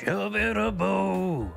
Shove-it-a-boo.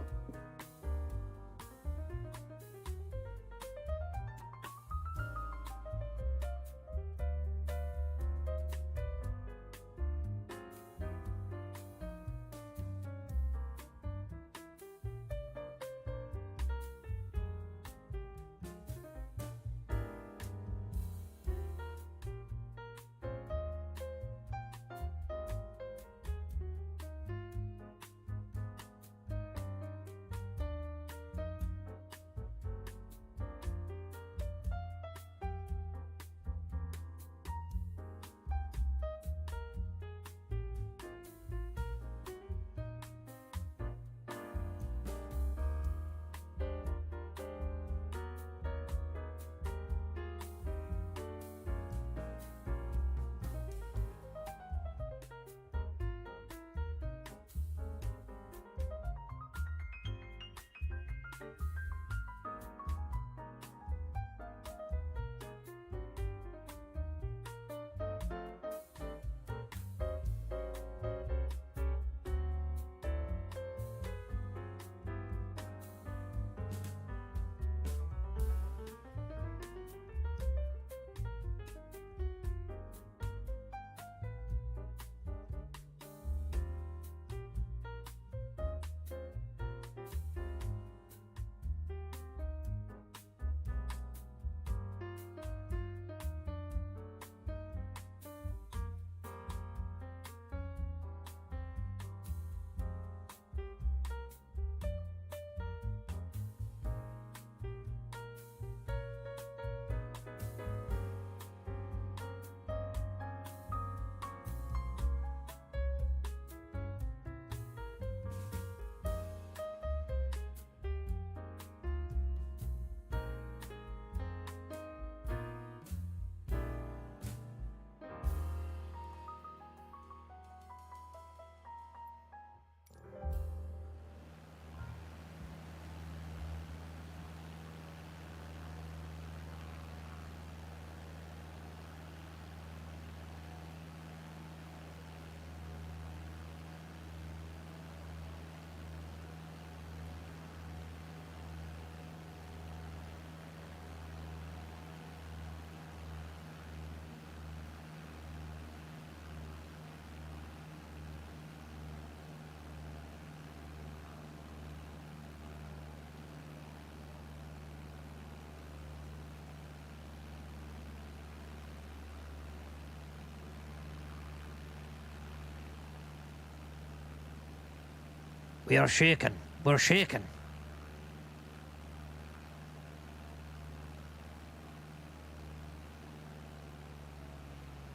We are shaken. We're shaken.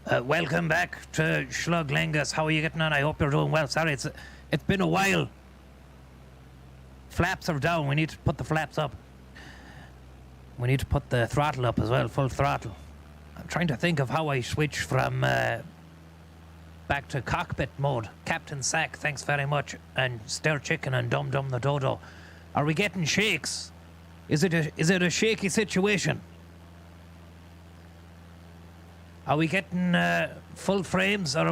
Welcome back to Shlug, Lingus. How are you getting on? I hope you're doing well. Sorry, it's been a while. Flaps are down. We need to put the flaps up. We need to put the throttle up as well, full throttle. I'm trying to think of how I switch from back to cockpit mode. Captain Sack, thanks very much. And Stir Chicken and Dum Dum the Dodo. Are we getting shakes? Is it a shaky situation? Are we getting full frames, or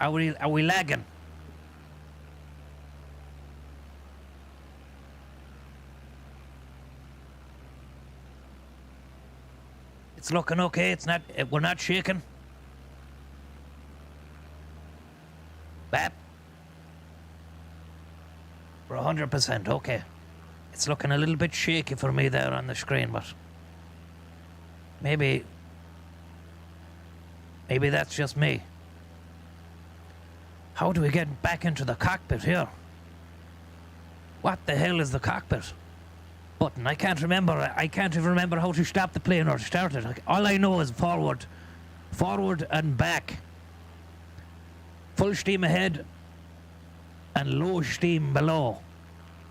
are we lagging? It's looking okay. It's not. We're not shaking. Bap. We're 100%. Okay. It's looking a little bit shaky for me there on the screen, but maybe that's just me. How do we get back into the cockpit here? What the hell is the cockpit button? I can't remember. I can't even remember how to stop the plane or start it. All I know is forward and back. Full steam ahead and low steam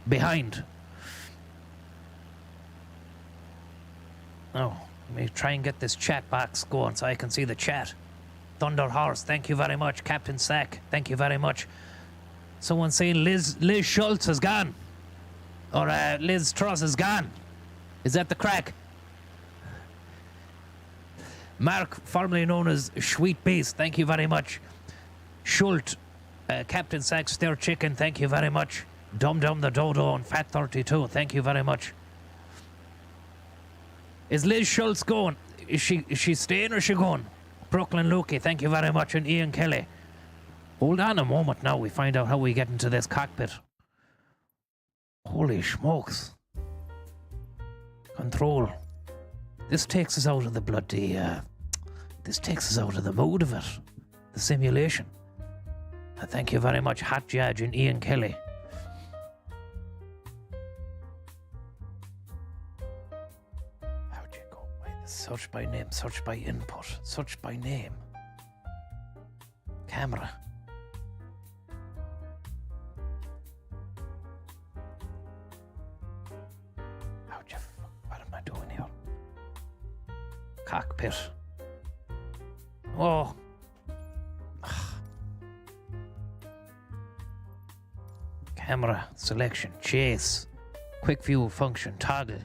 behind. Oh, let me try and get this chat box going so I can see the chat. Thunder Horse, thank you very much. Captain Sack, thank you very much. Someone saying Liz Schultz is gone. Or Liz Truss is gone. Is that the crack? Mark, formerly known as Sweet Beast, thank you very much. Schult, Captain Sachs, Stir Chicken, thank you very much. Dum Dum the Dodo and Fat 32, thank you very much. Is Liz Schultz going? Is she staying or is she going? Brooklyn Lukey, thank you very much, and Ian Kelly. Hold on a moment now, we find out how we get into this cockpit. Holy smokes. Control. This takes us out of the bloody, this takes us out of the mood of it. The simulation. Thank you very much, Hot Judge and Ian Kelly. How'd you go? Search by name, search by input, search by name. Camera. What am I doing here? Cockpit. Oh. Camera, selection, chase, quick view function, toggle,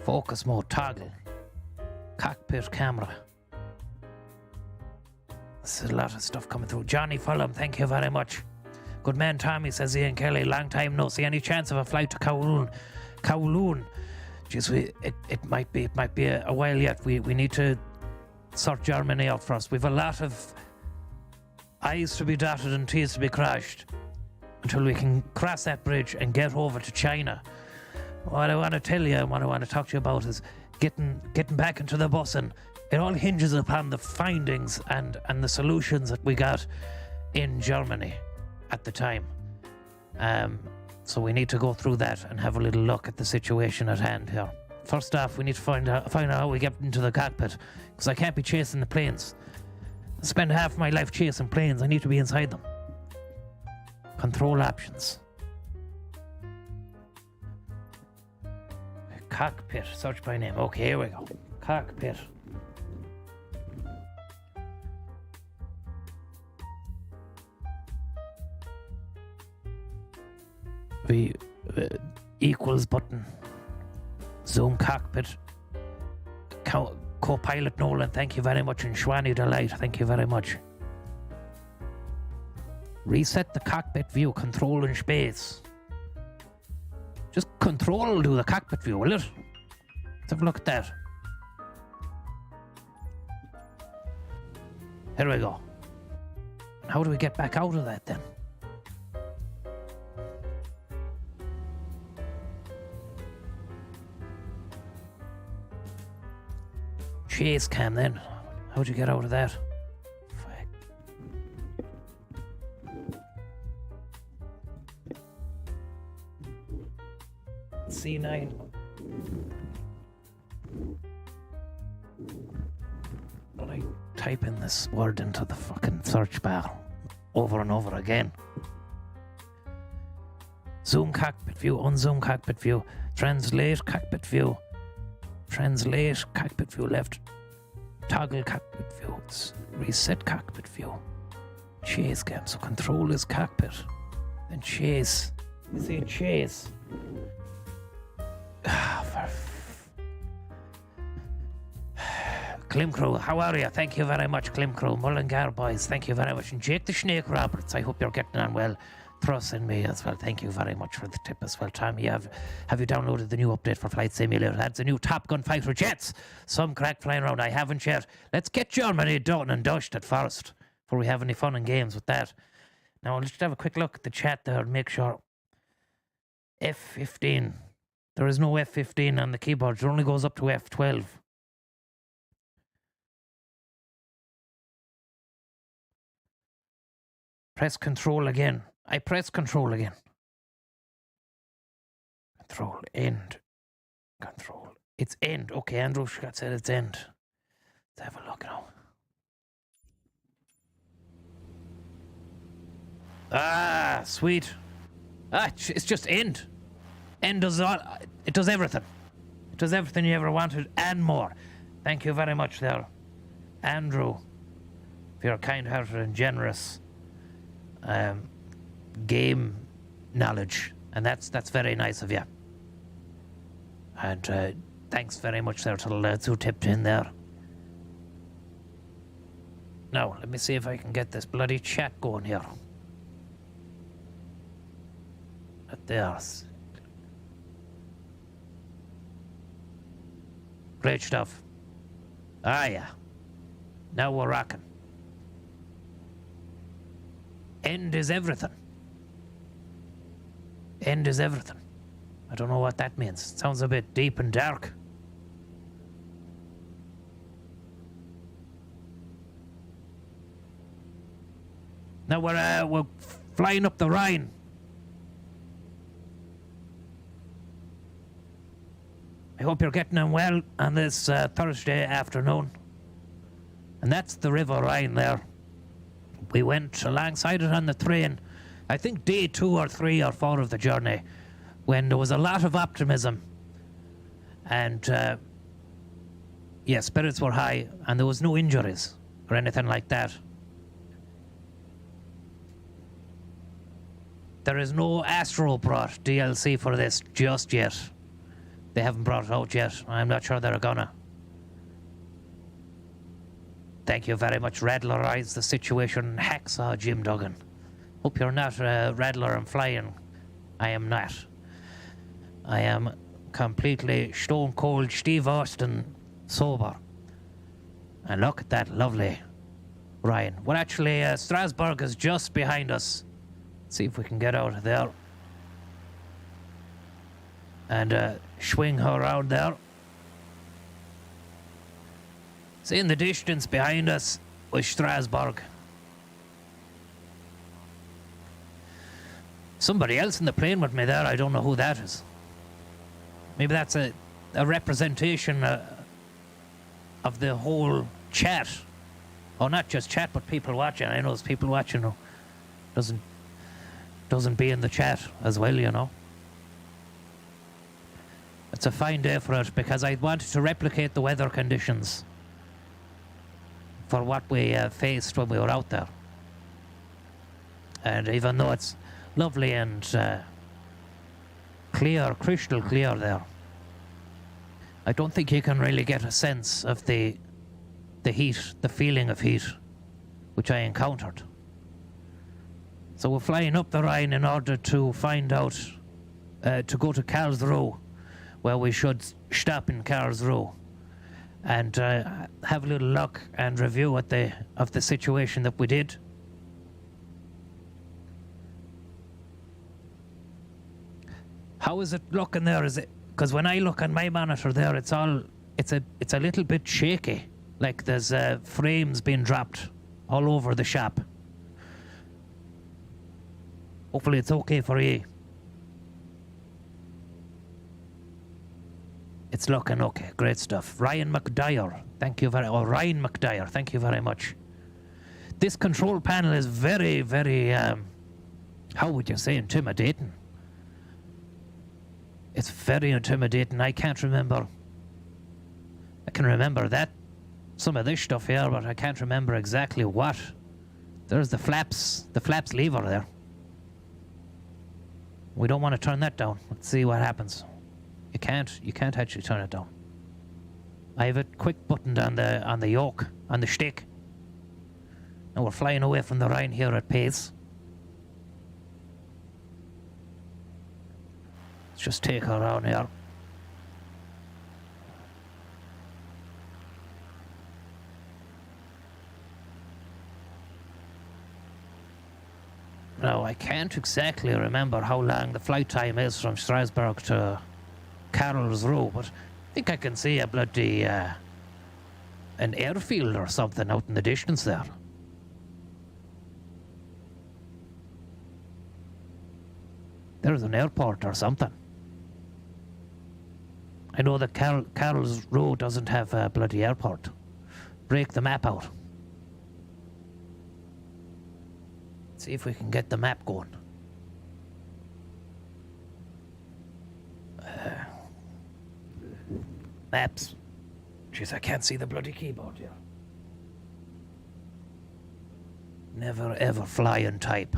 focus mode, toggle, cockpit camera. There's a lot of stuff coming through. Johnny Fulham, thank you very much. Good man Tommy, says Ian Kelly, long time no see. Any chance of a flight to Kowloon? Jeez, it might be a while yet. We need to sort Germany out first. We've a lot of I's to be dotted and T's to be crossed until we can cross that bridge and get over to China. What I want to tell you and what I want to talk to you about is getting back into the bus, and it all hinges upon the findings and the solutions that we got in Germany at the time. So we need to go through that and have a little look at the situation at hand here. First off, we need to find out how we get into the cockpit, because I can't be chasing the planes. I spend half my life chasing planes. I need to be inside them. Control options. Cockpit, search by name. Okay, here we go. Cockpit. The equals button. Zoom cockpit. Co-pilot Nolan, thank you very much. And Shwani Delight, thank you very much. Reset the cockpit view, control in space. Just control will do the cockpit view, will it? Let's have a look at that. Here we go. How do we get back out of that then? Chase cam then. How'd you get out of that? C9. But I type in this word into the fucking search bar over and over again. Zoom cockpit view, unzoom cockpit view, translate cockpit view, translate cockpit view left, toggle cockpit view, reset cockpit view, chase cam. So control is cockpit, then chase. You see chase. Klimcrow, how are you? Thank you very much, Klimcrow. Mullingar boys, thank you very much. And Jake the Snake Roberts, I hope you're getting on well. Thrust in me as well. Thank you very much for the tip as well. Tommy, have you downloaded the new update for Flight Simulator? It adds a new Top Gun fighter jets. Some crack flying around. I haven't yet. Let's get Germany done and dushed at first before we have any fun and games with that. Now, let's just have a quick look at the chat there and make sure. F15. There is no F15 on the keyboard. It only goes up to F12. Press control again. I press control again. Control, end. Control. It's end. Okay, Andrew Scott said it's end. Let's have a look now. Ah, sweet. Ah, it's just end. End does all. It does everything. It does everything you ever wanted and more. Thank you very much there, Andrew, for your kind-hearted and generous game knowledge, and that's very nice of you. And thanks very much there to the lads who tipped in there. Now let me see if I can get this bloody chat going here. There's great stuff. Ah, yeah. Now we're rocking. End is everything. End is everything. I don't know what that means. It sounds a bit deep and dark. Now we're flying up the Rhine. I hope you're getting on well on this Thursday afternoon. And that's the River Rhine there. We went alongside it on the train, I think day 2 or 3 or 4 of the journey, when there was a lot of optimism. And, yeah, spirits were high, and there was no injuries or anything like that. There is no Astro brought DLC for this just yet. They haven't brought it out yet. I'm not sure they're gonna. Thank you very much, Radlerize the situation, Hacksaw Jim Duggan. Hope you're not Radler and flying. I am not. I am completely stone cold Steve Austin sober. And look at that lovely Ryan. Well, actually, Strasbourg is just behind us. See if we can get out of there. And swing her around there. See, in the distance behind us was Strasbourg. Somebody else in the plane with me there, I don't know who that is. Maybe that's a representation of the whole chat. Or not just chat, but people watching. I know there's people watching who doesn't be in the chat as well, you know. It's a fine day for it because I wanted to replicate the weather conditions for what we faced when we were out there. And even though it's lovely and clear, crystal clear there, I don't think you can really get a sense of the heat, the feeling of heat, which I encountered. So we're flying up the Rhine in order to find out, to go to KARLSRUHE, where we should stop in KARLSRUHE and have a little look and review of the situation that we did. How is it looking there? Is it, because when I look on my monitor there, it's a little bit shaky, like there's frames being dropped all over the shop. Hopefully it's okay for you. It's looking okay. Great stuff. Ryan McDyer, thank you very. Or Ryan McDyer, thank you very much. This control panel is very, very. How would you say intimidating? It's very intimidating. I can't remember. I can remember that some of this stuff here, but I can't remember exactly what. There's the flaps lever there. We don't want to turn that down. Let's see what happens. You can't actually turn it down. I have it quick buttoned on the yoke, on the stick. And we're flying away from the Rhine here at pace. Let's just take her around here. Now, I can't exactly remember how long the flight time is from Strasbourg to KARLSRUHE, but I think I can see a bloody an airfield or something out in the distance there. There's an airport or something. I know that KARLSRUHE doesn't have a bloody airport. Break the map out. See if we can get the map going. Maps. Jeez, I can't see the bloody keyboard here. Never ever fly and type.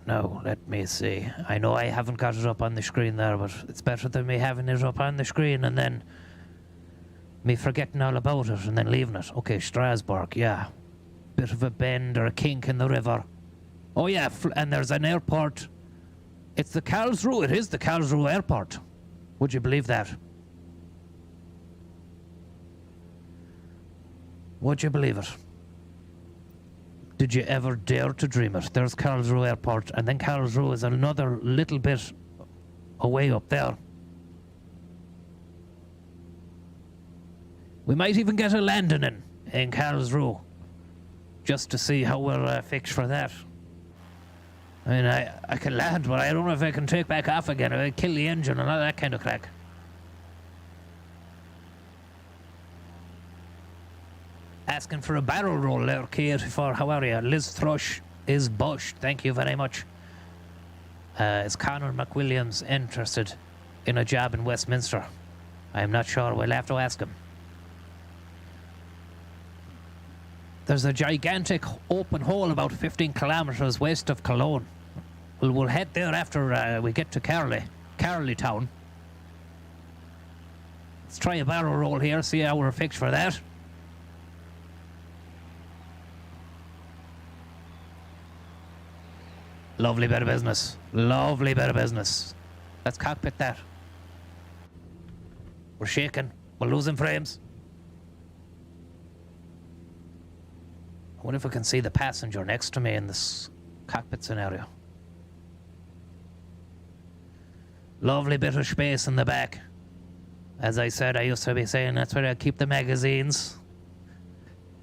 No, let me see. I know I haven't got it up on the screen there, but it's better than me having it up on the screen and then Me forgetting all about it and then leaving it. Okay, Strasbourg, yeah. Bit of a bend or a kink in the river. Oh yeah, and there's an airport. It's the KARLSRUHE. It is the KARLSRUHE airport. Would you believe that? Would you believe it? Did you ever dare to dream it? There's KARLSRUHE airport, and then KARLSRUHE is another little bit away up there. We might even get a landing in KARLSRUHE, just to see how we're fixed for that. I mean, I can land, but I don't know if I can take back off again. I kill the engine and all that kind of crack. Asking for a barrel roll there, K84. How are you? Liz Thrush is Bush. Thank you very much. Is Conor McWilliams interested in a job in Westminster? I'm not sure. We'll have to ask him. There's a gigantic open hole about 15 kilometres west of Cologne. We'll head there after we get to Carley town. Let's try a barrel roll here, see how we're fixed for that. Lovely bit of business. Lovely bit of business. Let's cockpit that. We're shaking. We're losing frames. I wonder if we can see the passenger next to me in this cockpit scenario. Lovely bit of space in the back. As I said, I used to be saying that's where I keep the magazines,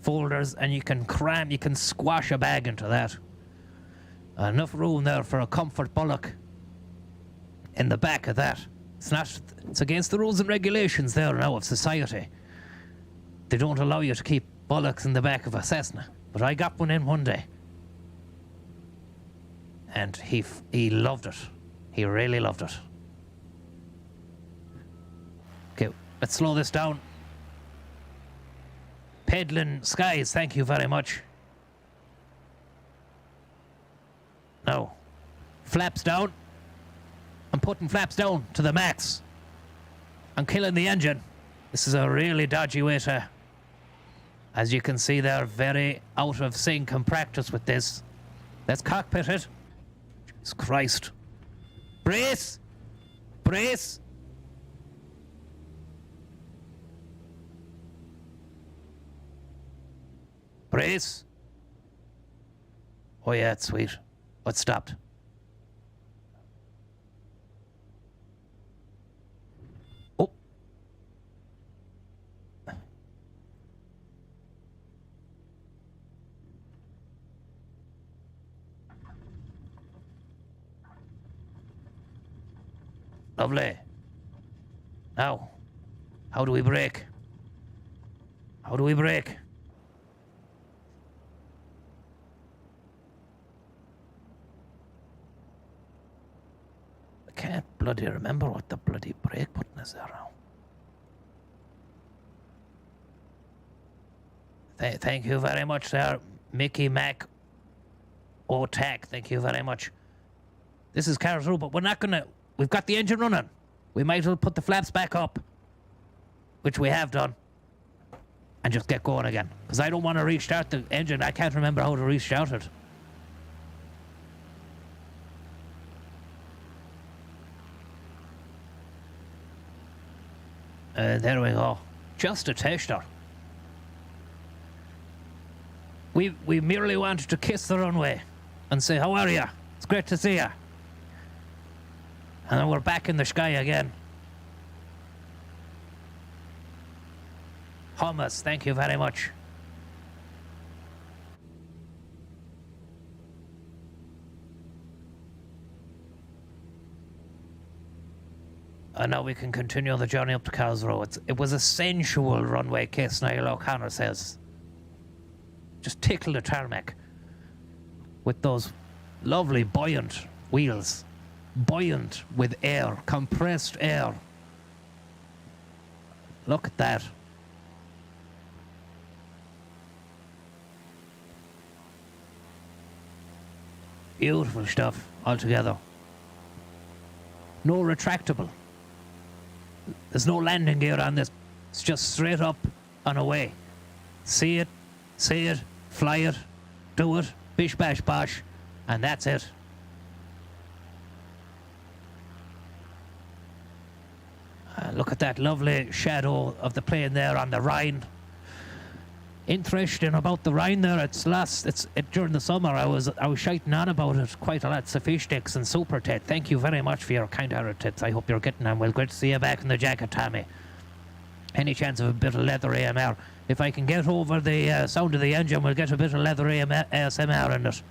folders, and you can squash a bag into that. Enough room there for a comfort bullock in the back of that. It's against the rules and regulations there now of society. They don't allow you to keep bullocks in the back of a Cessna. But I got one in one day. And he loved it. He really loved it. Okay, let's slow this down. Pedlin Skies, thank you very much. Now, flaps down. I'm putting flaps down to the max. I'm killing the engine. This is a really dodgy way to... As you can see, they're very out of sync and practice with this. Let's cockpit it. Jesus Christ. Brace! Brace! Brace! Oh yeah, it's sweet. But stopped. Oh. Lovely. Now, how do we brake? How do we brake? I can't bloody remember what the bloody brake button is there now. Thank you very much there, Mickey Mac O'Tack. Thank you very much. This is KARLSRUHE, but we're not gonna... We've got the engine running. We might as well put the flaps back up, which we have done, and just get going again. Because I don't want to restart the engine. I can't remember how to restart it. There we go. Just a tester. We merely wanted to kiss the runway and say, how are you? It's great to see you. And then we're back in the sky again. Hummus, thank you very much. And now we can continue the journey up to KARLSRUHE. It was a sensual runway kiss, Niall O'Connor says. Just tickle the tarmac with those lovely buoyant wheels. Buoyant with air, compressed air. Look at that. Beautiful stuff altogether. No retractable. There's no landing gear on this It's just straight up and away. See it, say it, fly it, do it, bish bash bosh, and that's it. Look at that lovely shadow of the plane there on the Rhine. Interesting about the Rhine there. During the summer I was shouting on about it quite a lot. Sophistics and Super Ted. Thank you very much for your kind heritage. I hope you're getting on well. Great to see you back in the jacket, Tommy. Any chance of a bit of leather AMR? If I can get over the sound of the engine, we'll get a bit of leather ASMR in it.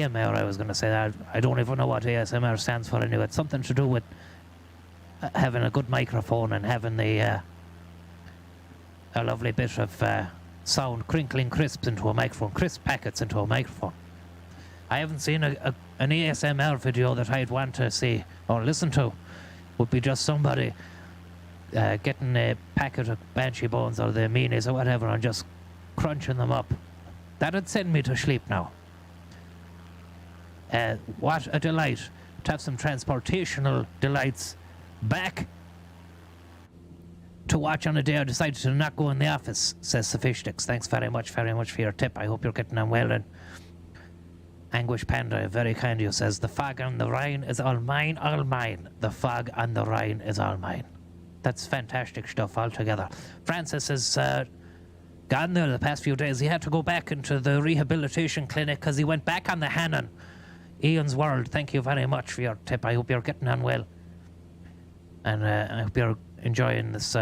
AMR, I was going to say that. I don't even know what ASMR stands for anyway. It's something to do with having a good microphone and having a lovely bit of sound crinkling crisps into a microphone, crisp packets into a microphone. I haven't seen an ASMR video that I'd want to see or listen to. Would be just somebody getting a packet of Banshee Bones or the Minis or whatever and just crunching them up. That'd send me to sleep now. What a delight to have some transportational delights back to watch on a day I decided to not go in the office, says Sophistics. Thanks very much for your tip. I hope you're getting on well. And Anguish Panda, very kind of you, says, the fog on the Rhine is all mine, all mine. The fog on the Rhine is all mine. That's fantastic stuff altogether. Francis has gone there the past few days. He had to go back into the rehabilitation clinic because he went back on the Hannon. Ian's World, thank you very much for your tip. I hope you're getting on well. And I hope you're enjoying this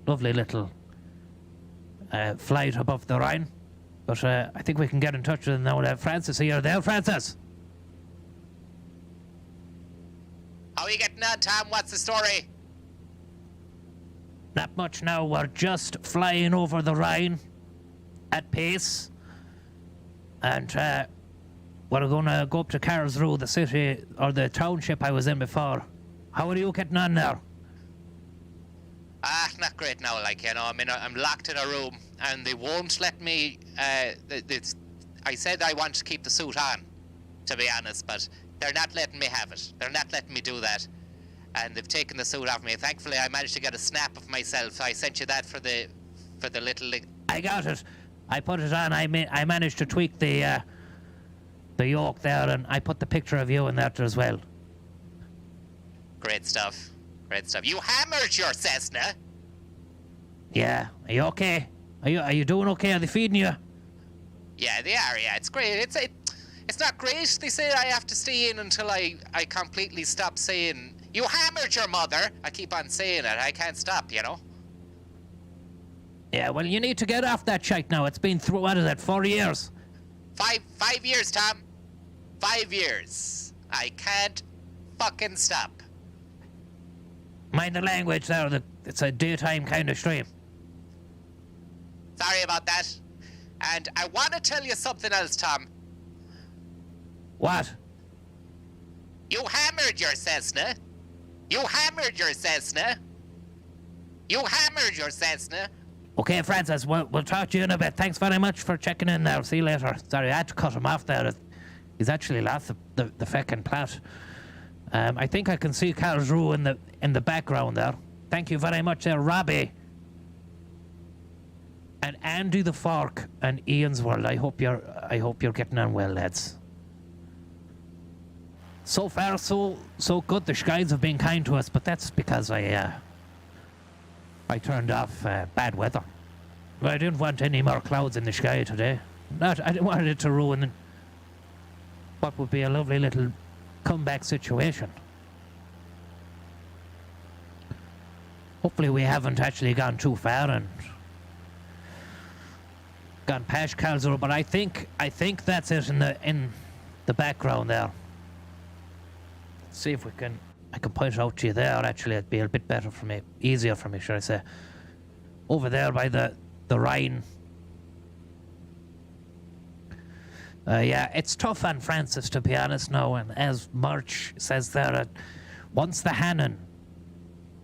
lovely little flight above the Rhine. But I think we can get in touch with him now. Francis, are you there, Francis? How are you getting on, Tom? What's the story? Not much now. We're just flying over the Rhine at pace. And we're going to go up to KARLSRUHE, the city, or the township I was in before. How are you getting on there? Not great now, like, you know. I mean, I'm locked in a room, and they won't let me, I said I want to keep the suit on, to be honest, but they're not letting me have it. They're not letting me do that. And they've taken the suit off me. Thankfully, I managed to get a snap of myself. I sent you that for the little... I got it. I put it on. I managed to tweak the yoke there, and I put the picture of you in there as well. Great stuff. Great stuff. You hammered your Cessna. Yeah. Are you okay? Are you doing okay? Are they feeding you? Yeah, they are. Yeah, it's great. It's not great. They say I have to stay in until I completely stop saying, you hammered your mother. I keep on saying it. I can't stop, you know? Yeah, well, you need to get off that shite now. It's been through, what is that, 4 years? 5 years, Tom. 5 years. I can't fucking stop. Mind the language there. It's a daytime kind of stream. Sorry about that. And I want to tell you something else, Tom. What? You hammered your Cessna. You hammered your Cessna. You hammered your Cessna. Okay, Francis, we'll talk to you in a bit. Thanks very much for checking in there. See you later. Sorry, I had to cut him off there. He's actually lost the feckin' plot. I think I can see KARLSRUHE in the background there. Thank you very much there, Robbie. And Andy the Fork and Ian's World. I hope you're getting on well, lads. So far, so good. The skies have been kind to us, but that's because I turned off bad weather. I didn't want any more clouds in the sky today. I didn't want it to ruin what would be a lovely little comeback situation. Hopefully we haven't actually gone too far and gone past KARLSRUHE, but I think that's it in the background there. Let's see if I can point it out to you there. Actually, it'd be a bit better for me, easier for me, should I say. Over there by the Rhine. Yeah, it's tough on Francis, to be honest now, and as March says there, once the Hannon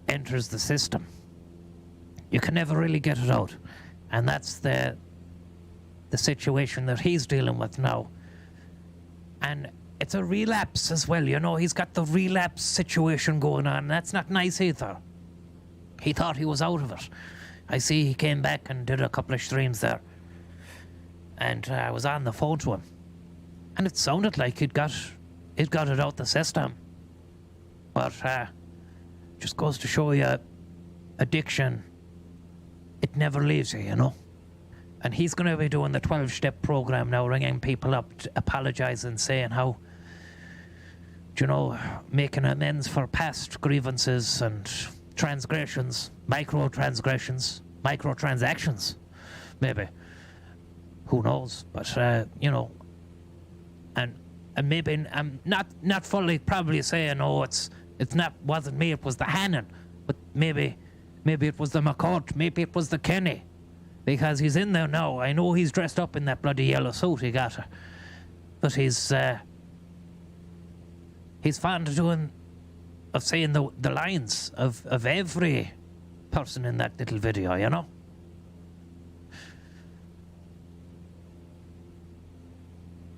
enters the system, you can never really get it out. And that's the situation that he's dealing with now. And it's a relapse as well, you know, he's got the relapse situation going on, and that's not nice either. He thought he was out of it. I see he came back and did a couple of streams there. And I was on the phone to him. And it sounded like he'd got it out the system. But just goes to show you, addiction, it never leaves you, you know. And he's going to be doing the 12-step program now, ringing people up, apologising, saying how, you know, making amends for past grievances and transgressions, microtransactions, maybe. Who knows? But, you know, and maybe I'm not fully probably saying, oh, wasn't me, it was the Hannon. But maybe it was the McCourt, maybe it was the Kenny. Because he's in there now. I know he's dressed up in that bloody yellow suit he got. But he's fond of saying the lines of every person in that little video, you know?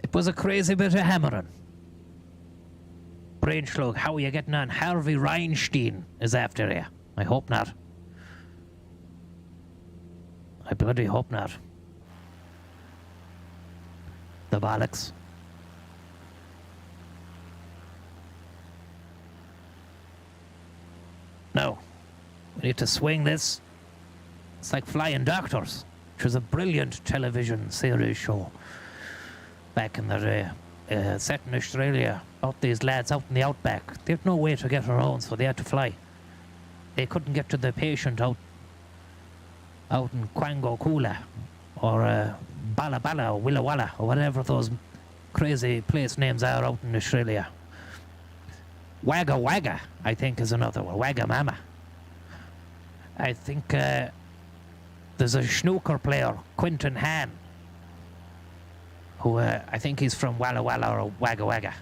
It was a crazy bit of hammering. Brain Shlug, how are you getting on? Harvey Reinstein is after you. I hope not. I bloody hope not. The bollocks. No. We need to swing this. It's like Flying Doctors, which was a brilliant television series show back in the day, set in Australia. Out these lads out in the outback. They had no way to get around, so they had to fly. They couldn't get to the patient out in Kwangokula or Bala Bala or Willa Walla or whatever those crazy place names are out in Australia. Wagga Wagga, I think, is another one. Wagga Mama. I think there's a snooker player, Quinton Han, who I think he's from Walla Walla or Wagga Wagga.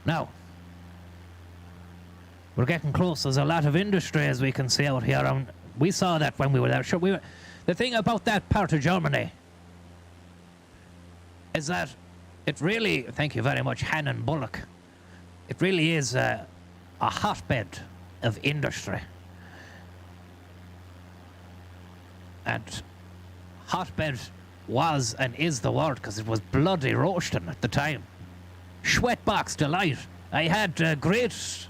Now, we're getting close. There's a lot of industry, as we can see out here. And we saw that when we were there. Sure, the thing about that part of Germany is that it really, thank you very much, Hannon Bullock, it really is a hotbed of industry. And hotbed was and is the word, because it was bloody roasting at the time. Sweatbox delight. I had great,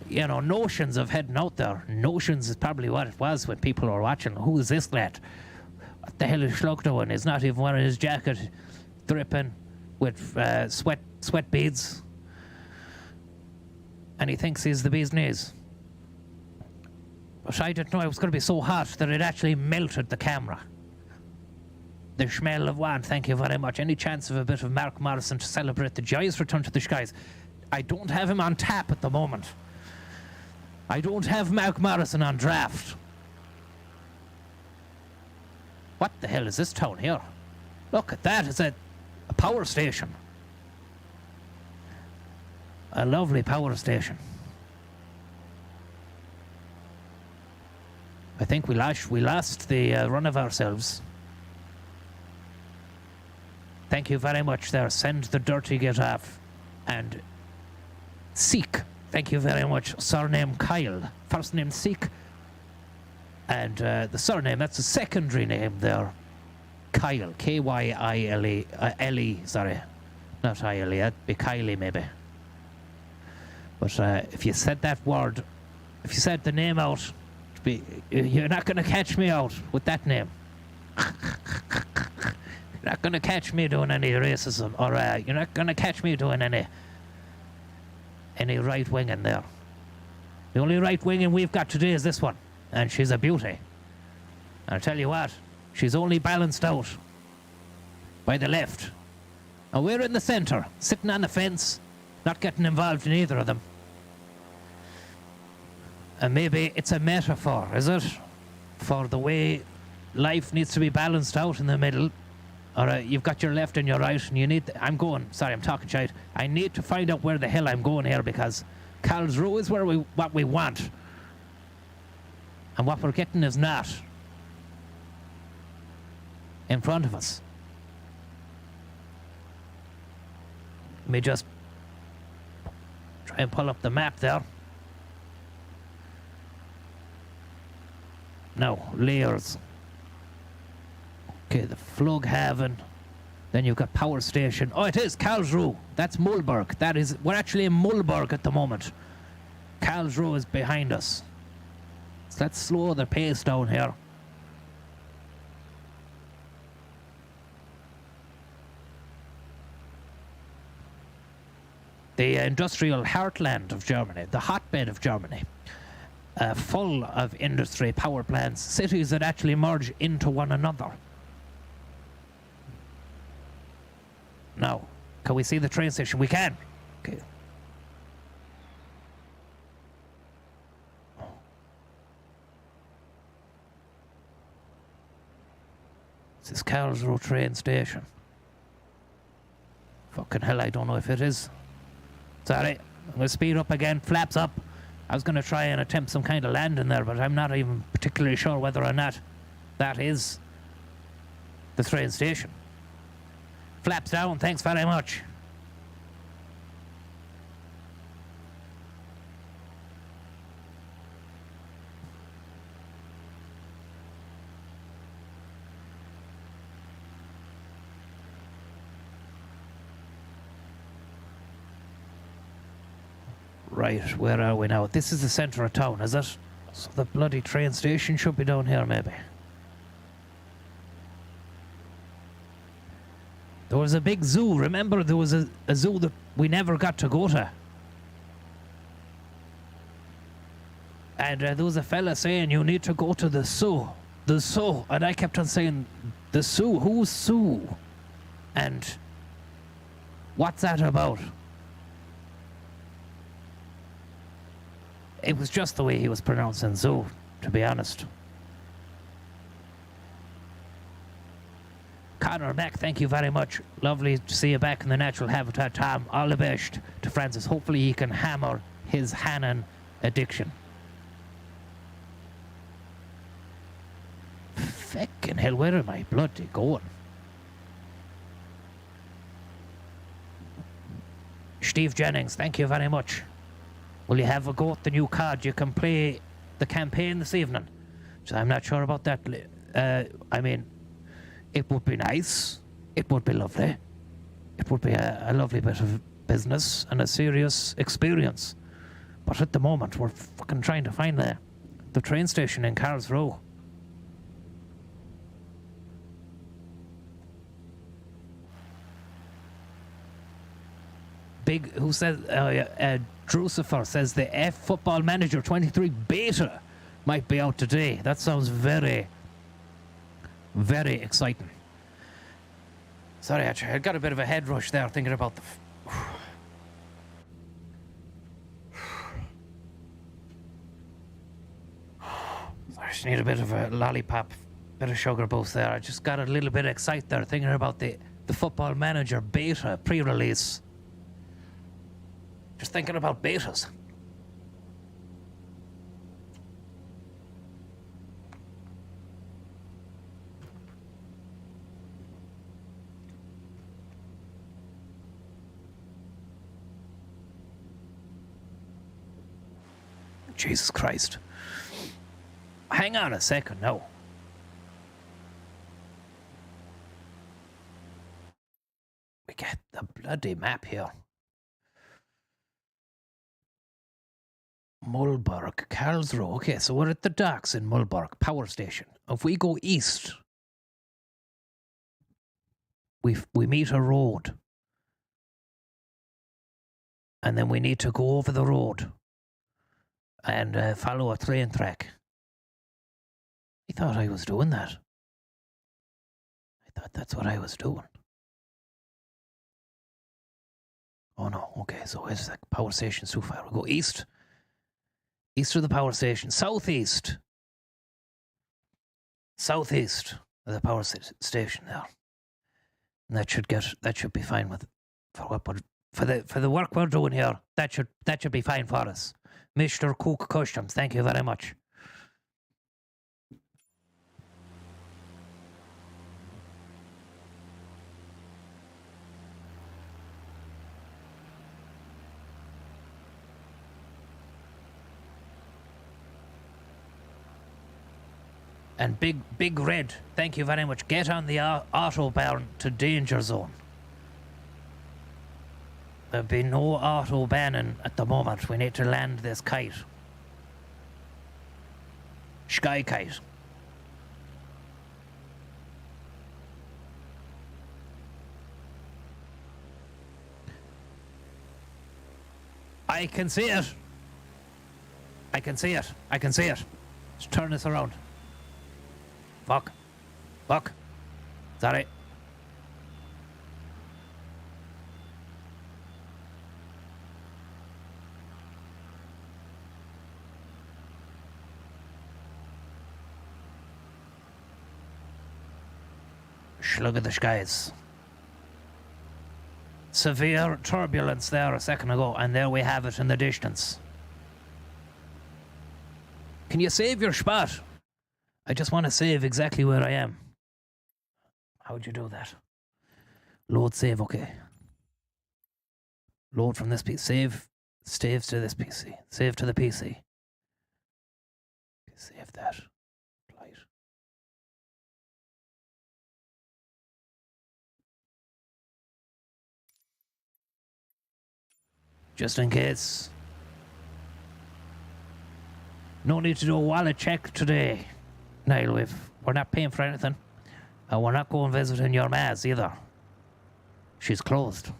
you know, notions of heading out there. Notions is probably what it was when people were watching. Who is this lad? What the hell is Shlug doing? He's not even wearing his jacket, dripping with sweat beads. And he thinks he's the bee's knees. But I didn't know it was going to be so hot that it actually melted the camera. The smell of one, thank you very much. Any chance of a bit of Mark Morrison to celebrate the joyous return to the skies? I don't have him on tap at the moment. I don't have Mark Morrison on draft. What the hell is this town here? Look at that, it's a power station. A lovely power station. I think we lost the run of ourselves. Thank you very much there. Send the dirty get off. And Seek. Thank you very much. Surname Kyle. First name Seek. And the surname, that's a secondary name there. Kyle. K-Y-I-L-E. L-E, sorry. Not I-L-E. That'd be Kylie maybe. But if you said that word, if you said the name out, you're not going to catch me out with that name. You're not going to catch me doing any racism, or you're not going to catch me doing any right-winging there. The only right-winging we've got today is this one, and she's a beauty. And I'll tell you what, she's only balanced out by the left. And we're in the centre, sitting on the fence, not getting involved in either of them. And maybe it's a metaphor, is it? For the way life needs to be balanced out in the middle. Or you've got your left and your right, and you need... I'm talking shite. I need to find out where the hell I'm going here, because KARLSRUHE is what we want. And what we're getting is not in front of us. Let me just try Try and pull up the map there. Now, layers. Okay, the Flughaven. Then you've got power station. Oh, it is KARLSRUHE. That's Mulberg. That is, we're actually in Mulberg at the moment. KARLSRUHE is behind us. So let's slow the pace down here. The industrial heartland of Germany, the hotbed of Germany, full of industry, power plants, cities that actually merge into one another. Now, can we see the train station? We can. Okay. This is KARLSRUHE train station. Fucking hell, I don't know if it is. Sorry, I'm going to speed up again. Flaps up. I was going to try and attempt some kind of landing there, but I'm not even particularly sure whether or not that is the train station. Flaps down, thanks very much. Right, where are we now? This is the centre of town, is it? So the bloody train station should be down here, maybe. There was a big zoo. Remember, there was a zoo that we never got to go to. And there was a fella saying, you need to go to the zoo. The zoo. And I kept on saying, the zoo? Who's zoo? And what's that about? It was just the way he was pronouncing zoo, to be honest. Connor Mac, thank you very much. Lovely to see you back in the natural habitat, Tom. All the best to Francis. Hopefully he can hammer his Hannon addiction. Feckin' hell, where am I bloody going? Steve Jennings, thank you very much. Will you have a go at the new card? You can play the campaign this evening. So I'm not sure about that. I mean, it would be nice. It would be lovely. It would be a lovely bit of business and a serious experience. But at the moment, we're fucking trying to find the train station in KARLSRUHE. Big, who says, Drucifer says the F Football Manager 23 beta might be out today. That sounds very, very exciting. Sorry, actually, I got a bit of a head rush there thinking about the... I just need a bit of a lollipop, bit of sugar boost there. I just got a little bit excited there thinking about the Football Manager beta pre-release. Just thinking about betas. Jesus Christ. Hang on a second, no. We get the bloody map here. Mulberg, KARLSRUHE. Okay, so we're at the docks in Mulberg, power station. If we go east, we meet a road. And then we need to go over the road and follow a train track. I thought I was doing that. I thought that's what I was doing. Oh no, okay, so where's the power station so far? We'll go east. East of the power station. Southeast. Southeast of the power station there. And that should be fine with for the work we're doing here. That should be fine for us. Mr. Cook Customs, thank you very much. And Big Red, thank you very much. Get on the autobahn to danger zone. There'll be no autobahning at the moment. We need to land this kite. Sky kite. I can see it. I can see it. I can see it. Let's turn this around. Fuck. Fuck. Sorry. Shlug at the skies. Severe turbulence there a second ago, and there we have it in the distance. Can you save your spot? I just want to save exactly where I am. How'd you do that? Load save, okay. Load from this PC. Saves to this PC. Save to the PC. Save that. Light. Just in case. No need to do a wallet check today, Niall. We're not paying for anything. And we're not going visiting your Maz either. She's closed.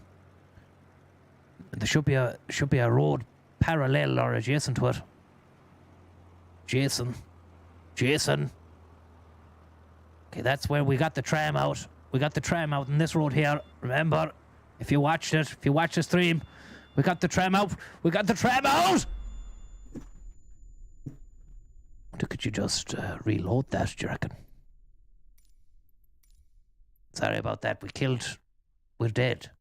There should be a road parallel or adjacent to it. Jason. Okay, that's where we got the tram out. We got the tram out in this road here. Remember, if you watched the stream, we got the tram out. We got the tram out! Could you just reload that, do you reckon? Sorry about that. We're dead.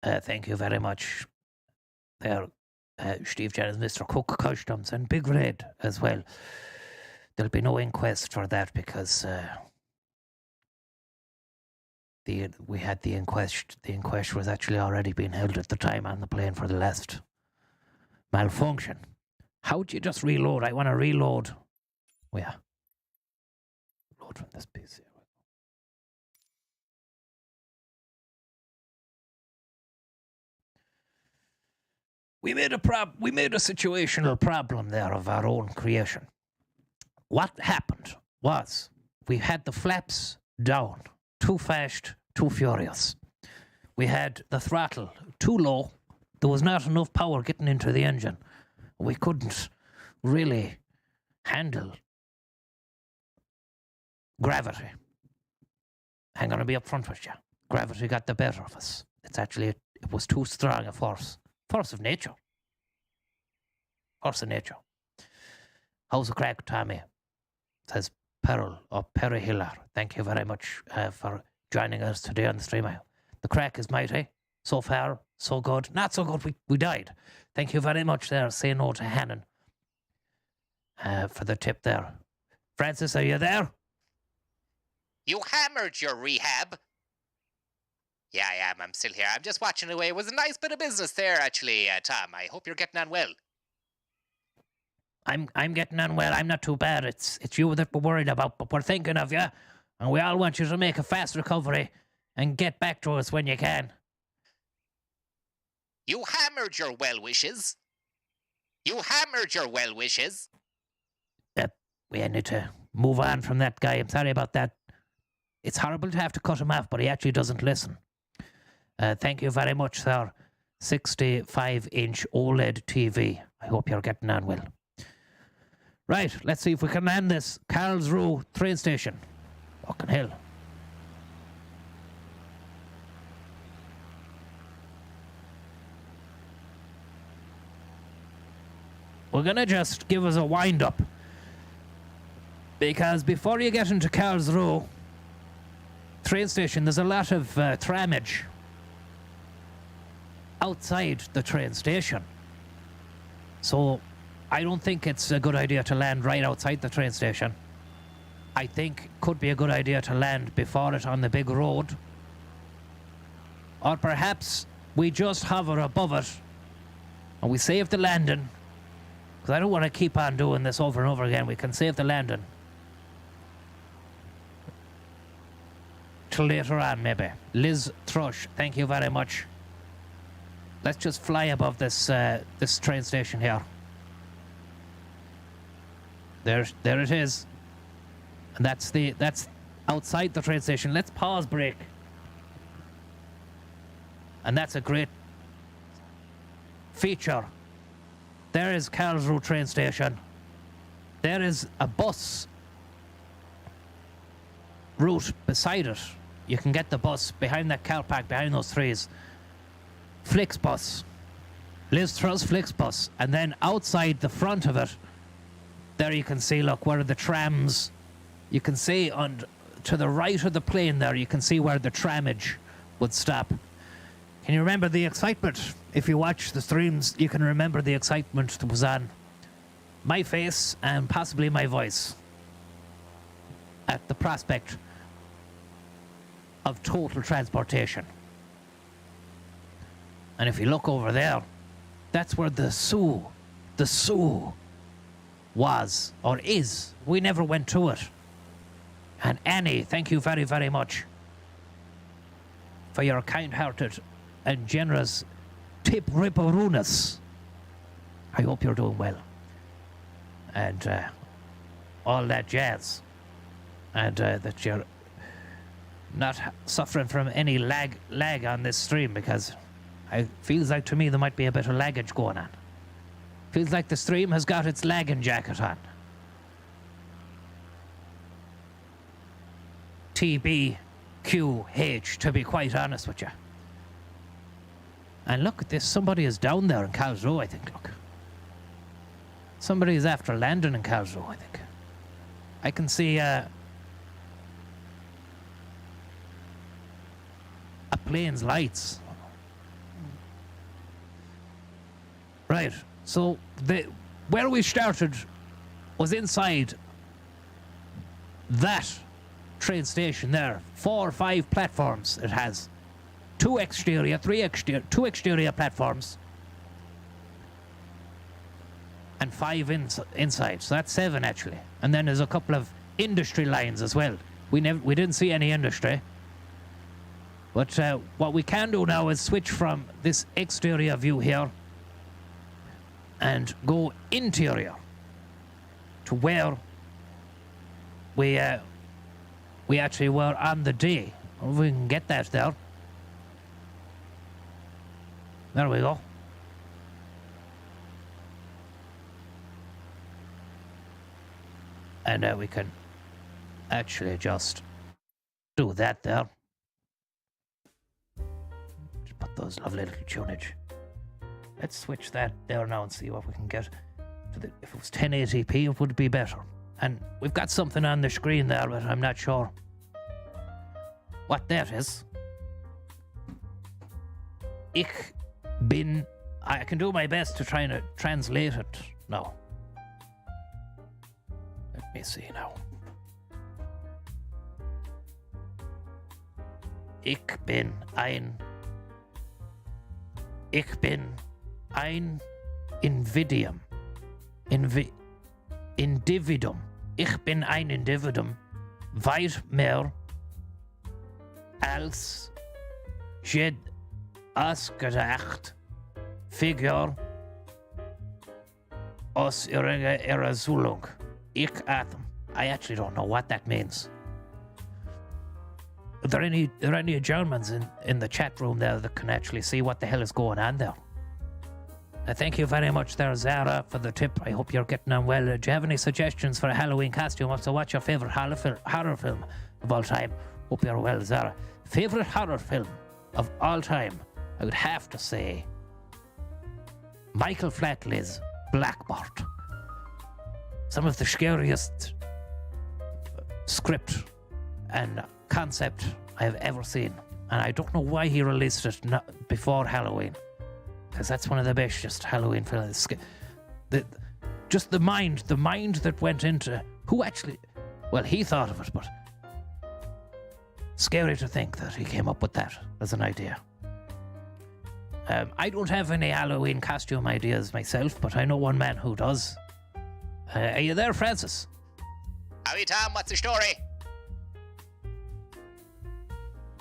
Thank you very much. There, Steve Jennings, Mr. Cook Customs, and Big Red as well. There'll be no inquest for that because we had the inquest. The inquest was actually already being held at the time on the plane for the last malfunction. How'd you just reload? I want to reload. Oh, yeah. Load from this PC. We made a situational problem there of our own creation. What happened was we had the flaps down. Too fast, too furious. We had the throttle too low. There was not enough power getting into the engine. We couldn't really handle gravity. I'm going to be up front with you. Gravity got the better of us. It was too strong a force. Force of nature. Force of nature. How's the crack, Tommy? Says Peril or Perry Hiller. Thank you very much for joining us today on the stream. The crack is mighty. So far, so good. Not so good, we died. Thank you very much there. Say no to Hannon for the tip there. Francis, are you there? You hammered your rehab. Yeah, I am. I'm still here. I'm just watching away. It was a nice bit of business there, actually, Tom. I hope you're getting on well. I'm getting on well. I'm not too bad. It's you that we're worried about, but we're thinking of you, and we all want you to make a fast recovery and get back to us when you can. You hammered your well wishes. You hammered your well wishes. We need to move on from that guy. I'm sorry about that. It's horrible to have to cut him off, but he actually doesn't listen. Thank you very much, sir. 65-inch OLED TV. I hope you're getting on well. Right, let's see if we can land this KARLSRUHE train station. Fucking hell. We're gonna just give us a wind-up. Because before you get into KARLSRUHE train station, there's a lot of tramage outside the train station. So I don't think it's a good idea to land right outside the train station. I think it could be a good idea to land before it on the big road. Or perhaps we just hover above it And we save the landing. Because I don't want to keep on doing this over and over again. We can save the landing. Till later on, maybe. Liz Thrush, thank you very much. Let's just fly above this this train station here. There it is. And that's outside the train station. Let's pause break. And that's a great feature. There is KARLSRUHE train station. There is a bus route beside it. You can get the bus behind that car park, behind those trees. Flixbus. Liz Truss Flixbus. And then outside the front of it, there you can see, look, where the trams, you can see on to the right of the plane there, you can see where the tramage would stop. Can you remember the excitement? If you watch the streams, you can remember the excitement that was on my face and possibly my voice at the prospect of total transportation. And if you look over there, that's where the Soo was, or is. We never went to it. And Annie, thank you very, very much for your kind-hearted and generous tip ripperunus. I hope you're doing well. And all that jazz. And that you're not suffering from any lag on this stream, because it feels like to me there might be a bit of laggage going on. Feels like the stream has got its lagging jacket on. TBQH, to be quite honest with you. And look at this, somebody is down there in KARLSRUHE, I think, look. Somebody is after landing in KARLSRUHE, I think. I can see a plane's lights. Right, so where we started was inside that train station there. 4 or 5 platforms it has. 2 exterior, 2 exterior platforms. And 5 inside, so that's 7 actually. And then there's a couple of industry lines as well. We didn't see any industry. But what we can do now is switch from this exterior view here and go interior to where we actually were on the day. If we can get that there. There we go. And we can actually just do that there. Just put those lovely little tunage. Let's switch that there now and see what we can get. If it was 1080p, it would be better. And we've got something on the screen there, but I'm not sure what that is. I can do my best to try and translate it now. Let me see now. Ich bin ein Individuum. Individuum. Ich bin ein Individuum. Weit mehr als jed ausgedacht Figur aus ihrer Erasülung. Ich atem. I actually don't know what that means. Are there any Germans in the chat room there that can actually see what the hell is going on there? Thank you very much there, Zara, for the tip. I hope you're getting on well. Do you have any suggestions for a Halloween costume? Also, what's your favourite horror film of all time? Hope you're well, Zara. Favourite horror film of all time? I would have to say Michael Flatley's Blackbird. Some of the scariest script and concept I have ever seen. And I don't know why he released it before Halloween. Because that's one of the best just Halloween films. Just the mind that went into who actually, well, he thought of it, but scary to think that he came up with that as an idea. I don't have any Halloween costume ideas myself, but I know one man who does. Are you there, Francis? Howdy, Tom. What's the story?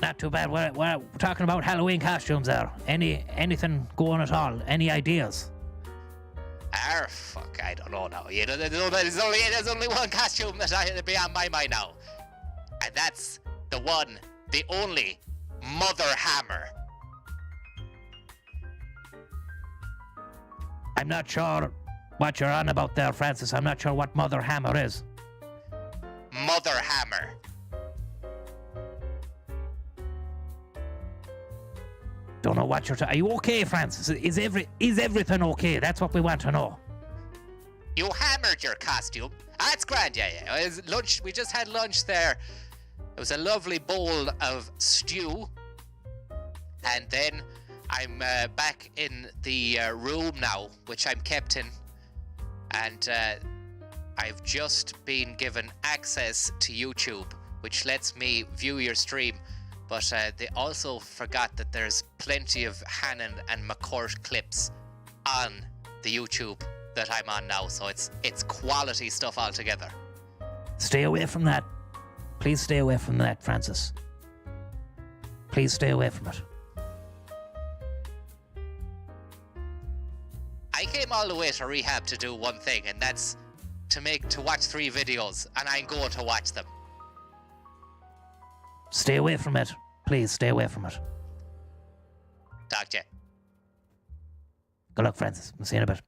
Not too bad. We're talking about Halloween costumes there. Anything going at all? Any ideas? Fuck, I don't know now. You know, there's only one costume that be on my mind now. And that's the one, the only, Mother Hammer. I'm not sure what you're on about there, Francis. I'm not sure what Mother Hammer is. Mother Hammer. Don't know what you're talking. Are you okay, Francis? Is everything okay? That's what we want to know. You hammered your costume. That's grand, yeah. It was lunch. We just had lunch there. It was a lovely bowl of stew. And then I'm back in the room now, which I'm kept in. And I've just been given access to YouTube, which lets me view your stream. But they also forgot that there's plenty of Hannon and McCourt clips on the YouTube that I'm on now. So it's quality stuff altogether. Stay away from that. Please stay away from that, Francis. Please stay away from it. I came all the way to rehab to do one thing, and that's to watch 3 videos, and I'm going to watch them. Stay away from it. Please stay away from it. Talk to you. Good luck, Francis. We'll see you in a bit.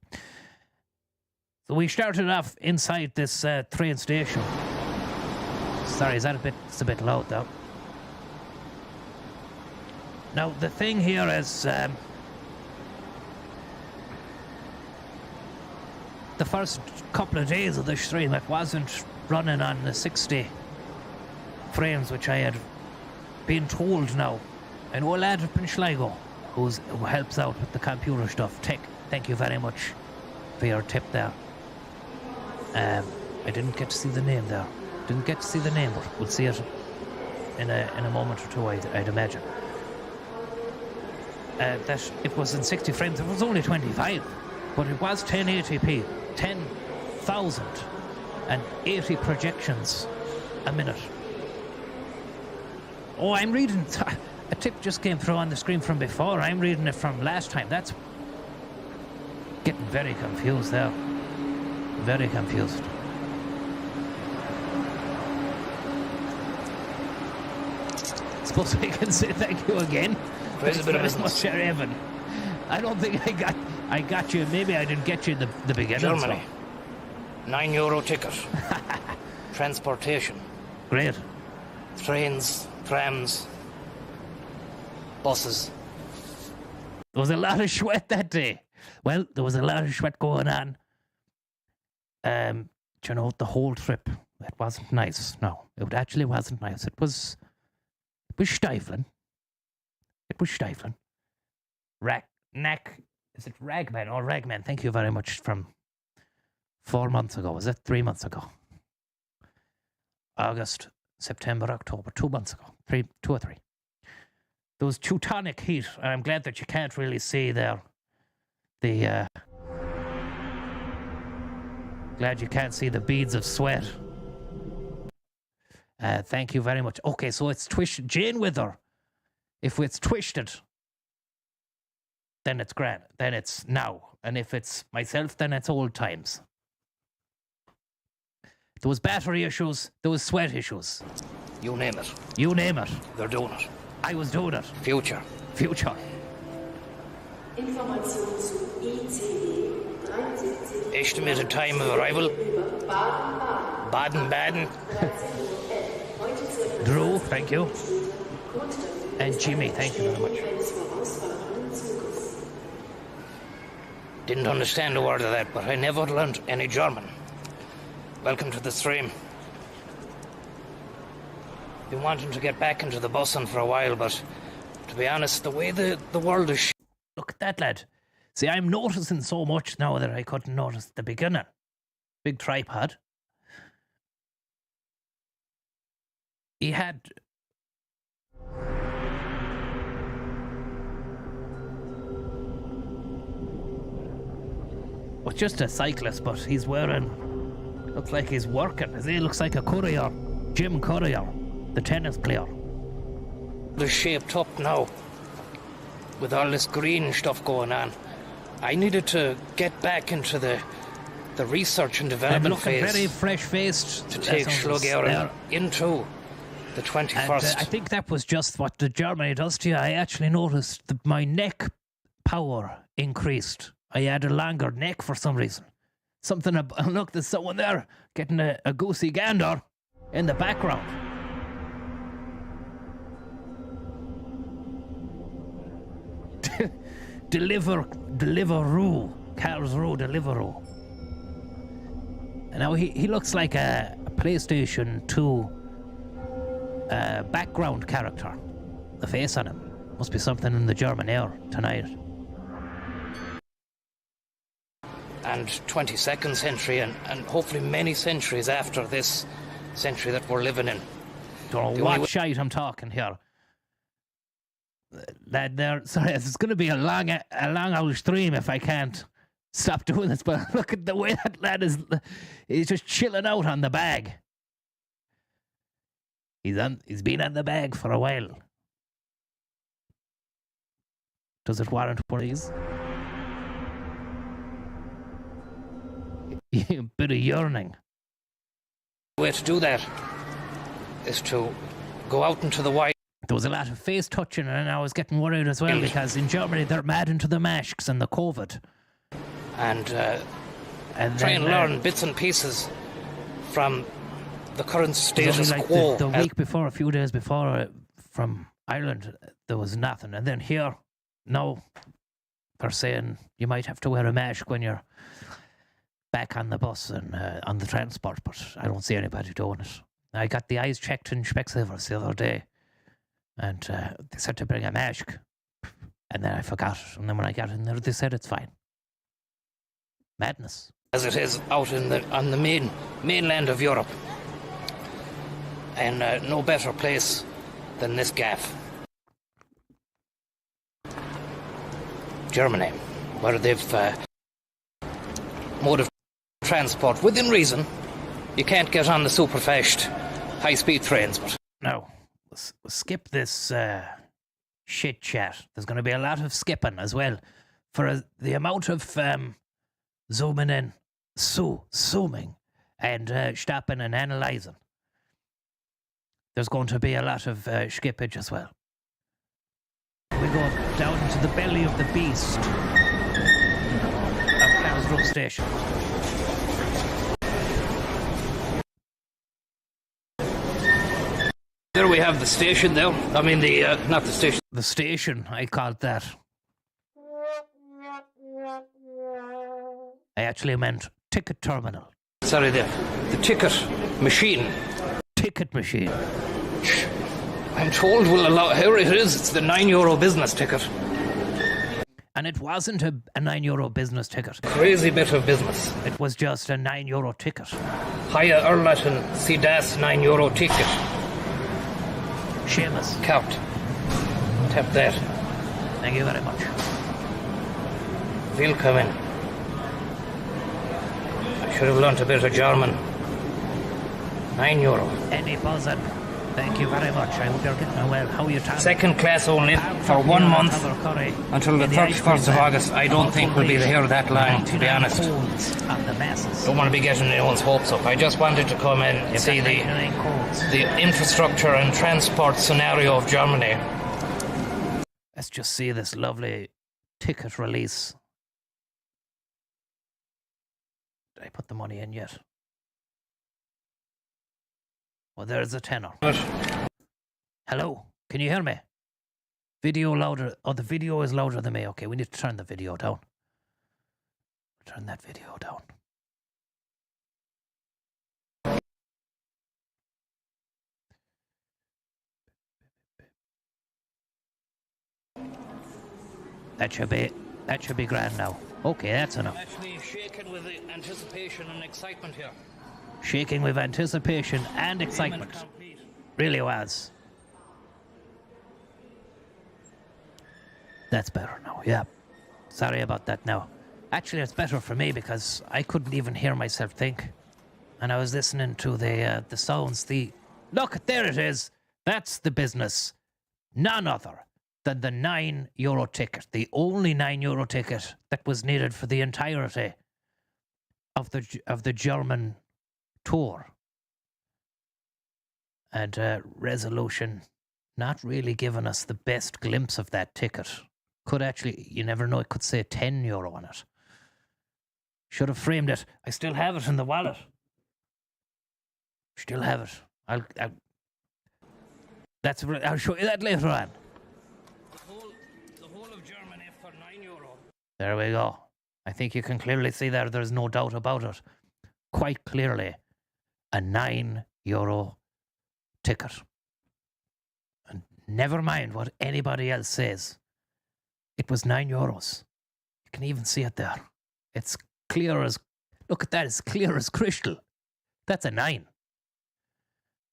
So we started off inside this train station. Sorry, it's a bit loud though. Now the thing here is the first couple of days of the stream, it wasn't running on the 60 frames, which I had been told now. I know a lad up in Shlug who helps out with the computer stuff. Thank you very much for your tip there. I didn't get to see the name there. Didn't get to see the name, but we'll see it in a moment or two, I'd imagine. That it was in 60 frames. It was only 25, but it was 1080p, 10,080 projections a minute. Oh, I'm reading. A tip just came through on the screen from before. I'm reading it from last time. That's getting very confused there. Very confused. Suppose we can say thank you again. Praise the very much, Sir Evan. I don't think I got you. Maybe I didn't get you in the beginning. Germany. So. €9 ticket. Transportation. Great. Trains, trams, buses. There was a lot of sweat that day. Well, there was a lot of sweat going on. You know, the whole trip. It wasn't nice. No, it actually wasn't nice. It was stifling. It was stifling. Is it Ragman? Oh, Ragman, thank you very much. From 4 months ago. Was it 3 months ago? August, September, October, 2 months ago. 2 or 3. There was Teutonic heat. I'm glad that you can't really see there. Glad you can't see the beads of sweat. Thank you very much. Okay, so it's twisted. Jane Wither. If it's twisted, then it's grand. Then it's now. And if it's myself, then it's old times. There was battery issues. There was sweat issues. You name it. You name it. They're doing it. I was doing it. Future. Future. Information zu ICE 73. Estimated time of arrival. Baden-Baden. Drew, thank you. And Jimmy, thank you very much. Didn't understand a word of that, but I never learnt any German. Welcome to the stream. Been wanting to get back into the bussing for a while, but to be honest, the way the world is... Look at that, lad. See, I'm noticing so much now that I couldn't notice at the beginning. Big tripod. He had... Well, just a cyclist, but he's wearing... Looks like he's working. He looks like a courier. Jim Courier, the tennis player. They're shaped up now with all this green stuff going on. I needed to get back into the research and I'm development looking phase very fresh-faced. to take Shlug out and into the 21st. And, I think that was just what the Germany does to you. I actually noticed that my neck power increased. I had a longer neck for some reason. Something about... Look, there's someone there getting a goosey gander in the background. Deliveroo. KARLSRUHE Deliveroo. And now he looks like a PlayStation 2 background character. The face on him. Must be something in the German air tonight. And 22nd century and hopefully many centuries after this century that we're living in. Don't know what shite I'm talking here. Lad, there. Sorry, it's going to be a long old stream if I can't stop doing this. But look at the way that lad is. He's just chilling out on the bag. He's been on the bag for a while. Does it warrant one of these? A bit of yearning. The way to do that is to go out into the wild. There was a lot of face touching, and I was getting worried as well because in Germany they're mad into the masks and the COVID. And try and learn bits and pieces from the current status quo. The week before, a few days before, from Ireland, there was nothing. And then here, now, they're saying you might have to wear a mask when you're back on the bus and on the transport, but I don't see anybody doing it. I got the eyes checked in Specsavers the other day, and they said to bring a mask, and then I forgot it. And then when I got in there, they said it's fine. Madness. As it is out on the mainland of Europe. And no better place than this gaff. Germany, where they've mode of transport within reason. You can't get on the super fast high-speed trains, but no, we'll skip this shit chat. There's going to be a lot of skipping as well for the amount of zooming in, zooming, and stopping and analysing. There's going to be a lot of skippage as well. We go down into the belly of the beast of KARLSRUHE Station. there we have the station there. I mean, not the station. The station, I called that. I actually meant ticket terminal. Sorry, the ticket machine. Ticket machine. I'm told we'll allow... Here it is. It's the €9 business ticket. And it wasn't a €9 business ticket. Crazy bit of business. It was just a €9 ticket. Hiya Erlatin, see das €9 ticket. Seamus. Count. Tap that. Thank you very much. Willkommen. I should have learnt a bit of German. €9. Any buzzing. Thank you very much. I hope you're getting well. How are you, Tom? Second class only for 1 month until the 31st of August. I don't think we'll be here that long, to be honest. Don't want to be getting anyone's hopes up. I just wanted to come in and see the infrastructure and transport scenario of Germany. Let's just see this lovely ticket release. Did I put the money in yet? Well, there's a tenner. Hello, can you hear me? Video louder. Oh, the video is louder than me. Okay, we need to turn the video down. Turn that video down. That should be grand now. Okay, that's enough. Actually shaken with anticipation and excitement here. Shaking with anticipation and excitement. Really was. That's better now, yeah. Sorry about that now. Actually, it's better for me because I couldn't even hear myself think. And I was listening to the sounds. Look, there it is. That's the business. None other than the €9 ticket. The only €9 ticket that was needed for the entirety of the German tour. And Resolution not really giving us the best glimpse of that ticket. Could actually, you never know, it could say €10 on it. Should have framed it. I still have it in the wallet. Still have it. I'll show you that later on. The whole of Germany for €9. There we go. I think you can clearly see there. There's no doubt about it. Quite clearly, a €9 ticket. And never mind what anybody else says. It was €9. You can even see it there. It's clear as... Look at that. It's clear as crystal. That's a 9.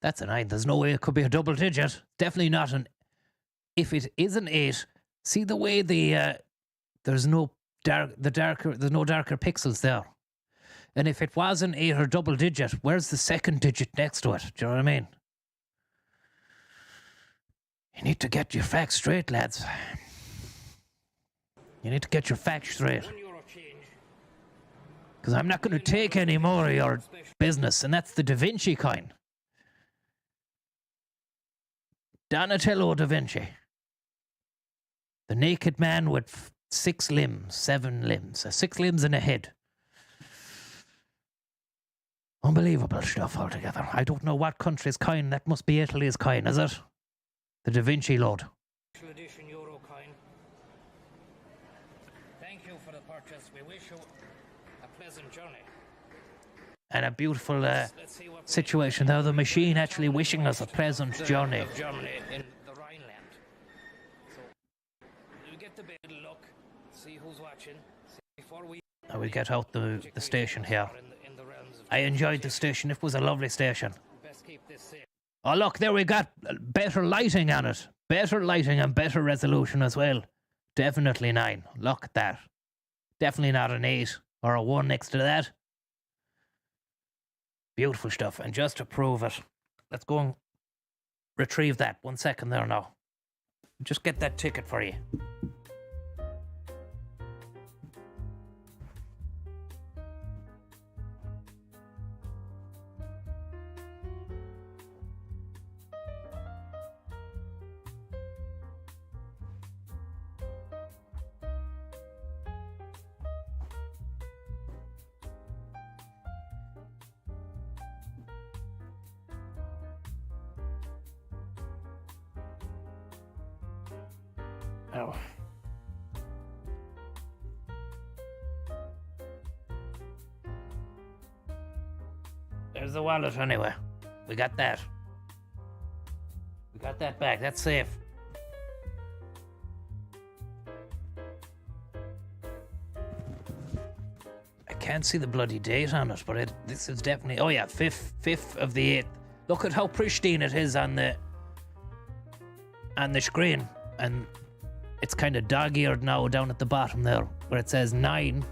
That's a 9. There's no way it could be a double digit. Definitely not an... If it is an 8, see the way there's no darker pixels there. And if it was an 8 or double digit, where's the second digit next to it? Do you know what I mean? You need to get your facts straight, lads. You need to get your facts straight. Because I'm not going to take any more of your business, and that's the Da Vinci coin. Donatello da Vinci. The naked man with 6 limbs, 7 limbs, 6 limbs and a head. Unbelievable stuff altogether. I don't know what country's coin. That must be Italy's coin, is it? The Da Vinci load. Special edition euro coin. Thank you for the purchase. We wish you a pleasant journey. And a beautiful situation there. The machine actually wishing us a pleasant journey. Of Germany in the Rhineland. So you get the bit look, see who's watching. Before we Now we get out the station here. I enjoyed the station. It was a lovely station. best keep this safe. Oh, look, there we got better lighting on it. Better lighting and better resolution as well. Definitely 9. Look at that. Definitely not an 8 or a 1 next to that. Beautiful stuff. And just to prove it, let's go and retrieve that. 1 second there now. Just get that ticket for you. Oh. There's the wallet anyway. We got that. We got that back. That's safe. I can't see the bloody date on it, but this is definitely... Oh yeah, 5th of the 8th. Look at how pristine it is on the screen. And it's kind of dog-eared now down at the bottom there, where it says 9.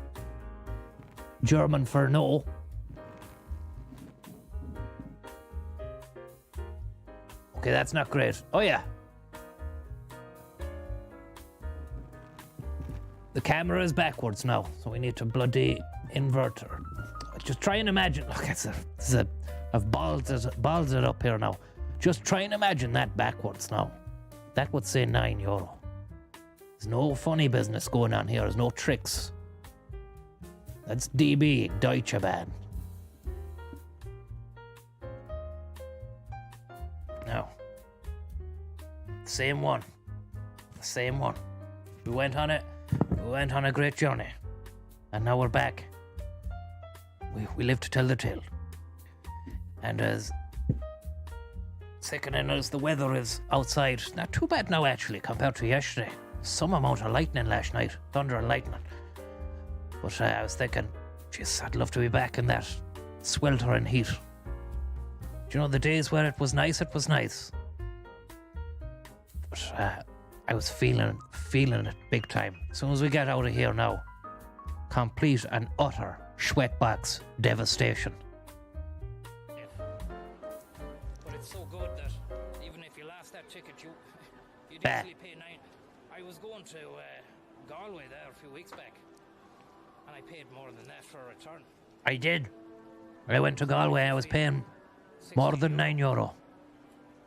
German for no. Okay, that's not great. Oh yeah. The camera is backwards now, so we need to bloody invert her. Just try and imagine. Look, I've balled it up here now. Just try and imagine that backwards now. That would say €9. There's no funny business going on here. There's no tricks. That's DB, Deutsche Bahn. Now, same one. The same one. We went on a great journey. And now we're back. We live to tell the tale. And as sickening as the weather is outside, not too bad now actually compared to yesterday. Some amount of lightning last night, thunder and lightning. But I was thinking, jeez, I'd love to be back in that sweltering heat. Do you know, the days where it was nice. But I was feeling it big time. As soon as we get out of here now, complete and utter sweatbox devastation. But it's so good that even if you lost that ticket, you'd Bah. easily pay 9. I was going to Galway there a few weeks back, and I paid more than that for a return. I did. I went to Galway, I was paying more than €9.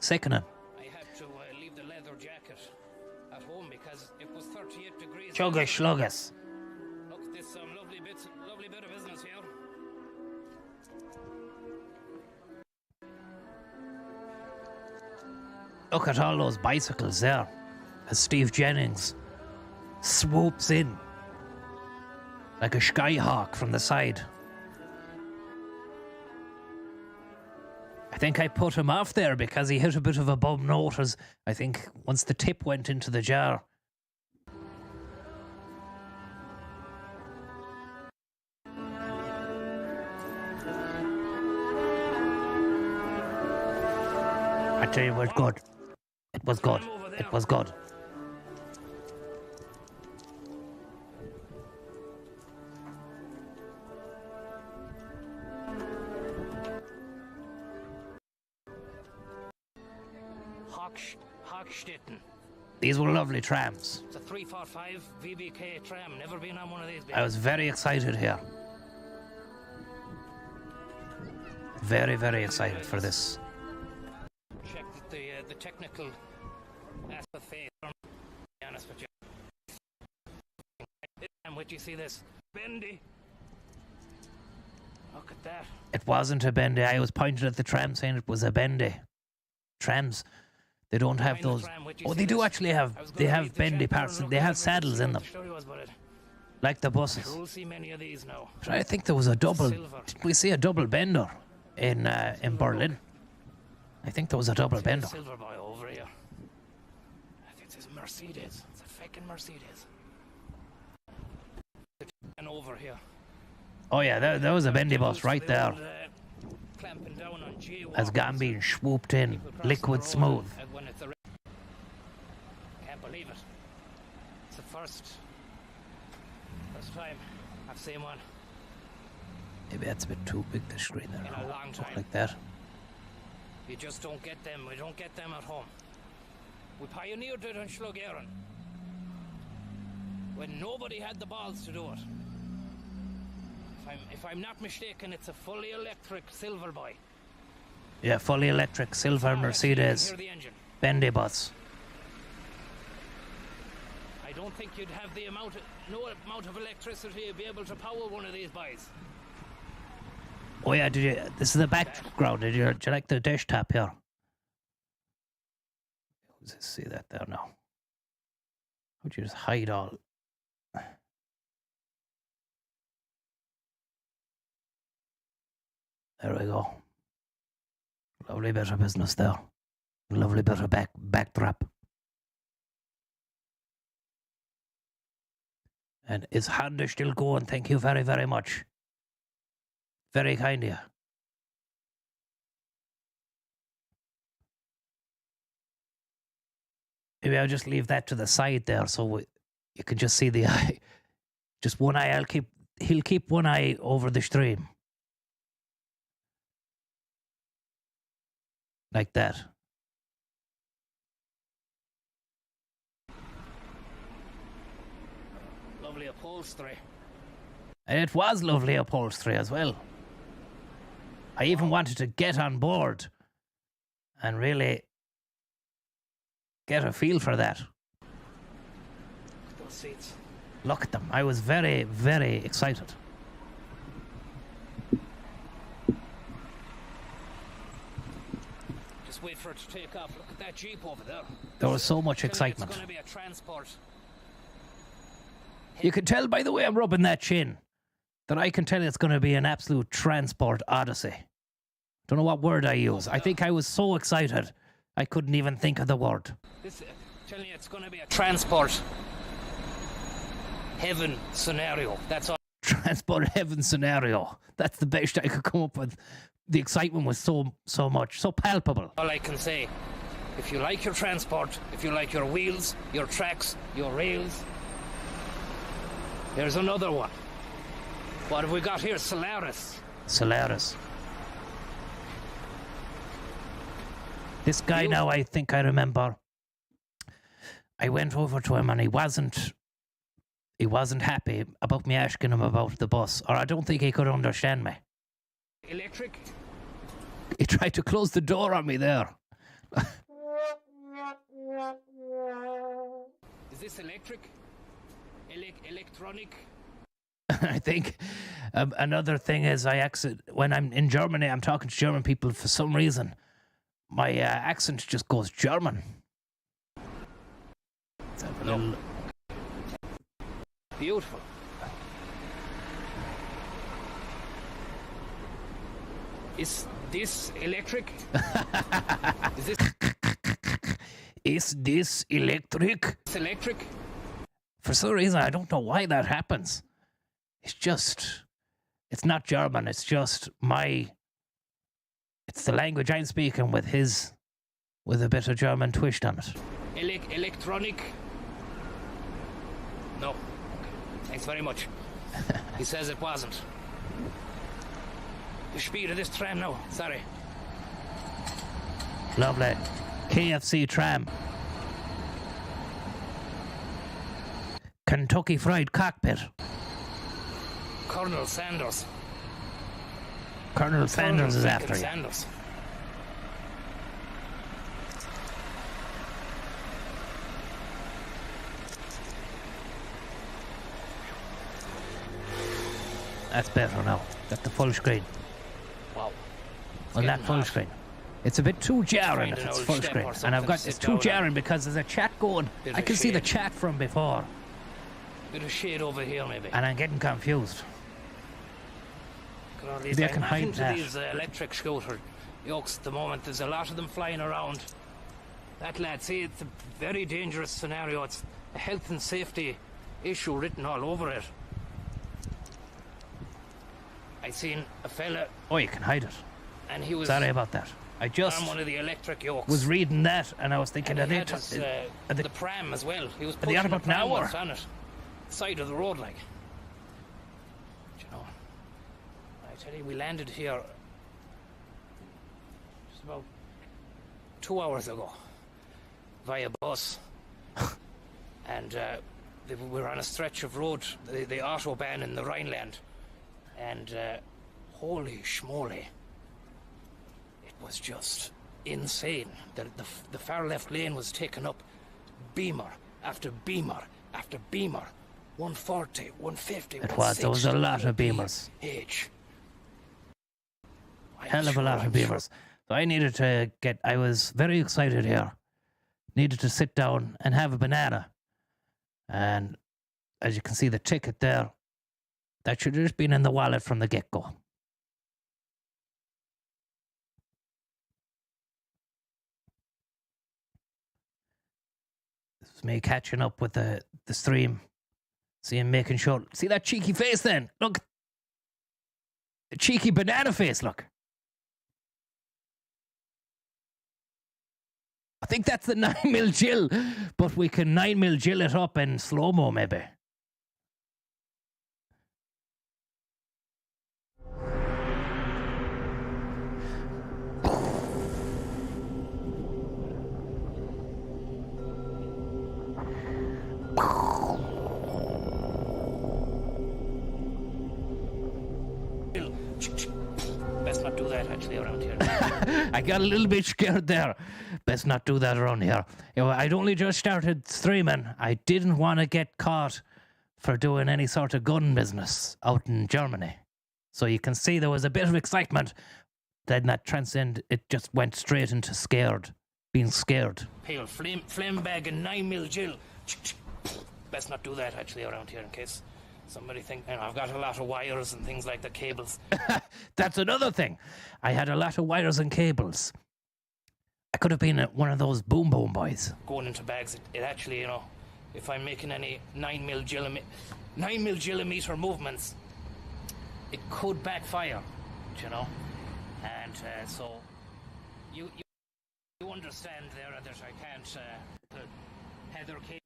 Sickening. I had to leave the leather jacket at home because it was 38 degrees. Chugga Shlugus. Look at this lovely bit of business here. Look at all those bicycles there as Steve Jennings swoops in like a skyhawk from the side. I think I put him off there because he hit a bit of a bum note as I think once the tip went into the jar. I tell you, it was good. It was good. It was good. Hochstetten. These were lovely trams. It's a 345 VBK tram. Never been on one of these before. I was very excited here. Very, very excited for this. Check the technical aspect phase. To be honest with you. And what do you see this? Bendy. Look at that. It wasn't a bendy. I was pointing at the tram saying it was a bendy. Trams, they don't have those. Oh, they do actually have. They have bendy parts. They have saddles in them, like the buses. We'll see many of these now. But I think there was a double. Did we see a double bender in Berlin? I think there was a double bender. Silver boy over here. I think it's a Mercedes. It's a fucking Mercedes. And over here. Oh yeah, there was a bendy bus right there. Clamping down on As Gambine swooped in, liquid smooth. Can't believe it. It's the first time I've seen one. Maybe that's a bit too big the screen there. In a long time. Like that. You just don't get them. We don't get them at home. We pioneered it on Shlug when nobody had the balls to do it. If I'm not mistaken, it's a fully electric silver boy. Yeah, fully electric silver Mercedes Hear the engine. bendy bus. I don't think you'd have no amount of electricity to be able to power one of these boys. Oh yeah, this is the background. Did you like the desktop here? Let's see that there now. Would you just hide all? There we go. Lovely bit of business there. Lovely bit of backdrop. And is Honda still going? Thank you very, very much. Very kind of you. Maybe I'll just leave that to the side there so you can just see the eye. Just one eye. He'll keep one eye over the stream. Like that. Lovely upholstery. And it was lovely upholstery as well. I even wanted to get on board and really get a feel for that. Those seats. Look at them. I was very, very excited. Just wait for it to take off. Look at that Jeep over there. There was so much excitement. It's going to be a transport. You can tell by the way I'm rubbing that chin that I can tell it's going to be an absolute transport odyssey. Don't know what word I use. I think I was so excited I couldn't even think of the word. Telling you, it's going to be a transport heaven scenario. That's all. Transport heaven scenario. That's the best I could come up with. The excitement was so much, so palpable. All I can say, if you like your transport, if you like your wheels, your tracks, your rails, here's another one. What have we got here? Solaris. Solaris. This guy now, I think I remember. I went over to him and he wasn't happy about me asking him about the bus, or I don't think he could understand me. Electric? He tried to close the door on me there. Is this electric? Electronic? I think another thing is when I'm in Germany, I'm talking to German people for some reason. My accent just goes German. Let's have a little... Beautiful. Is this electric? Is this electric? It's electric? For some reason, I don't know why that happens. It's not German, it's just it's the language I'm speaking with a bit of German twist on it. Electronic? No. Okay. Thanks very much. He says it wasn't. The speed of this tram now, sorry. Lovely. KFC tram. Kentucky Fried Cockpit. Colonel Sanders. Colonel Sanders is after you. Sanders. That's better now. Got the full screen. Wow. Well, not full screen. It's a bit too jarring if it's full screen. And it's too jarring because there's a chat going. I can see the chat from before. Bit of shade over here, maybe. And I'm getting confused. Maybe I can hide that. These electric scooter yokes at the moment. There's a lot of them flying around. That lad, see, it's a very dangerous scenario. It's a health and safety issue written all over it. I seen a fella. Oh, you can hide it. And he was. Sorry about that. I just on one of the electric yokes. was reading that, and I was thinking, and the pram as well. He was pushing the pram on it, side of the road, like. You know, I tell you, we landed here just about 2 hours ago via bus, and we were on a stretch of road, the autobahn in the Rhineland, and holy schmoly. Was just insane. The far left lane was taken up, beamer after beamer after beamer, 140, 150. It was. There was a lot of beamers. Hell of a lot of beamers. So I needed to I was very excited here. Needed to sit down and have a banana. And as you can see, the ticket there, that should have just been in the wallet from the get-go. Me catching up with the stream. See him making sure. See that cheeky face then? Look. The cheeky banana face, look. I think that's the 9mm Jill, but we can 9mm Jill it up in slow-mo maybe. Best not do that actually around here. I got a little bit scared there. Best not do that around here. You know, I'd only just started streaming. I didn't want to get caught for doing any sort of gun business out in Germany. So you can see there was a bit of excitement. Then that it just went straight into being scared. Pale flame bag and 9mm Jill. Best not do that actually around here in case somebody think, I've got a lot of wires and things like the cables. That's another thing. I had a lot of wires and cables. I could have been one of those boom boys. Going into bags, it actually, you know, if I'm making any 9mm millimeter movements, it could backfire, you know. And so you understand there that I can't Heather cable.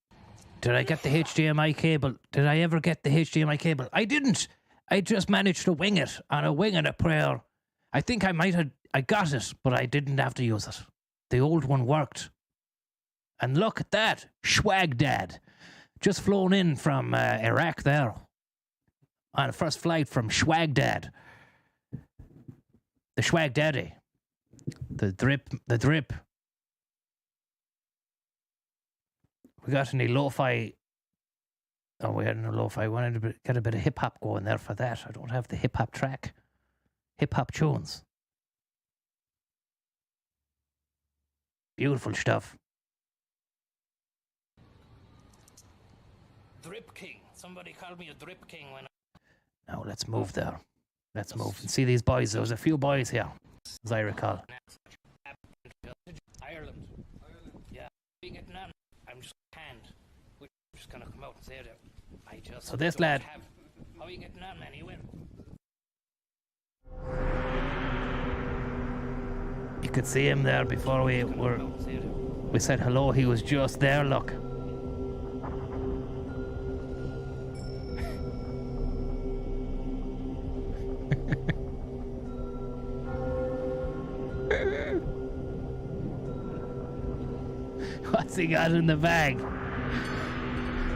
Did I get the HDMI cable? Did I ever get the HDMI cable? I didn't. I just managed to wing it on a wing and a prayer. I think I got it, but I didn't have to use it. The old one worked. And look at that, Schwagdad. Just flown in from Iraq there. On a first flight from Schwagdad. The Schwagdaddy. The drip. We got any lo-fi? Oh, we had no lo-fi. I wanted to get a bit of hip-hop going there for that. I don't have the hip-hop track. Hip-hop tunes. Beautiful stuff. Drip king. Somebody called me a drip king when Now let's move there. Let's move and see these boys. There was a few boys here, as I recall. Ireland. Yeah. We getting on. I'm just canned. We're just gonna come out and say that. I just. So this lad. How are you getting on, man? You win. You could see him there before we said hello. He was just there. Look. What's he got in the bag?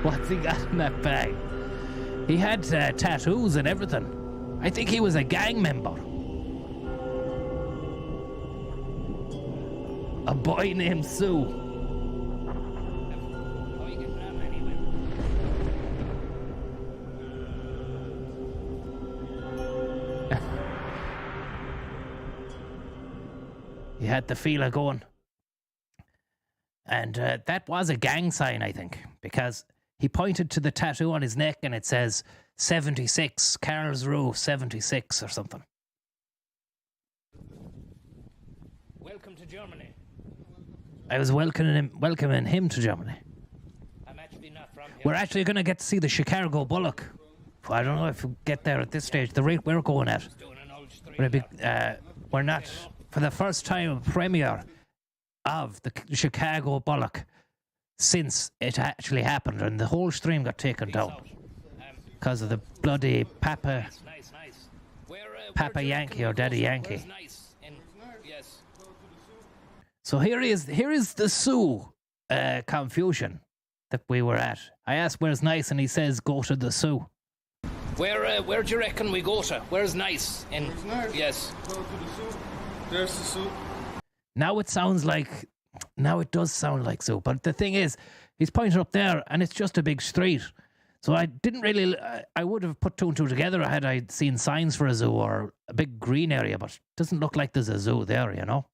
What's he got in that bag? He had tattoos and everything. I think he was a gang member. A boy named Sue. How are you getting on, man? You win. He had the feeler going. And that was a gang sign, I think, because he pointed to the tattoo on his neck and it says 76, KARLSRUHE 76 or something. Welcome to Germany. I was welcoming him to Germany. I'm actually not from here. We're actually going to get to see the Chicago Bullock. I don't know if we'll get there at this stage. The rate we're going at. We're not, for the first time, a premiere of the Chicago Bullock since it actually happened, and the whole stream got taken down because of the bloody Papa Yankee or Daddy Yankee. So here is the Sioux confusion that we were at. I asked where's nice, and he says go to the Sioux. Where do you reckon we go to? Where's nice? Where's nice? Yes. Go to the Sioux. There's the Sioux. Now it does sound like Sioux, but the thing is, he's pointing up there, and it's just a big street. So I didn't really, I would have put two and two together had I seen signs for a zoo or a big green area, but it doesn't look like there's a zoo there, you know?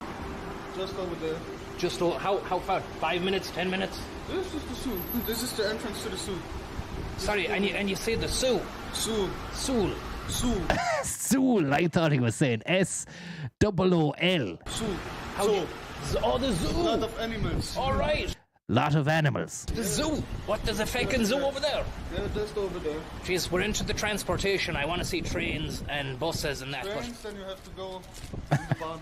Just over there. Just how far? 5 minutes? 10 minutes? This is the Sioux. This is the entrance to the Sioux. Sorry, and you say the Sioux. Sioux. Sioux. Sioux. Sool, I thought he was saying S-O-O-L. Sioux. Oh, the zoo. A lot of animals. All right. Lot of animals. The zoo. What, there's a fucking zoo over there? Yeah, just over there. Jeez, we're into the transportation. I want to see trains and buses and that. Trains, then you have to go in the barn.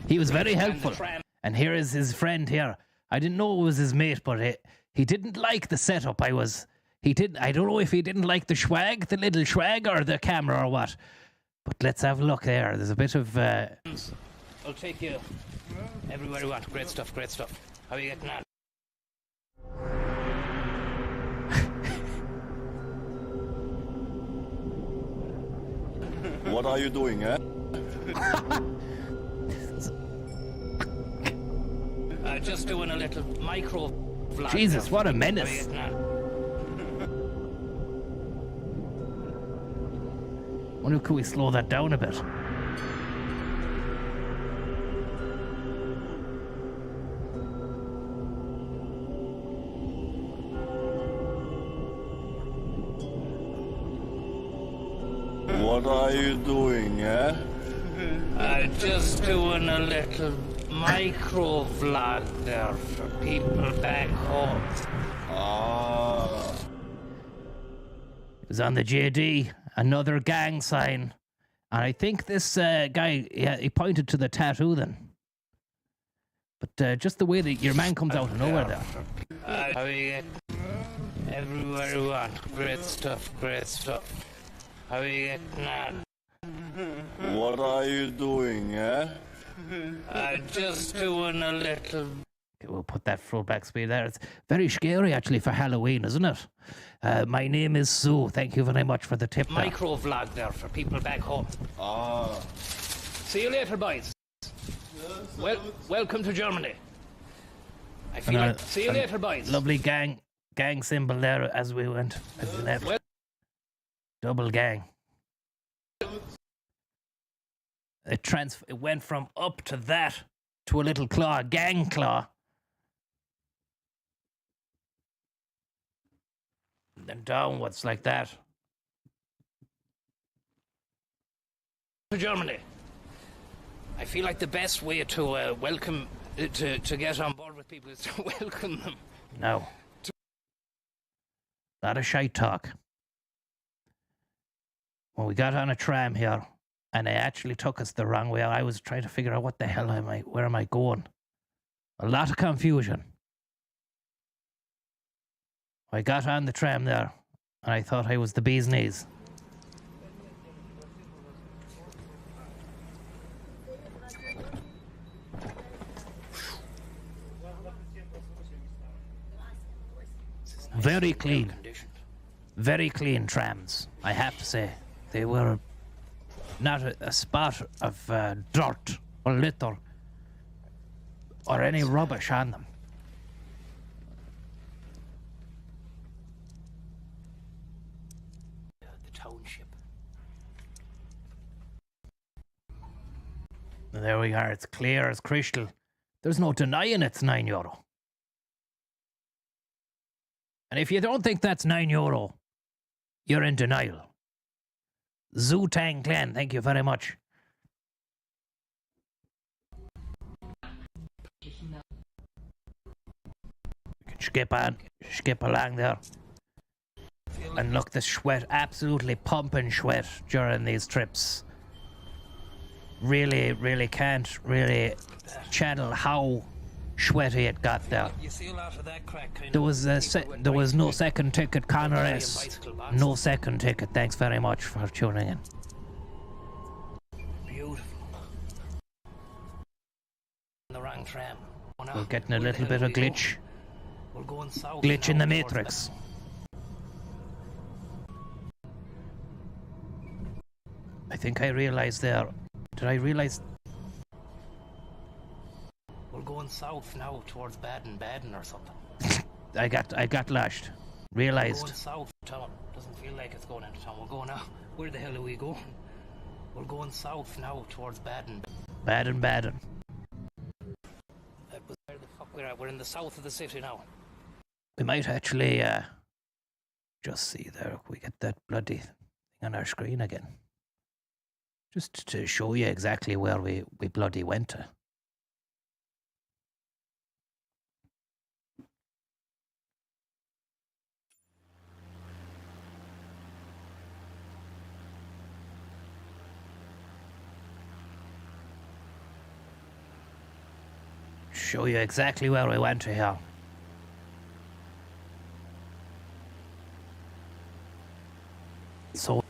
He was very helpful. tram. And here is his friend here. I didn't know it was his mate, but he didn't like the setup. I don't know if he didn't like the swag, the little swag, or the camera or what. But let's have a look there. There's a bit of... I'll take you everywhere you want. Great stuff, great stuff. How are you getting on? What are you doing, eh? Just doing a little micro vlog. Jesus, what a menace. Wonder could we slow that down a bit? What are you doing, eh? Just doing a little micro vlog there for people back home. Ah. It was on the JD, another gang sign. And I think this guy, he pointed to the tattoo then. But just the way that your man comes out of nowhere there. How are you getting everywhere you want. Great stuff, great stuff. How are you getting on? What are you doing, eh? Just doing a little... Okay, we'll put that fullback speed there. It's very scary, actually, for Halloween, isn't it? My name is Sue. Thank you very much for the tip. Micro vlog there for people back home. Ah. See you later, boys. Welcome to Germany. I feel like... See you later, boys. Lovely gang symbol there as we went. As we left. Double gang. It went from up to that to a little claw, gang claw. And then downwards like that. To Germany. I feel like the best way to welcome, to get on board with people is to welcome them. No. Lot of shite talk. When we got on a tram here, and it actually took us the wrong way, I was trying to figure out what the hell where am I going? A lot of confusion. I got on the tram there, and I thought I was the bee's knees. Very clean. Very clean trams, I have to say. They were not a spot of dirt or litter or any rubbish on them. The township. And there we are, it's clear as crystal. There's no denying it's €9. And if you don't think that's €9, you're in denial. Zootang Clan, thank you very much. You can skip along there. And look, the sweat, absolutely pumping sweat during these trips. Really can't really channel how sweaty it got there. You see a lot of that crack kind There was no second ticket, Connor S. No second ticket. Thanks very much for tuning in. Beautiful. On the wrong tram. We're getting a little bit of glitch. We're going south. Glitch in the matrix. I think I realized there. Did I realize? We're going south now towards Baden or something. I got lashed. We're Realized. going south town. Doesn't feel like it's going into town. We're going out. Where the hell are we going? We're going south now towards Baden. Baden. That was where the fuck we're at. We're in the south of the city now. We might actually just see there. We get that bloody thing on our screen again. Just to show you exactly where we bloody went to. Show you exactly where we went to here. So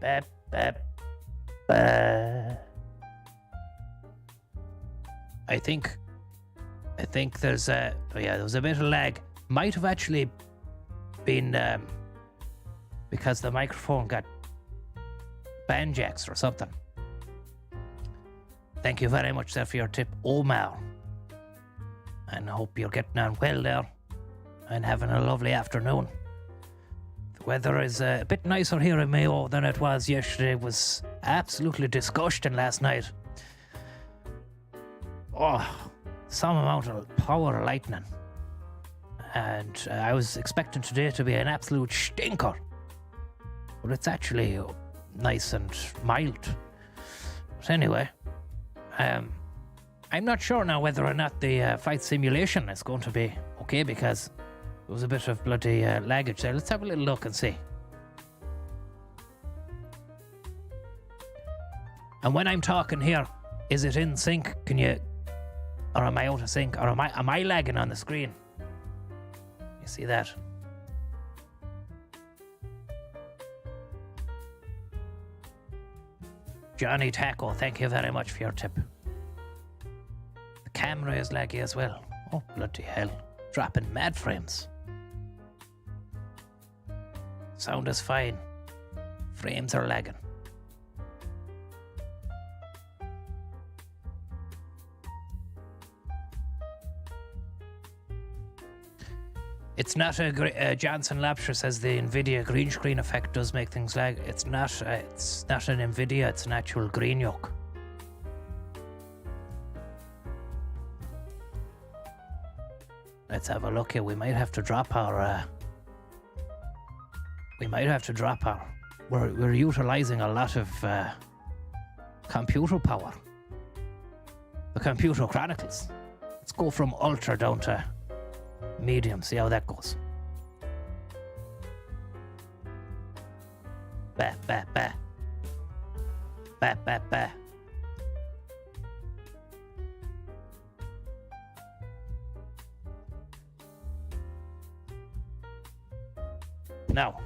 bap, bap, ba. I think there's a... Oh yeah, there was a bit of lag. Might have actually been because the microphone got band jacks or something. Thank you very much there for your tip, Omar. And I hope you're getting on well there and having a lovely afternoon. The weather is a bit nicer here in Mayo than it was yesterday. It was absolutely disgusting last night. Oh, some amount of power lightning. And I was expecting today to be an absolute stinker. But it's actually nice and mild. But anyway, I'm not sure now whether or not the flight simulation is going to be okay because there was a bit of bloody laggage there. Let's have a little look and see. And when I'm talking here, is it in sync? Can you, or am I out of sync? Or am I lagging on the screen? You see that? Johnny Taco, thank you very much for your tip. The camera is laggy as well. Oh, bloody hell. Dropping mad frames. Sound is fine. Frames are lagging. It's not a Johnson Lapshire says the Nvidia green screen effect does make things lag. It's not an Nvidia, it's an actual green yoke. Let's have a look here. We might have to drop our we're utilizing a lot of computer power. The Computer Chronicles. Let's go from ultra down to medium, see how that goes. Bah, bah, bah. Bah, bah, bah. Now,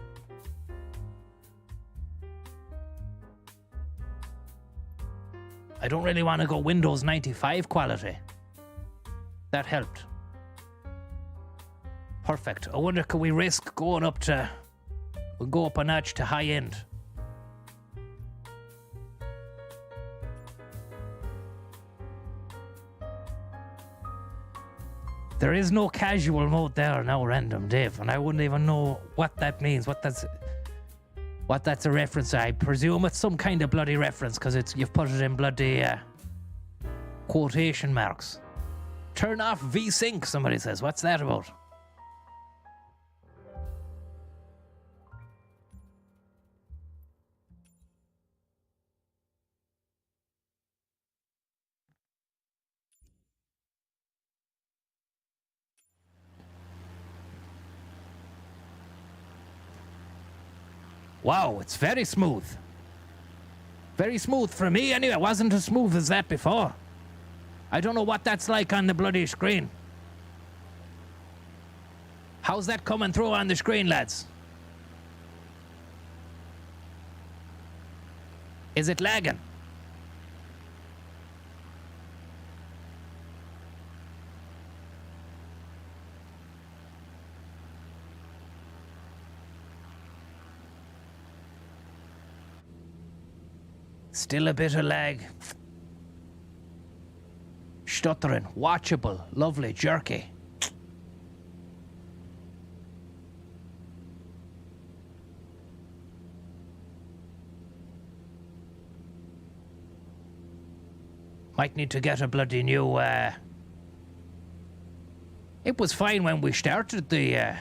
I don't really want to go Windows 95 quality. That helped. Perfect. I wonder, could we risk going up to... We'll go up a notch to high end. There is no casual mode there now, random Dave, and I wouldn't even know what that means, what that's a reference to. I presume it's some kind of bloody reference, because you've put it in bloody quotation marks. Turn off VSync, somebody says. What's that about? Wow, it's very smooth. Very smooth for me anyway. It wasn't as smooth as that before. I don't know what that's like on the bloody screen. How's that coming through on the screen, lads? Is it lagging? Still a bit of lag. Stuttering. Watchable. Lovely. Jerky. Might need to get a bloody new... It was fine when we started the...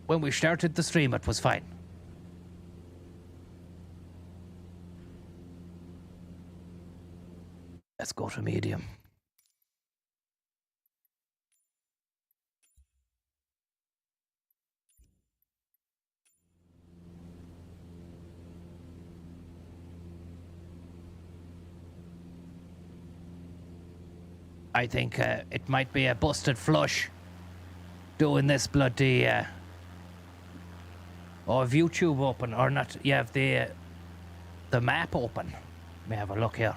when we started the stream, it was fine. Let's go to medium. I think it might be a busted flush doing this bloody... or have YouTube open or not? You have the... the map open. Let me have a look here.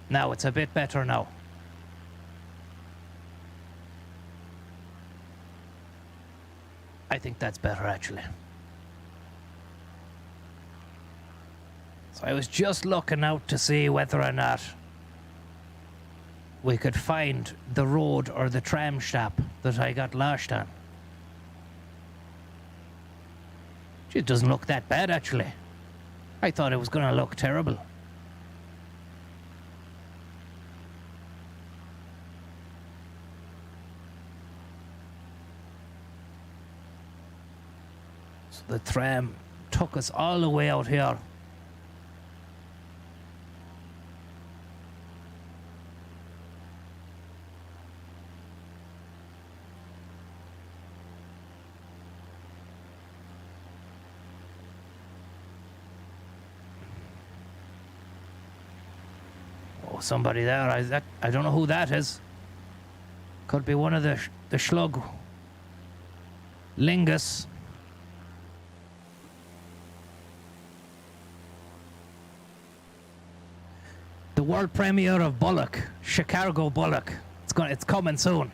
Now it's a bit better now. I think that's better actually. So I was just looking out to see whether or not we could find the road or the tram stop that I got lost on. It doesn't look that bad actually. I thought it was gonna look terrible. So the tram took us all the way out here. Somebody there. I don't know who that is. Could be one of the Shlug. Lingus. The world premiere of Bullock, Chicago Bullock. It's coming soon.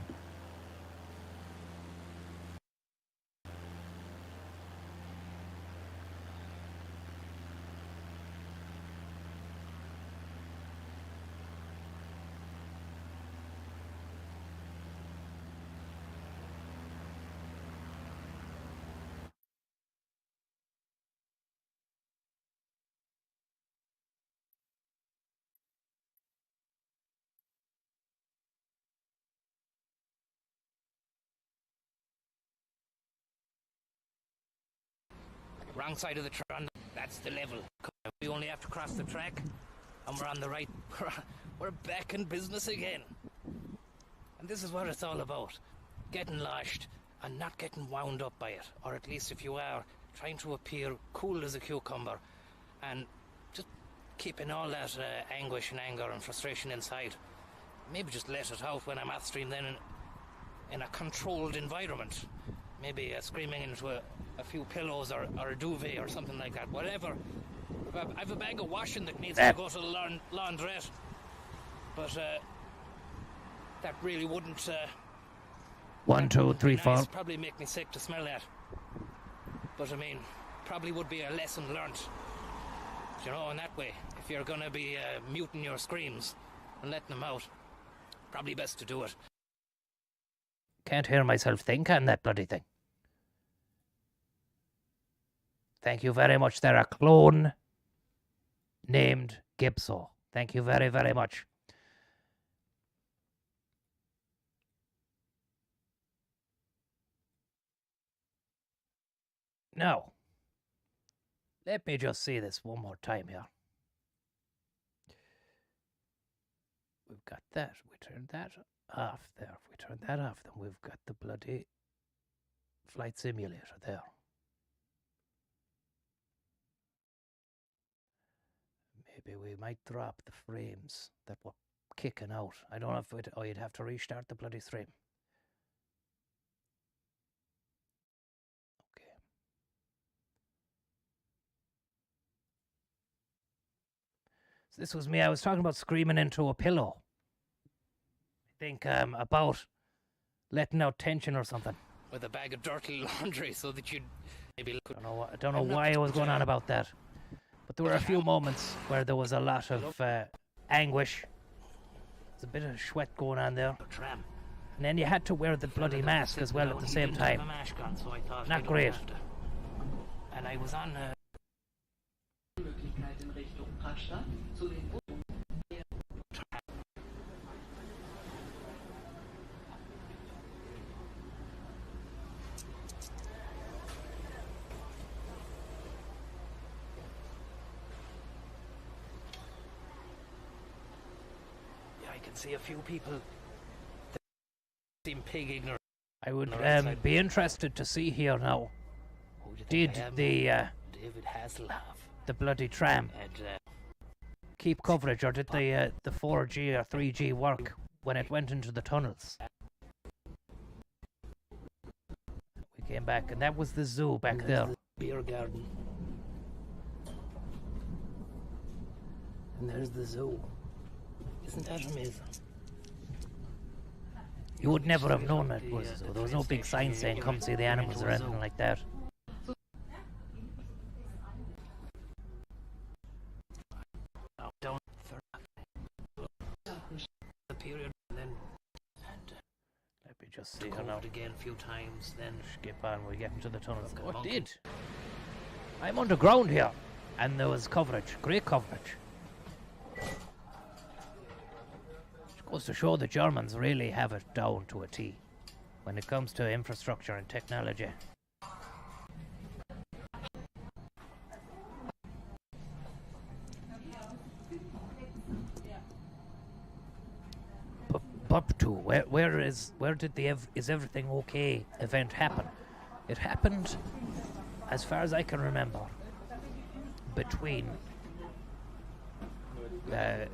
Wrong side of the track. That's the level. We only have to cross the track, and we're on the right. We're back in business again. And this is what it's all about: getting lost and not getting wound up by it, or at least if you are, trying to appear cool as a cucumber, and just keeping all that anguish and anger and frustration inside. Maybe just let it out when I'm at stream, then in a controlled environment. Maybe screaming into a few pillows or a duvet or something like that. Whatever. I have a bag of washing that needs to go to the laundrette. But that really wouldn't... 1, 2, 3, 4. Nice. Probably make me sick to smell that. But I mean, probably would be a lesson learnt. You know, in that way. If you're going to be muting your screams and letting them out, probably best to do it. Can't hear myself think on that bloody thing. Thank you very much. There, a clone named Gibso. Thank you very, very much. Now, let me just see this one more time here. We've got that. We turned that off there. If we turn that off, then we've got the bloody flight simulator there. Maybe we might drop the frames that were kicking out. I don't know if it, you'd have to restart the bloody stream. Okay. So this was me. I was talking about screaming into a pillow. I think about letting out tension or something. With a bag of dirty laundry so that you'd maybe look... I don't know why I was going on about that. But there were a few moments where there was a lot of anguish. There's a bit of sweat going on there. And then you had to wear the bloody mask as well at the same time. Not great. And I was on... see a few people that seem pig ignorant. I would be interested to see here now. Did the David Hasselhoff the bloody tram and keep coverage, or did the 4G or 3G work when it went into the tunnels? We came back, and that was the zoo back there. The beer garden. And there's the zoo. Isn't that amazing? You would never have known it was a zoo. There was no big sign saying come see the animals or anything like that. Down for the period, and then Let me just see her now. covered again a few times, then Skip on, we get into the tunnels. Look at Oh, it monkey. did. I'm underground here. And there was coverage, great coverage. It goes to show the Germans really have it down to a T when it comes to infrastructure and technology. Up to where did the is everything okay event happen? It happened, as far as I can remember, between a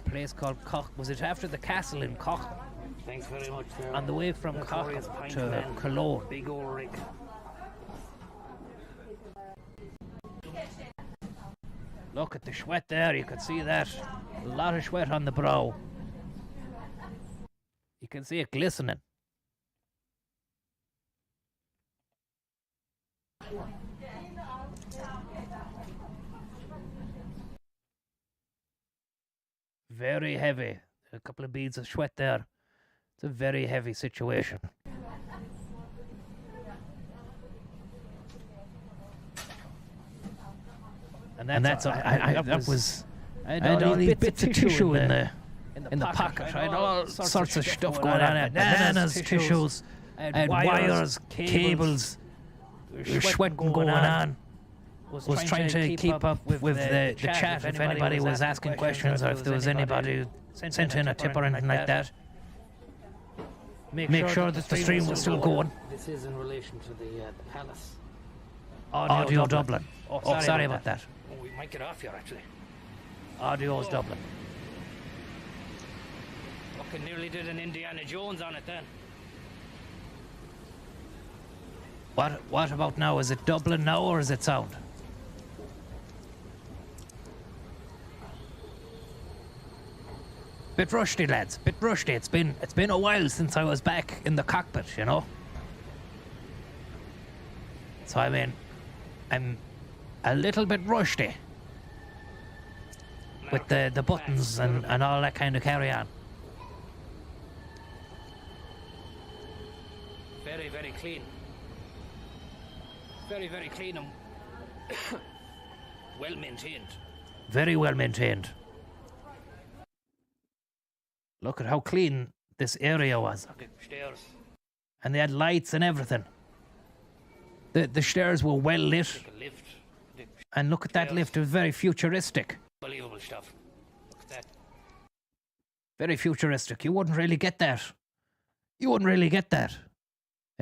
place called Koch. Was it after the castle in Koch? thanks very much, sir. On the way from Koch Notorious pint to man. Cologne. Big old Rick. Look at the sweat there, you can see that. A lot of sweat on the brow. You can see it glistening. Very heavy. A couple of beads of sweat there. It's a very heavy situation. And that's that was I had all these bits of tissue in the pocket. I had all sorts of stuff going on. Bananas, tissues, I had wires, cables, sweating going on. Was trying to keep up with the chat if anybody was asking questions or if there was anybody who sent in a tip or anything like that. Make sure that the stream was still going. This is in relation to the palace. Audio Dublin. Oh, sorry about that. Oh, we might get off here, actually. Audio's Dublin. Fucking nearly did an Indiana Jones on it then. What about now? Is it Dublin now or is it sound? Bit rusty, lads. Bit rusty. It's been a while since I was back in the cockpit, you know. So I mean, I'm a little bit rusty with the buttons and all that kind of carry on. Very, very clean. Very, very clean and well maintained. Very well maintained. Look at how clean this area was. The stairs. And they had lights and everything. The stairs were well lit. Take a lift. The And look at that stairs. lift, it was very futuristic. Unbelievable stuff. Look at that. Very futuristic. You wouldn't really get that. You wouldn't really get that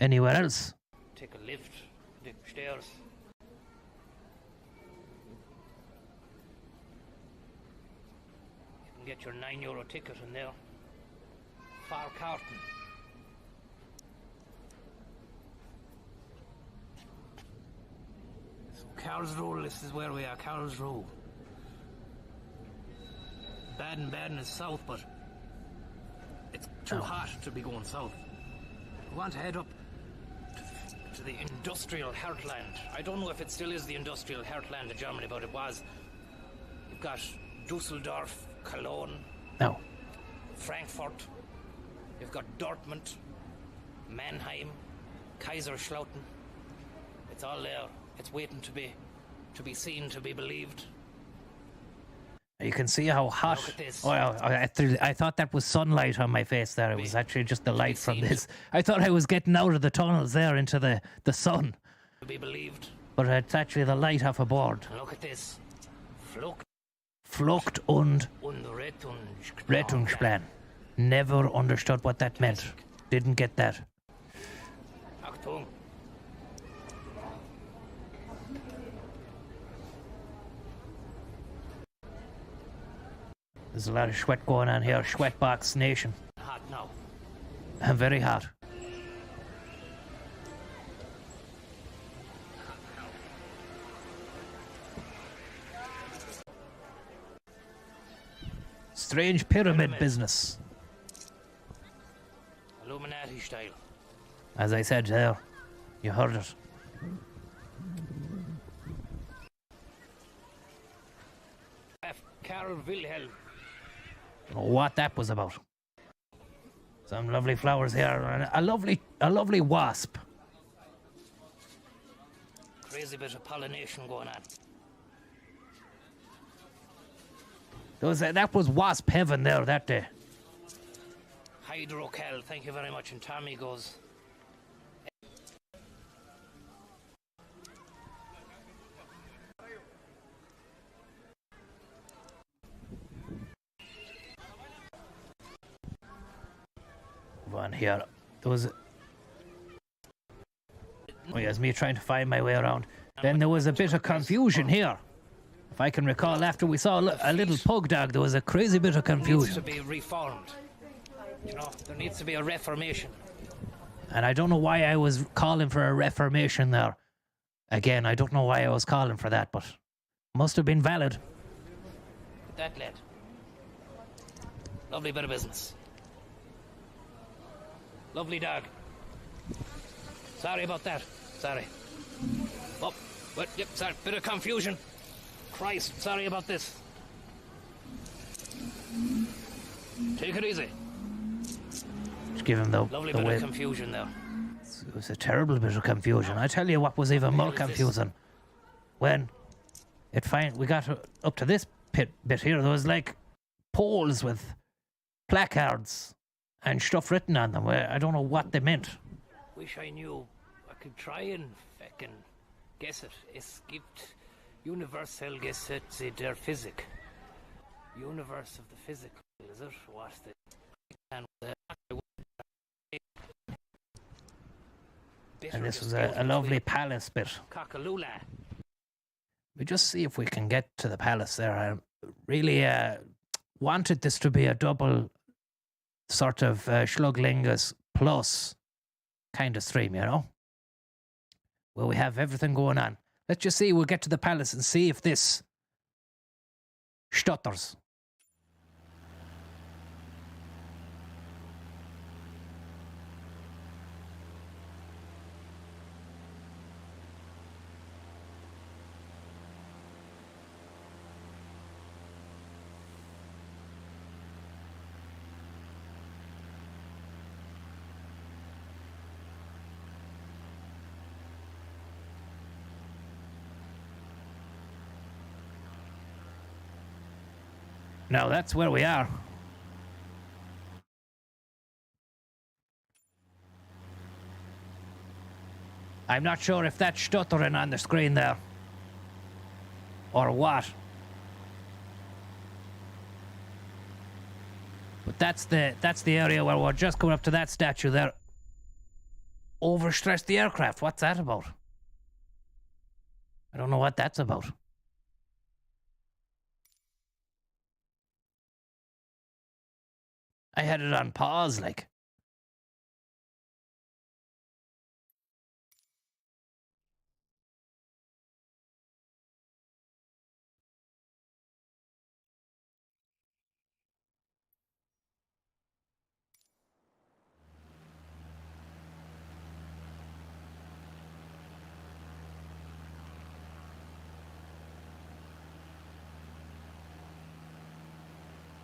anywhere else. Take a lift. The stairs. You can get your €9 ticket in there. Far carton. So KARLSRUHE, this is where we are, KARLSRUHE. Baden is south, but it's too hot to be going south. We want to head up to the industrial heartland. I don't know if it still is the industrial heartland of Germany, but it was. You've got Dusseldorf, Cologne, No. Frankfurt. You've got Dortmund, Mannheim, Kaiserslautern. It's all there. It's waiting to be seen, to be believed. You can see how hot. Look at this. Oh, I thought that was sunlight on my face there. It was actually just the light from this. I thought I was getting out of the tunnels there into the sun. To be believed. But it's actually the light off a board. And look at this. Flucht und Rettungsplan. Rettungsplan. Never understood what that meant. Didn't get that. Achtung. There's a lot of sweat going on here. Sweatbox Nation. Hot now. I'm very hot. Strange pyramid business. Illuminati style. As I said there, you heard it. Karl Wilhelm. Don't know what that was about. Some lovely flowers here and a lovely wasp. Crazy bit of pollination going on. That was wasp heaven there that day. Hydrocal, thank you very much. And Tommy goes, One here. There was. Oh yes, me trying to find my way around. Then there was a bit of confusion here. If I can recall, after we saw a little pug dog, there was a crazy bit of needs to confusion. be reformed. You know, there needs to be a reformation. And I don't know why I was calling for a reformation there. Again, I don't know why I was calling for that, but must have been valid. That lad. Lovely bit of business. Lovely dog. Sorry about that. Sorry. Oh, but yep, sorry. Bit of confusion. Christ, sorry about this. Take it easy. Just give him the Lovely the bit way. of confusion there. It was a terrible bit of confusion. I tell you what was even more hell is this? confusing. When we got up to this bit here, there was like poles with placards and stuff written on them. I don't know what they meant. Wish I knew. I could try and fucking guess it. Es gibt universal Gesetze der Physik. Universe of the physical, is it? What's the... And this was a lovely palace bit. Cockalula. We just see if we can get to the palace there. I really wanted this to be a double sort of Shlug Lingus plus kind of stream, you know? Where we have everything going on. Let's just see, we'll get to the palace and see if this stutters. Now that's where we are. I'm not sure if that's stuttering on the screen there or what. But that's the area where we're just coming up to that statue there. Overstressed the aircraft. What's that about? I don't know what that's about. I had it on pause, like.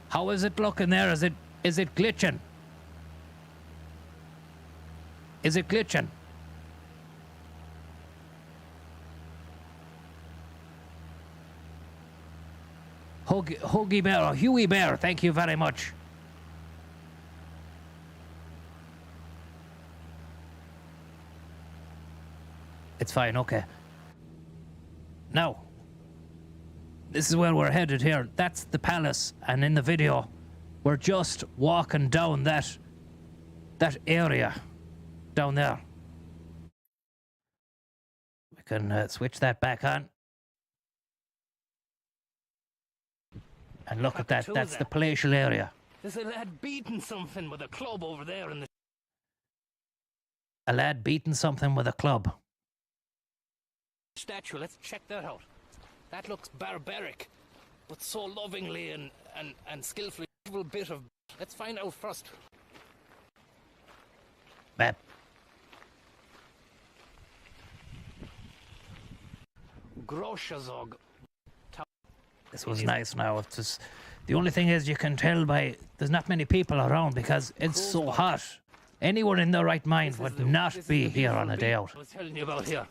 How is it looking there? Is it glitching? Is it glitching? Huggy Bear or Huey Bear, thank you very much. It's fine, okay. Now, this is where we're headed here. That's the palace, and in the video, we're just walking down that area down there. We can switch that back on. And look at that. Cockatoos That's there. the palatial area. There's a lad beating something with a club over there in the A lad beating something with a club. statue. Let's check that out. That looks barbaric, but so lovingly and skillfully. Little bit of. Let's find out first. Map. Groshazog. This was nice now. It's just, the only thing is you can tell by there's not many people around because it's so hot. Anyone in their right mind would not be here on a day out. I was telling you about here.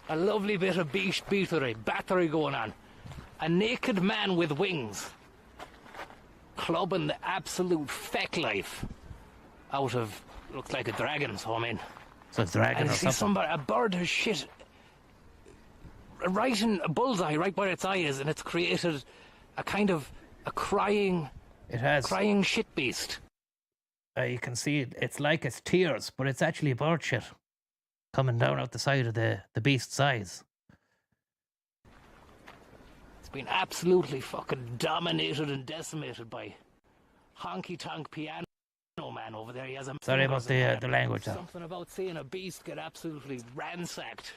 A lovely bit of beatery, battery going on. A naked man with wings. Clubbing the absolute feck life out of, looks like a dragon, so I mean. So it's dragon And or you see something. a bird has shit right in a bullseye, right where its eye is, and it's created a kind of a crying It has. shit beast. You can see it's like it's tears, but it's actually bird shit coming down out the side of the beast's eyes. It's been absolutely fucking dominated and decimated by honky-tonk piano man over there. He has a Sorry about the language. Though. something about seeing a beast get absolutely ransacked.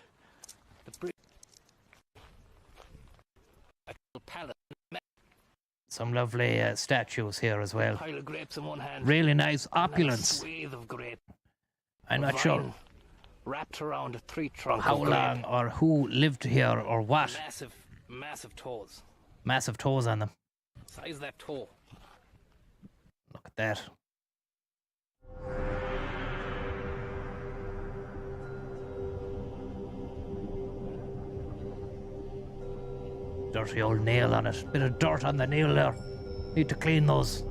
The palace, Some lovely statues here as well. pile of grapes in one hand. Really nice and a opulence. swathe of grape. I'm not vine sure wrapped around a tree trunk. how of grape. long or who lived here or what. Massive toes. Massive toes on them. Size of that toe. Look at that. Dirty old nail on it. Bit of dirt on the nail there. Need to clean those.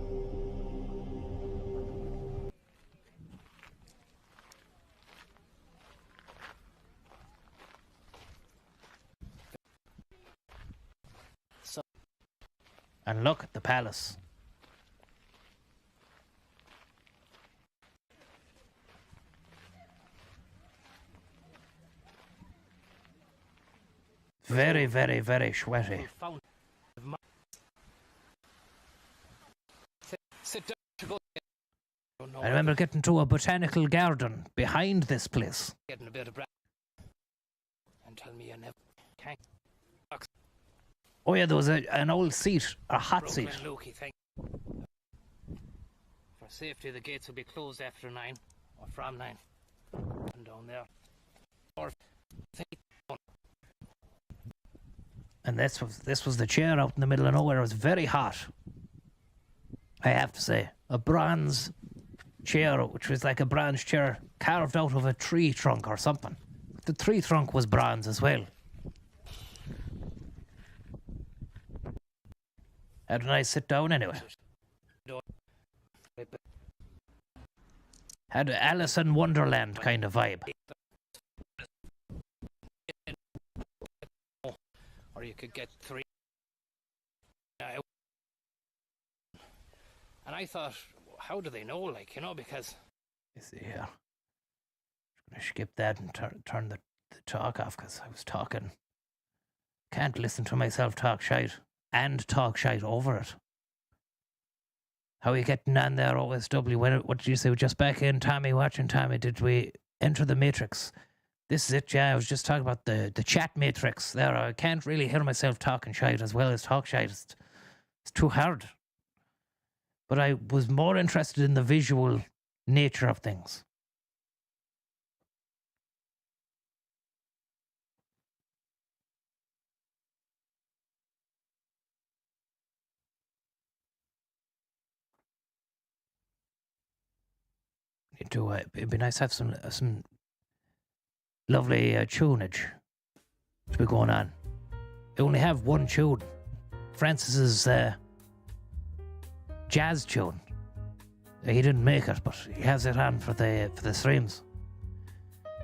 So- And look at the palace. Very, very, very sweaty. Found. Sit down. To go. Don't know I remember getting to a botanical garden behind this place. getting a bit of breath. And tell me you never can't. Oh yeah, there was an old seat, a hot seat. Brooklyn Lukey, thank you. For safety, the gates will be closed after 9, or from 9. And down there. Or And this was the chair out in the middle of nowhere. It was very hot. I have to say, a bronze chair, which was like a bronze chair carved out of a tree trunk or something. The tree trunk was bronze as well. Had a nice sit down anyway. Had an Alice in Wonderland kind of vibe. or you could get 3. And I thought, how do they know? Like, you know, because You see here. I'm going to skip that and turn the talk off because I was talking. Can't listen to myself talk shite and talk shite over it. How are you getting on there, OSW? What did you say? We're just back in, Tommy, watching Tommy. Did we enter the matrix? This is it, yeah. I was just talking about the chat matrix there. I can't really hear myself talking shite as well as talk shite. It's too hard. But I was more interested in the visual nature of things. It'd be nice to have some lovely tunage to be going on. I only have one tune, Francis's jazz tune. He didn't make it, but he has it on for the streams.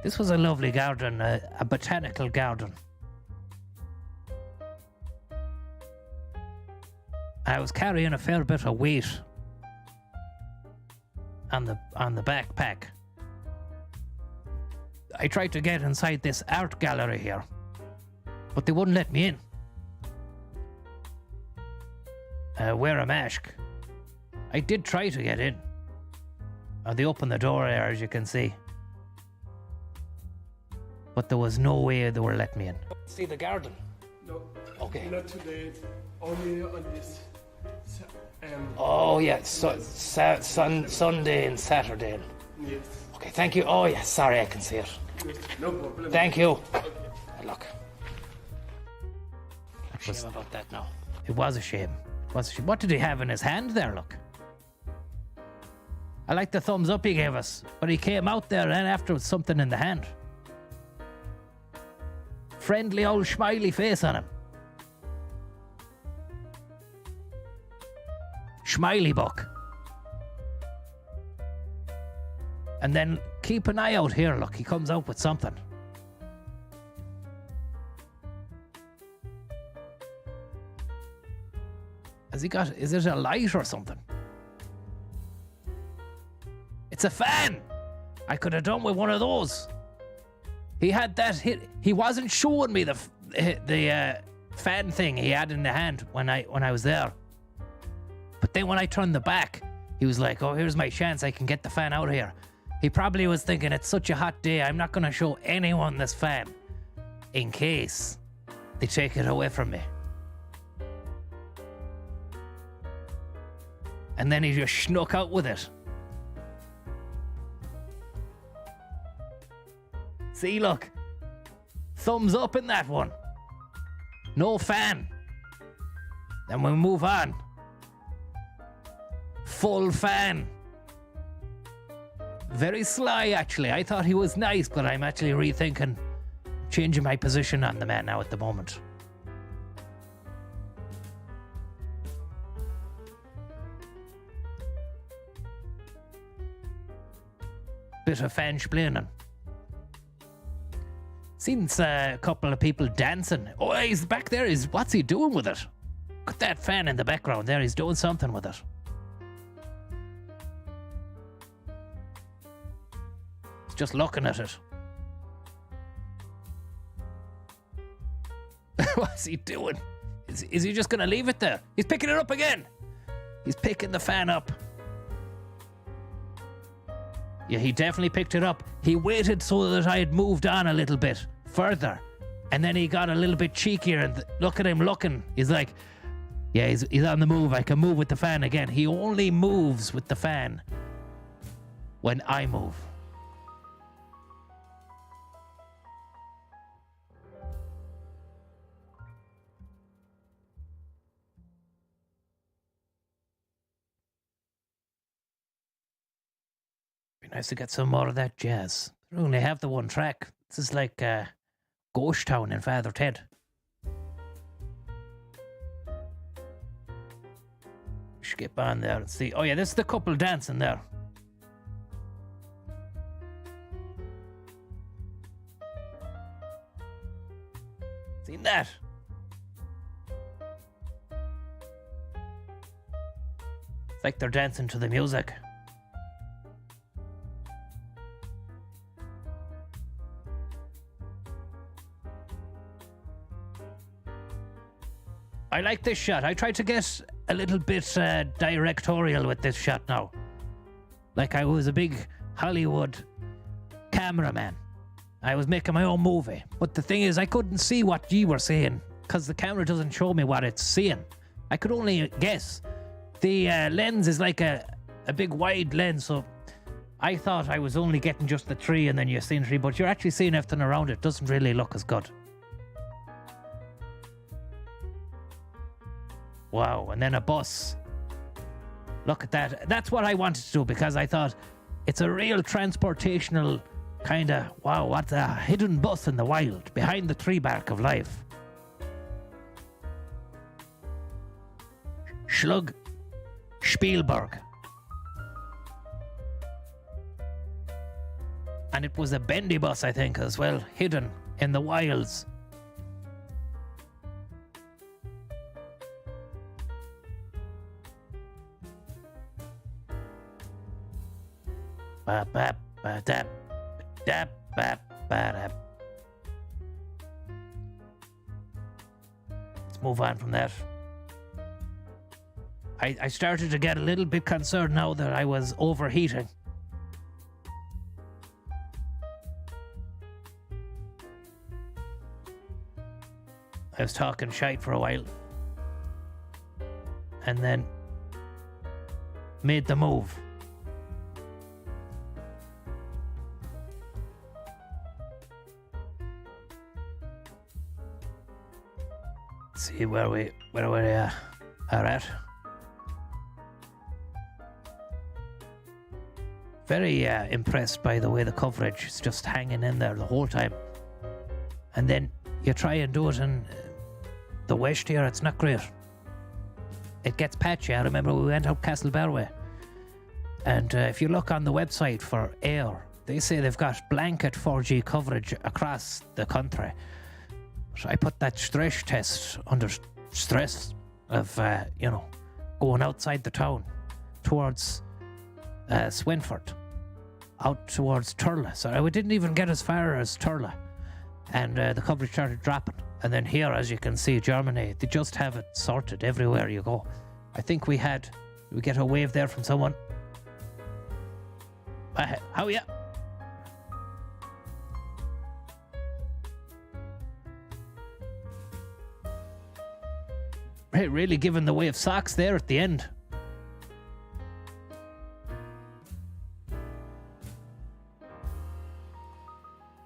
This was a lovely garden, a botanical garden. I was carrying a fair bit of weight on the backpack. I tried to get inside this art gallery here, but they wouldn't let me in. wear a mask. I did try to get in. They opened the door there, as you can see. But there was no way they were letting me in. See the garden? No. Okay. Not today. Only on this. Oh, yeah. Sunday and Saturday. Yes. Okay, thank you. Oh, yeah. Sorry, I can see it. No problem. Thank you. Okay. Look. Shame about that now. It was a shame. It was a shame. What did he have in his hand there, look? I like the thumbs up he gave us, but he came out there and after with something in the hand. Friendly old smiley face on him. Smiley buck. And then keep an eye out here, look, he comes out with something. Has he got, is it a light or something? It's a fan! I could have done with one of those. He had that hit. He wasn't showing me the fan thing he had in the hand when I was there. But then when I turned the back, he was like, oh, here's my chance. I can get the fan out of here. He probably was thinking, it's such a hot day. I'm not going to show anyone this fan in case they take it away from me. And then he just snuck out with it. See, look. Thumbs up in that one. No fan. Then we move on. Full fan. Very sly, actually. I thought he was nice, but I'm actually rethinking changing my position on the man now at the moment. Bit of fan splaining. Seen a couple of people dancing. Oh, he's back there. What's he doing with it? Look at that fan in the background there. He's doing something with it. He's just looking at it. What's he doing? Is he just going to leave it there? He's picking it up again. He's picking the fan up. Yeah, he definitely picked it up. He waited so that I had moved on a little bit further. And then he got a little bit cheekier and look at him looking. He's like, yeah, he's on the move. I can move with the fan again. He only moves with the fan when I move. Be nice to get some more of that jazz. They only have the one track. This is like Ghost Town in Father Ted. Skip on there and see. Oh yeah, this is the couple dancing there. Seen that? It's like they're dancing to the music. I like this shot. I tried to get a little bit directorial with this shot now. Like I was a big Hollywood cameraman. I was making my own movie. But the thing is, I couldn't see what you were saying because the camera doesn't show me what it's seeing. I could only guess. The lens is like a big wide lens, so I thought I was only getting just the tree and then you're seeing tree, but you're actually seeing everything around it. Doesn't really look as good. Wow, and then a bus. Look at that. That's what I wanted to do because I thought it's a real transportational kind of, wow, what's a hidden bus in the wild behind the tree bark of life. Shlug Spielberg. And it was a bendy bus, I think, as well, hidden in the wilds. Let's move on from that. I started to get a little bit concerned now that I was overheating. I was talking shite for a while. And then made the move. See where we are at. Very impressed by the way the coverage is just hanging in there the whole time. And then you try and do it in the west here, it's not great. It gets patchy. I remember we went out Castlebar way. And if you look on the website for Air, they say they've got blanket 4G coverage across the country. So I put that stress test under stress of, going outside the town towards Swinford, out towards Turla. So I didn't even get as far as Turla. And the coverage started dropping. And then here, as you can see, Germany, they just have it sorted everywhere you go. I think we get a wave there from someone. How ya? Hey, really giving the wave socks there at the end.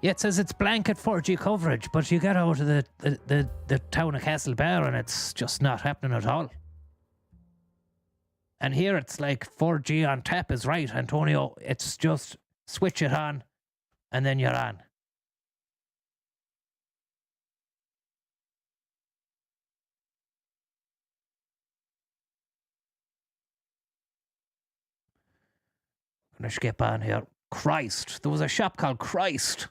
Yeah, it says it's blanket 4G coverage, but you get out of the town of Castlebar and it's just not happening at all. And here it's like 4G on tap is right, Antonio. It's just switch it on and then you're on. Gonna skip on here. Christ. There was a shop called Christ.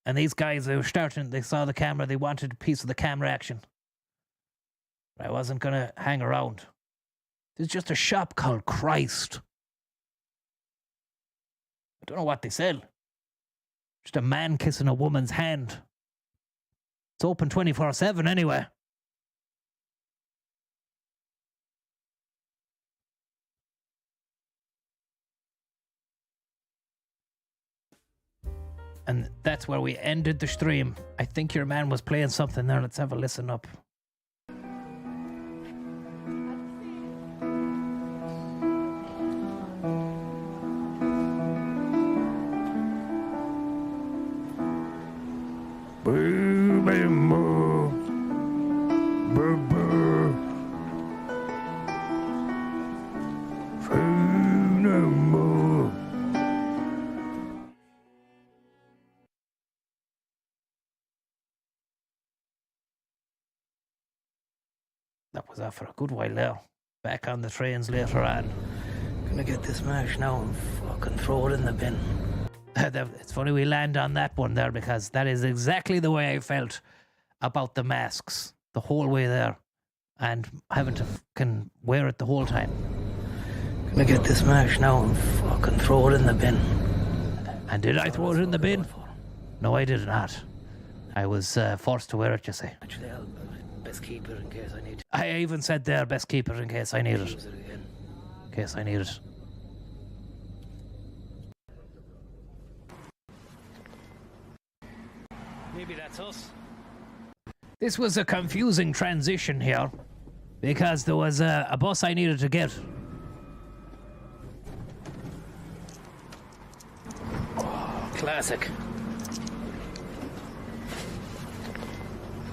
And these guys, they saw the camera, they wanted a piece of the camera action. I wasn't going to hang around. There's just a shop called Christ. I don't know what they sell. Just a man kissing a woman's hand. It's open 24/7 anyway. And that's where we ended the stream. I think your man was playing something there. Let's have a listen up. Boo, boo, boo. Boo, boo. Boo, no more. That was off for a good while there. Back on the trains later on. Gonna get this mash now and fucking throw it in the bin. It's funny we land on that one there because that is exactly the way I felt about the masks the whole way there and having to fucking wear it the whole time. Gonna get this mash now and fucking throw it in the bin. And did I throw it in the bin? No, I did not. I was forced to wear it, you see. Actually, I'll best keep it in case I need it. I even said there, best keep it in case I need it. Use it again. In case I need it. Maybe that's us. This was a confusing transition here because there was a bus I needed to get. Oh, classic.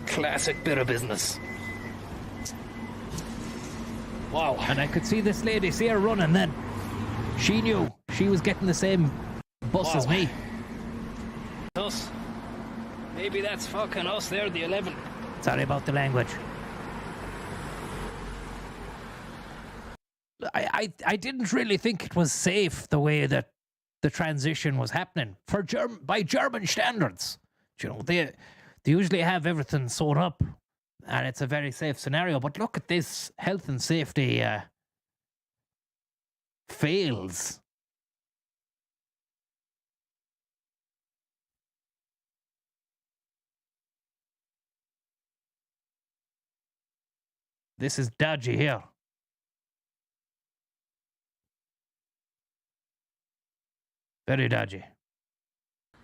Classic bit of business. Wow. And I could see this lady, see her running then. She knew she was getting the same bus as me. Us. Maybe that's fucking us there, the 11. Sorry about the language. I didn't really think it was safe the way that the transition was happening for by German standards. You know, they usually have everything sewn up and it's a very safe scenario. But look at this health and safety fails. This is dodgy here. Very dodgy.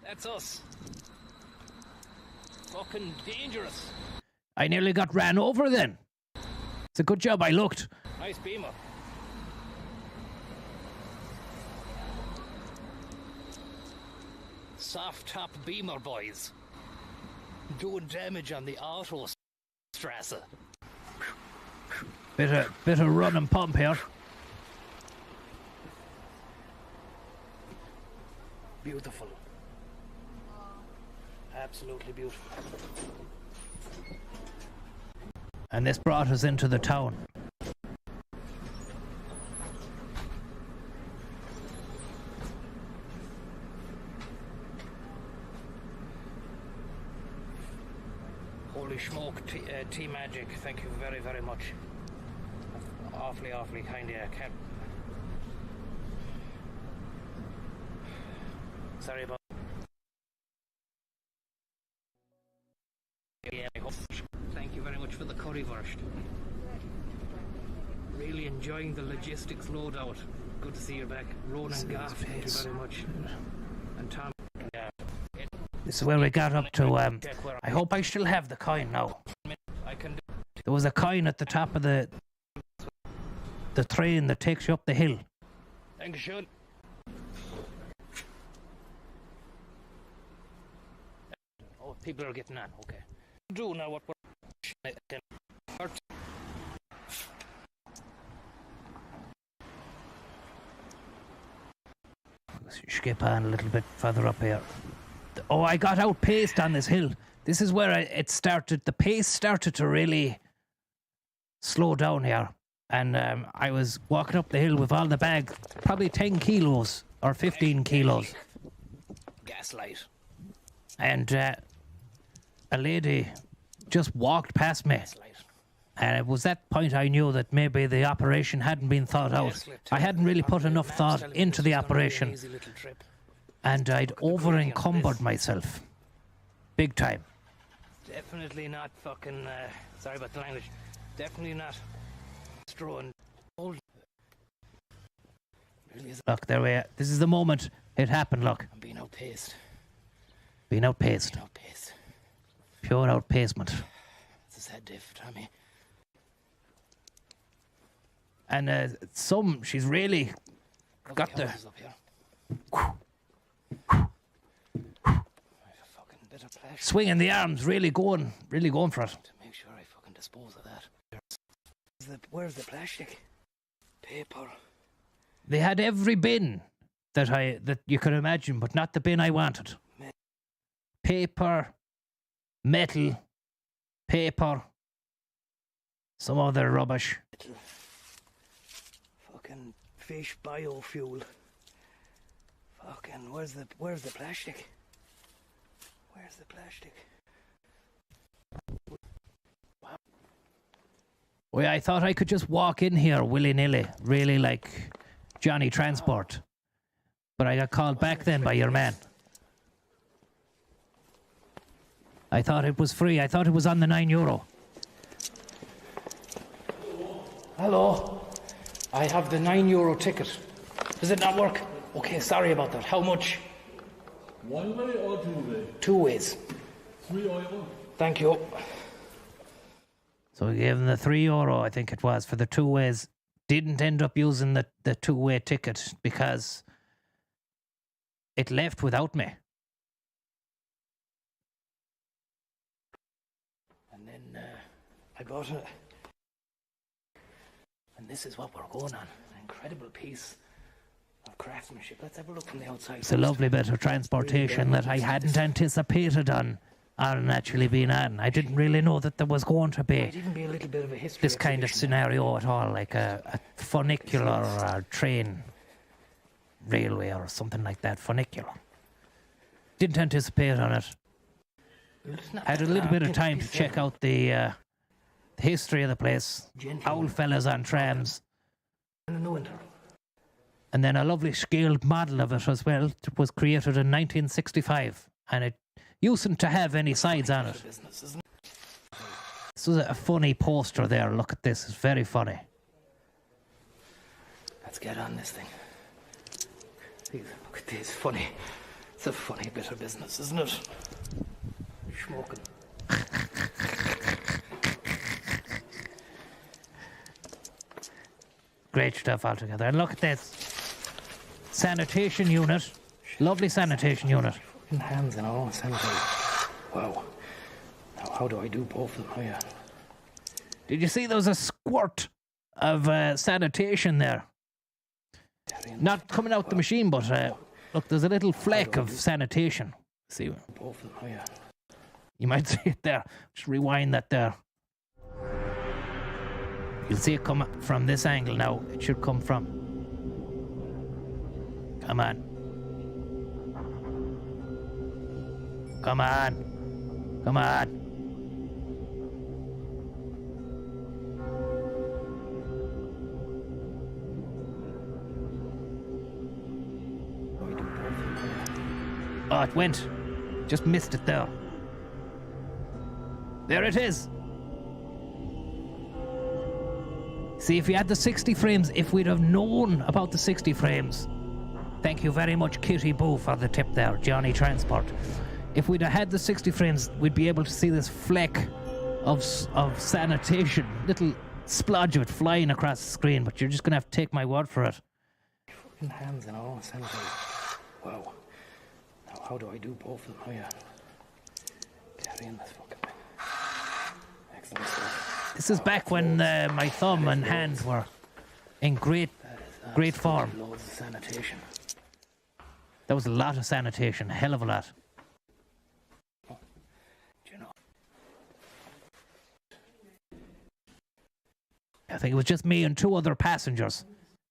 That's us. Fucking dangerous. I nearly got ran over then. It's a good job I looked. Nice beamer. Soft top beamer, boys. Doing damage on the Autostrasse. Bit of run and pump here. Beautiful. Absolutely beautiful. And this brought us into the town. Holy smoke, T-Magic, thank you very, very much. Awfully, awfully kind of you. I can't... Sorry about... Yeah, thank you very much for the currywurst. Really enjoying the logistics loadout. Good to see you back. Ronan Gaff, thank you very much. And Tom, yeah. This is where we got up to. I hope I still have the coin now. There was a coin at the top of the train that takes you up the hill. Dankeschön. Oh, people are getting on. Okay. Do now what we're... Skip on a little bit further up here. Oh, I got outpaced on this hill. This is where it started. The pace started to really slow down here. And I was walking up the hill with all the bag, probably 10 kilos or 15 kilos. Gaslight. And a lady just walked past me. And it was that point I knew that maybe the operation hadn't been thought out. I hadn't really put enough thought into the operation. And I'd over-encumbered myself. Big time. Definitely not fucking... sorry about the language. Definitely not strong. Look, there we are. This is the moment it happened, look. I'm being outpaced. Being outpaced. Outpaced. Pure outpacement. It's a sad day for Tommy. And she's really got the... Up here. Fucking bit of plastic swinging the arms, really going for it. to make sure I fucking dispose of that. Where's the plastic? Paper. They had every bin that you could imagine, but not the bin I wanted. Paper, metal, paper, some other rubbish. Fucking fish biofuel. Fucking where's the plastic? Where's the plastic? Well, I thought I could just walk in here willy-nilly, really like Johnny Transport. But I got called back then by your man. I thought it was free. I thought it was on the €9. Hello. I have the €9 ticket. Does it not work? Okay, sorry about that. How much? One way or two way? 2 ways. €3. Thank you. So we gave him the €3, I think it was, for the 2 ways. Didn't end up using the 2-way ticket because it left without me. And then I bought it. And this is what we're going on. An incredible piece of craftsmanship. Let's have a look from the outside. It's a lovely bit of transportation that I hadn't anticipated on actually being on. I didn't really know that there was going to be Might even be a little bit of a history this kind of exhibition. scenario at all, like a funicular or a train railway or something like that. Funicular. Didn't anticipate on it. Had a little bit of time to check out the history of the place. Old fellas on trams. And then a lovely scaled model of it as well. It was created in 1965 and it usedn't to have any sides on it. This was a funny poster there. Look at this. It's very funny. Let's get on this thing. Look at this. Funny. It's a funny bit of business, isn't it? Smoking. Great stuff altogether. And look at this. Sanitation unit. Lovely sanitation unit. Fucking hands and all sanitize. Wow. Now how do I do both of them? Oh yeah. Did you see there was a squirt of sanitation there? Not coming out the machine, but look, there's a little fleck of sanitation. See, both of them. Oh yeah. You might see it there. Just rewind that there. You'll see it come from this angle now. It should come from. Come on. Come on. Come on. Oh, it went. Just missed it there. There it is. See, if we had the 60 frames, if we'd have known about the 60 frames, thank you very much, Kitty Boo, for the tip there, Johnny Transport. If we'd have had the 60 frames, we'd be able to see this fleck of sanitation, little splodge of it flying across the screen, but you're just going to have to take my word for it. Fucking hands and all sanitize. Wow. Now how do I do both of them? Oh yeah. Carry in this fucking thing. Excellent stuff. This is back when my thumb and hand were in great form. Loads of sanitation. There was a lot of sanitation, a hell of a lot. Do you know? I think it was just me and 2 other passengers.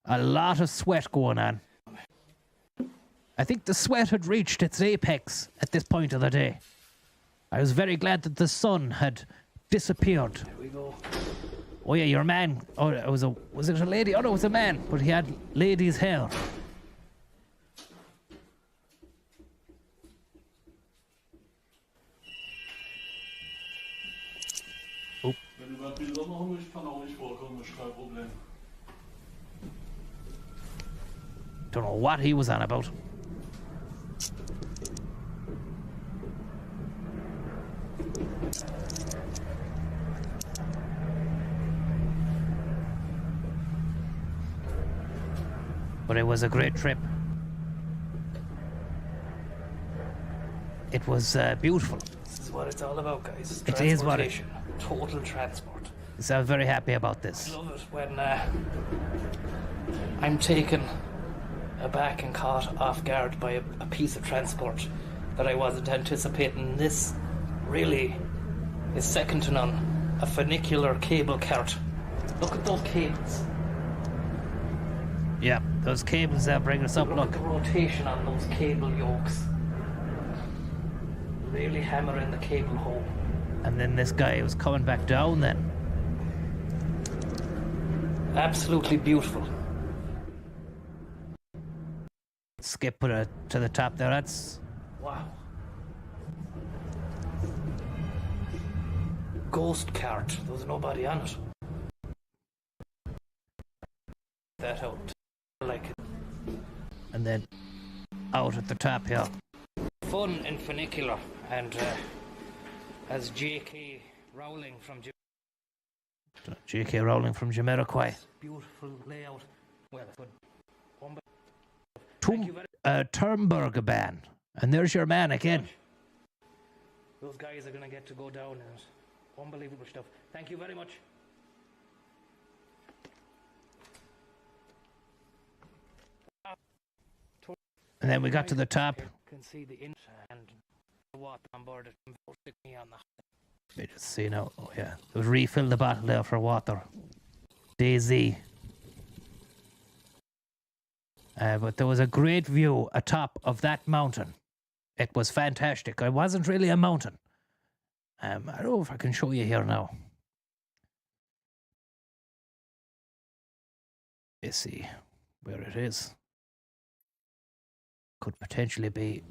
A lot of sweat going on. I think the sweat had reached its apex at this point of the day. I was very glad that the sun had disappeared. There we go. Oh yeah, your man. Oh, was it a lady? Oh no, it was a man, but he had lady's hair. Oh. Wenn du mal Bilder machen willst, kann auch nicht vorkommen, ist kein Problem. Don't know what he was on about. But it was a great trip. It was beautiful. This is what it's all about, guys. It is what it. Total transport. So I'm very happy about this. I love it when I'm taken aback and caught off guard by a piece of transport that I wasn't anticipating. This really is second to none. A funicular cable cart. Look at those cables. Yeah, those cables there bring us up. Look at the rotation on those cable yokes. Really hammering the cable home. And then this guy was coming back down then. Absolutely beautiful. Skip put it to the top there. That's wow. Ghost cart. There was nobody on it. That out. Like it. And then out at the top here. Fun and funicular, and as J.K. Rowling from Jamiroquai. Beautiful layout. Well, good. Turnberger ban. And there's your man again. Those guys are going to get to go down in it. Unbelievable stuff. Thank you very much. And then we got to the top. You can see the inch and the water on board. Me on the. Let me just see now. Oh yeah, it was refill the bottle there for water. Daisy. But there was a great view atop of that mountain. It was fantastic. It wasn't really a mountain. I don't know if I can show you here now. Let's see where it is. Could potentially be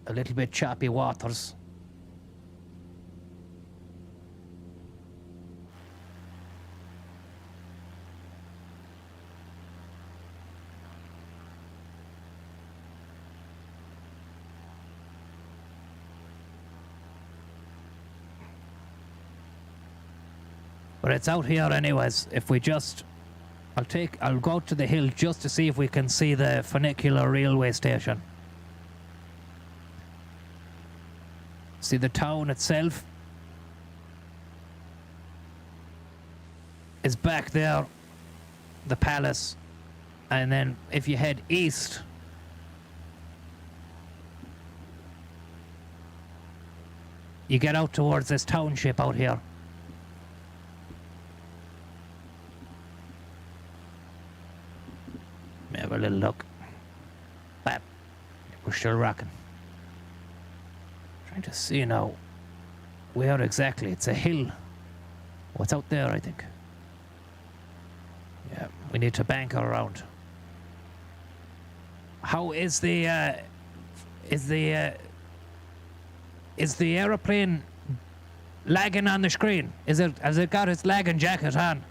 a little bit choppy waters. But it's out here anyways. If we just... I'll go out to the hill just to see if we can see the funicular railway station. See the town itself is back there, the palace, and then if you head east, you get out towards this township out here. Have a little look. Bam. We're still rocking. Trying to see now where exactly. It's a hill. What's out there, I think. Yeah, we need to bank around. How is the aeroplane lagging on the screen? Has it got its lagging jacket on?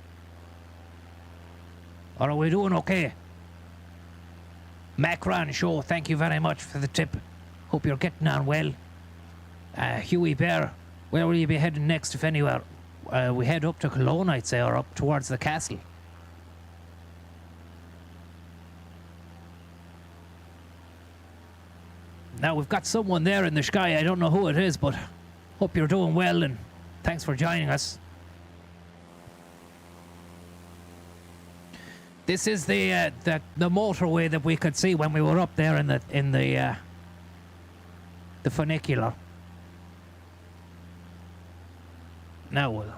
Or are we doing okay? Macron Show, thank you very much for the tip. Hope you're getting on well. Huey Bear, where will you be heading next, if anywhere? We head up to Cologne, I'd say, or up towards the castle. Now, we've got someone there in the sky. I don't know who it is, but hope you're doing well, and thanks for joining us. This is the motorway that we could see when we were up there in the funicular. Now we'll...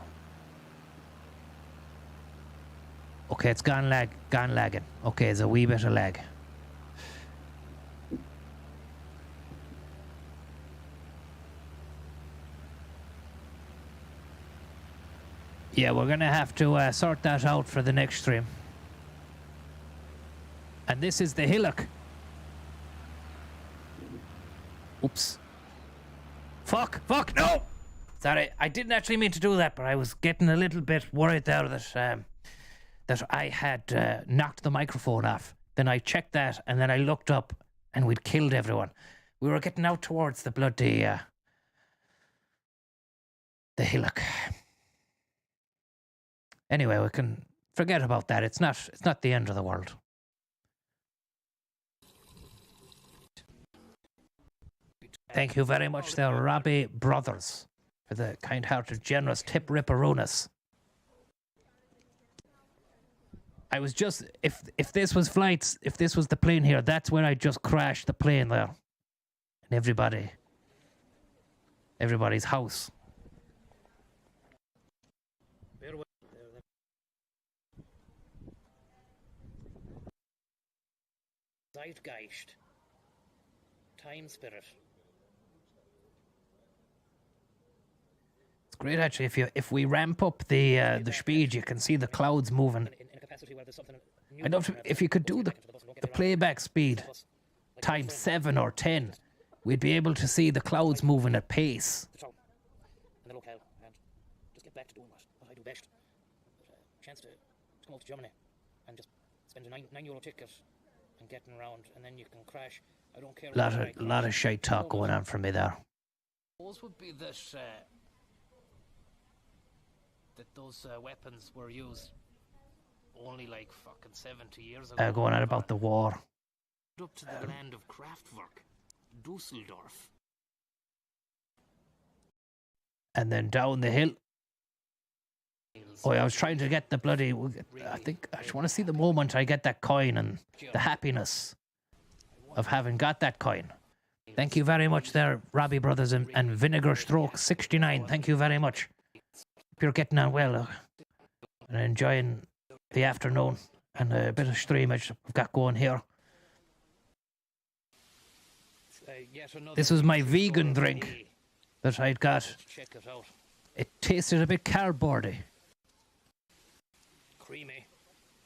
Okay, it's gone lagging. Okay, there's a wee bit of lag. Yeah, we're gonna have to sort that out for the next stream. And this is the hillock. Oops. Fuck, no! Sorry, I didn't actually mean to do that, but I was getting a little bit worried there that I had knocked the microphone off. Then I checked that, and then I looked up, and we'd killed everyone. We were getting out towards the bloody... the hillock. Anyway, we can forget about that. It's not the end of the world. Thank you very much there, Robbie Brothers, for the kind-hearted, generous tip ripperooness. I was just... If this was flights, if this was the plane here, that's where I just crashed the plane there. And everybody's house. Zeitgeist. Time spirit. It's great actually. If we ramp up the speed, you can see the clouds moving. I don't know if you could do the playback speed times 7 or 10, we'd be able to see the clouds moving at pace. In the locale and just get back to doing what I do best. Chance to come out to Germany and just spend a €9 ticket and getting around, and then you can crash. I don't care. Lot of shite talk going on from me there. Those would be that those weapons were used only like fucking 70 years ago. Going on about the war. Up to the land of Kraftwerk, Dusseldorf. And then down the hill. Oh, I was trying to get the bloody... I just want to see the moment I get that coin and the happiness of having got that coin. Thank you very much there, Robbie Brothers and Vinegar Stroke 69. Thank you very much. Hope you're getting on well and enjoying the afternoon and a bit of streamage we've got going here. This was my vegan drink that I'd got. It tasted a bit cardboardy.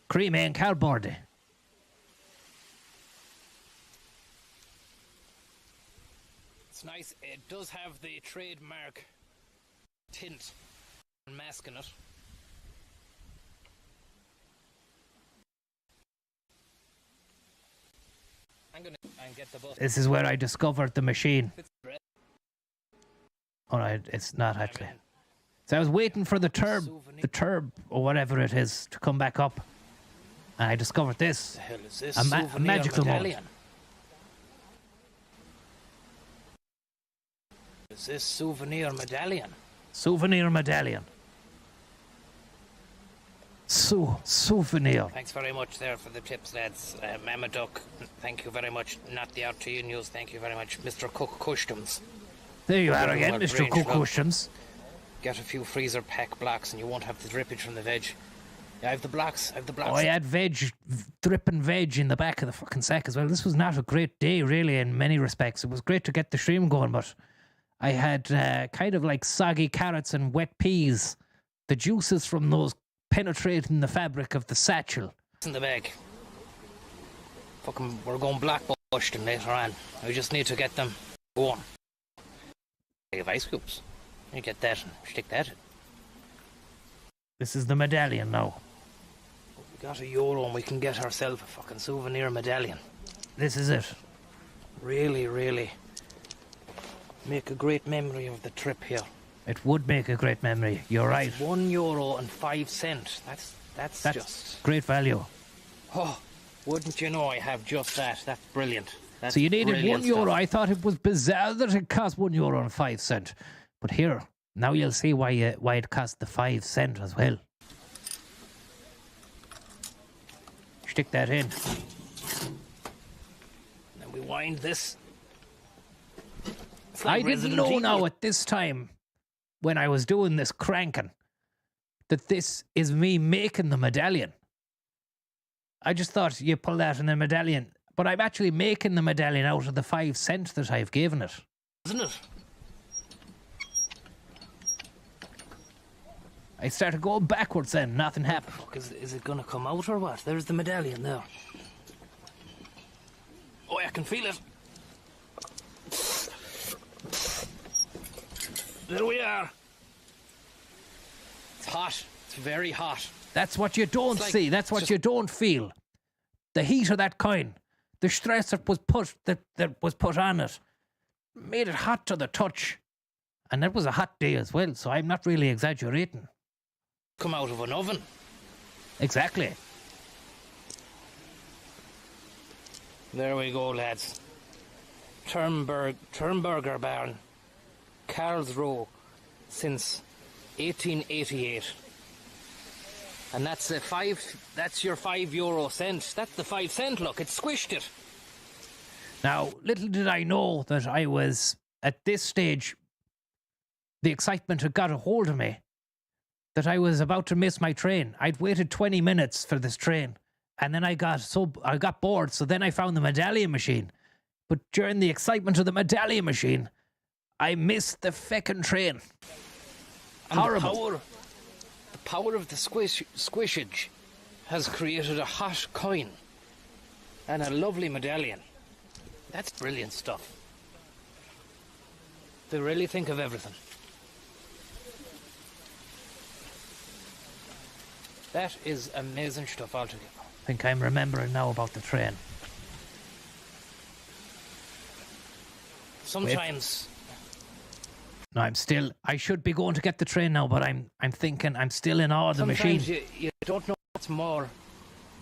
Creamy and cardboardy. It's nice. It does have the trademark tint and mask in it. I'm gonna get the bus. This is where I discovered the machine. Oh, no, it's not actually. So I was waiting for the turb or whatever it is to come back up. And I discovered this. The hell is this? A magical medallion. moment. Is this souvenir medallion? Souvenir medallion. Souvenir. Thanks very much there for the tips, lads. Mama Duck, thank you very much. Not the RTU News, thank you very much. Mr. Cook Customs. There you are Give again, them a Mr. range, Cook love. Customs. Get a few freezer pack blocks and you won't have the drippage from the veg. Yeah, I have the blocks. Oh, I had dripping veg in the back of the fucking sack as well. This was not a great day, really, in many respects. It was great to get the stream going, but I had kind of like soggy carrots and wet peas. The juices from those penetrating the fabric of the satchel. It's in the bag. Fucking, we're going black busting later on. We just need to get them going. I have ice cubes. You get that and stick that in. This is the medallion now. We got €1 and we can get ourselves a fucking souvenir medallion. This is it. Really, really make a great memory of the trip here. It would make a great memory. You're right. €1.05. That's just great value. Oh, wouldn't you know I have just that? That's brilliant. That's So you needed brilliant €1. stuff. I thought it was bizarre that it cost €1.05. But here, now you'll see why it cost the 5 cent as well. Stick that in. Then we wind this. It's I like didn't Resident know Evil. now at this time, when I was doing this cranking, that this is me making the medallion. I just thought you pull that in the medallion. But I'm actually making the medallion out of the 5 cent that I've given it. Isn't it? I started going backwards then, nothing happened. Fuck, is it gonna come out or what? There's the medallion there. Oh, I can feel it. There we are. It's hot. It's very hot. That's what you don't like see. That's what just- you don't feel. The heat of that coin, the stress that was put on it, made it hot to the touch. And that was a hot day as well, so I'm not really exaggerating. Come out of an oven. Exactly. There we go, lads. Turnberger Barn, KARLSRUHE, since 1888. And that's that's your €5. That's the 5 cent, look, it squished it. Now, little did I know that I was, at this stage, the excitement had got a hold of me, that I was about to miss my train. I'd waited 20 minutes for this train, and then I got bored, so then I found the medallion machine. But during the excitement of the medallion machine, I missed the feckin' train. And Horrible. The power of the squishage has created a hot coin and a lovely medallion. That's brilliant stuff. They really think of everything. That is amazing stuff altogether. I think I'm remembering now about the train. Sometimes No, I should be going to get the train now, but I'm thinking I'm still in awe of the machine. sometimes you don't know what's more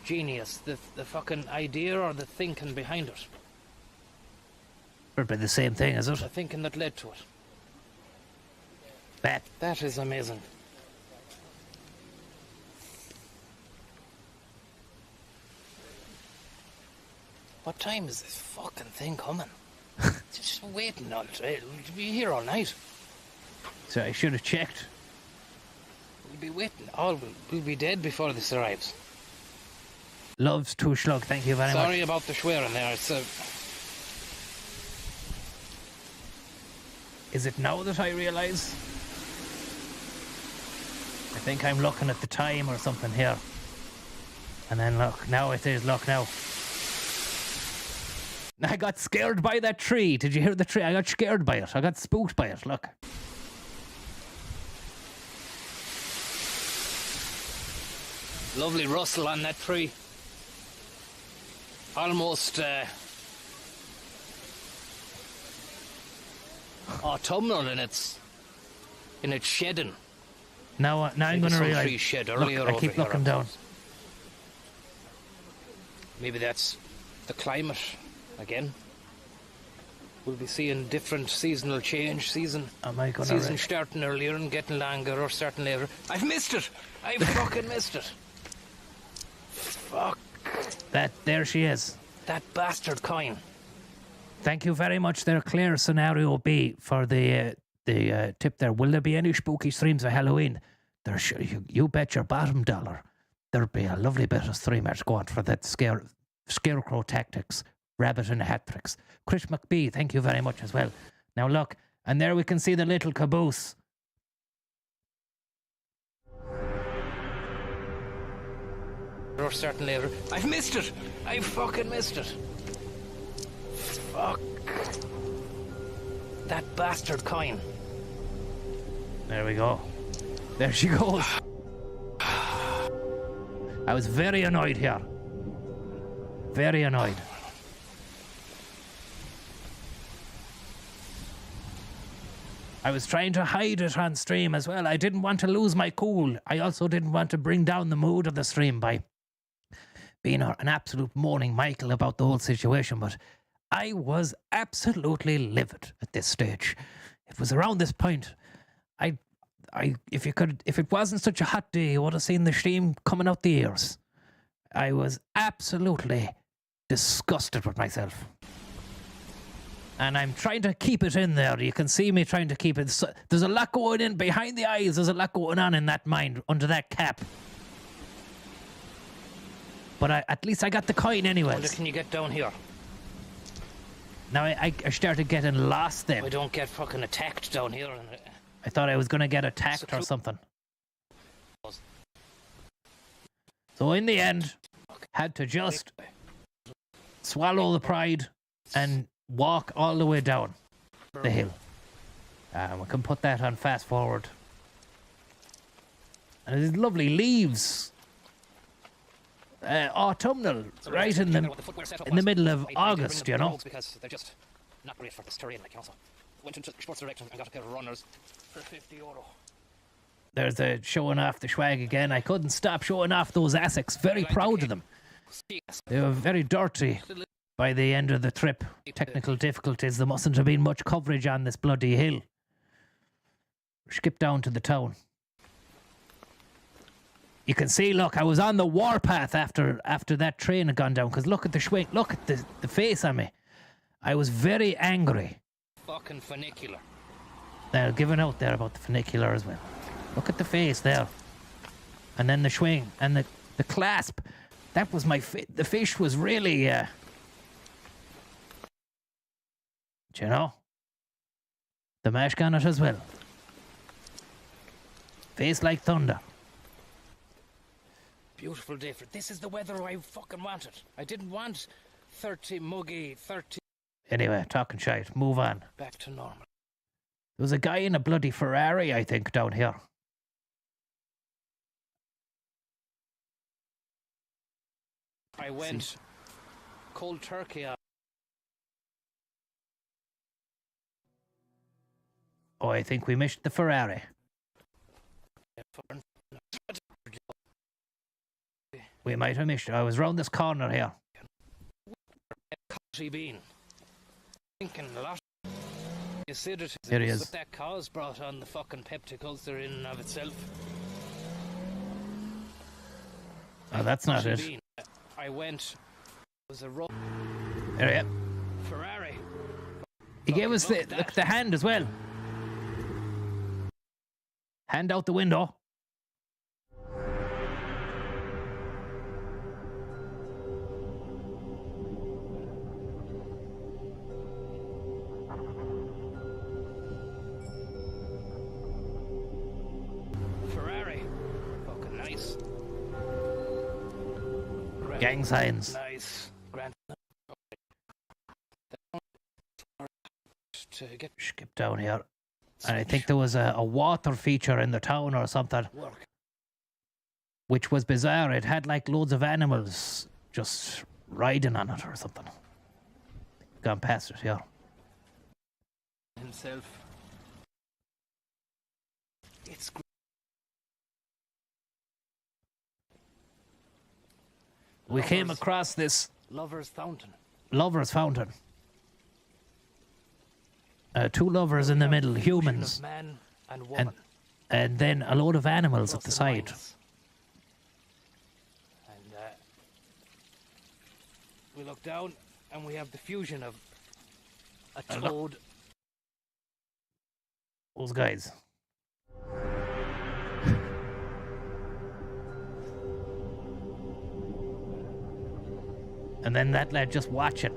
genius, the fucking idea or the thinking behind it. It'll be the same thing, is it? The thinking that led to it. That is amazing. What time is this fucking thing coming? Just waiting all day. We'll be here all night. So I should have checked. We'll be waiting. We'll be dead before this arrives. Loves to Shlug, thank you very much. Sorry about the swearing there. It's Is it now that I realise? I think I'm looking at the time or something here. And then look, now it is, look now. I got scared by that tree. Did you hear the tree? I got scared by it. I got spooked by it, look. lovely rustle on that tree. Almost autumnal in its shedding. Now I'm going to Tree realise. shed Look, earlier I over keep here. looking down. Maybe that's the climate again. We'll be seeing different seasonal change. Season starting earlier and getting longer, or starting later. I've missed it. I fucking missed it. Fuck. There she is. That bastard coin. Thank you very much there, Claire Scenario B, for the tip there. Will there be any spooky streams for Halloween? You bet your bottom dollar there'll be a lovely bit of streamers going for that scarecrow tactics, rabbit and hat tricks. Chris McBee, thank you very much as well. Now look, and there we can see the little caboose. Or starting later. I've missed it. I fucking missed it. Fuck. That bastard coin. There we go. There she goes. I was very annoyed here. Very annoyed. I was trying to hide it on stream as well. I didn't want to lose my cool. I also didn't want to bring down the mood of the stream by being an absolute moaning Michael about the whole situation, but I was absolutely livid at this stage. It was around this point. If it wasn't such a hot day, you would have seen the steam coming out the ears. I was absolutely disgusted with myself. And I'm trying to keep it in there. You can see me trying to keep it. So, there's a lot going in behind the eyes. There's a lot going on in that mind, under that cap. But at least I got the coin anyways. Wonder can you get down here? Now I started getting lost then. We don't get fucking attacked down here. I thought I was going to get attacked or something. So in the end, had to just swallow the pride and walk all the way down the hill. We can put that on fast forward. And there's lovely leaves. Autumnal, right in the middle of August, you know. Because they're just not great for this terrain, like, also. Went into Sports Direction and got a pair of runners for €50. There's the showing off the swag again. I couldn't stop showing off those Asics. Very proud of them. They were very dirty by the end of the trip. Technical difficulties. There mustn't have been much coverage on this bloody hill. Skip down to the town. You can see, look, I was on the warpath after that train had gone down, because look at the swing. Look at the face on me. I was very angry. Fucking funicular. They're giving out there about the funicular as well. Look at the face there. And then the swing and the clasp. That was the fish was really, you know, the mash on it as well. Face like thunder. Beautiful day for this is the weather I fucking wanted. I didn't want 30 muggy 30. Anyway, talking shite. Move on. Back to normal. There was a guy in a bloody Ferrari, I think, down here. I went cold turkey. Oh, I think we missed the Ferrari. We might have missed it. I was round this corner here. Coffee bean. Thinking a lot. Acidity. Here he is. But that cause brought on the fucking peptic ulcer in and of itself. Oh, that's not it. Bean. I went. It was a rough. There he is. Ferrari. He gave us the hand as well. Hand out the window. Gang signs. Nice. To get skip down here. And I think there was a water feature in the town or something. Which was bizarre. It had like loads of animals just riding on it or something. Gone past it, yeah. Himself. It's we came across this Lover's Fountain. lover's fountain. Two lovers in the middle, humans, Of man and woman. and then a load of animals at the plus side. lines. And we look down and we have the fusion of a toad. Those guys. And then that lad just watching.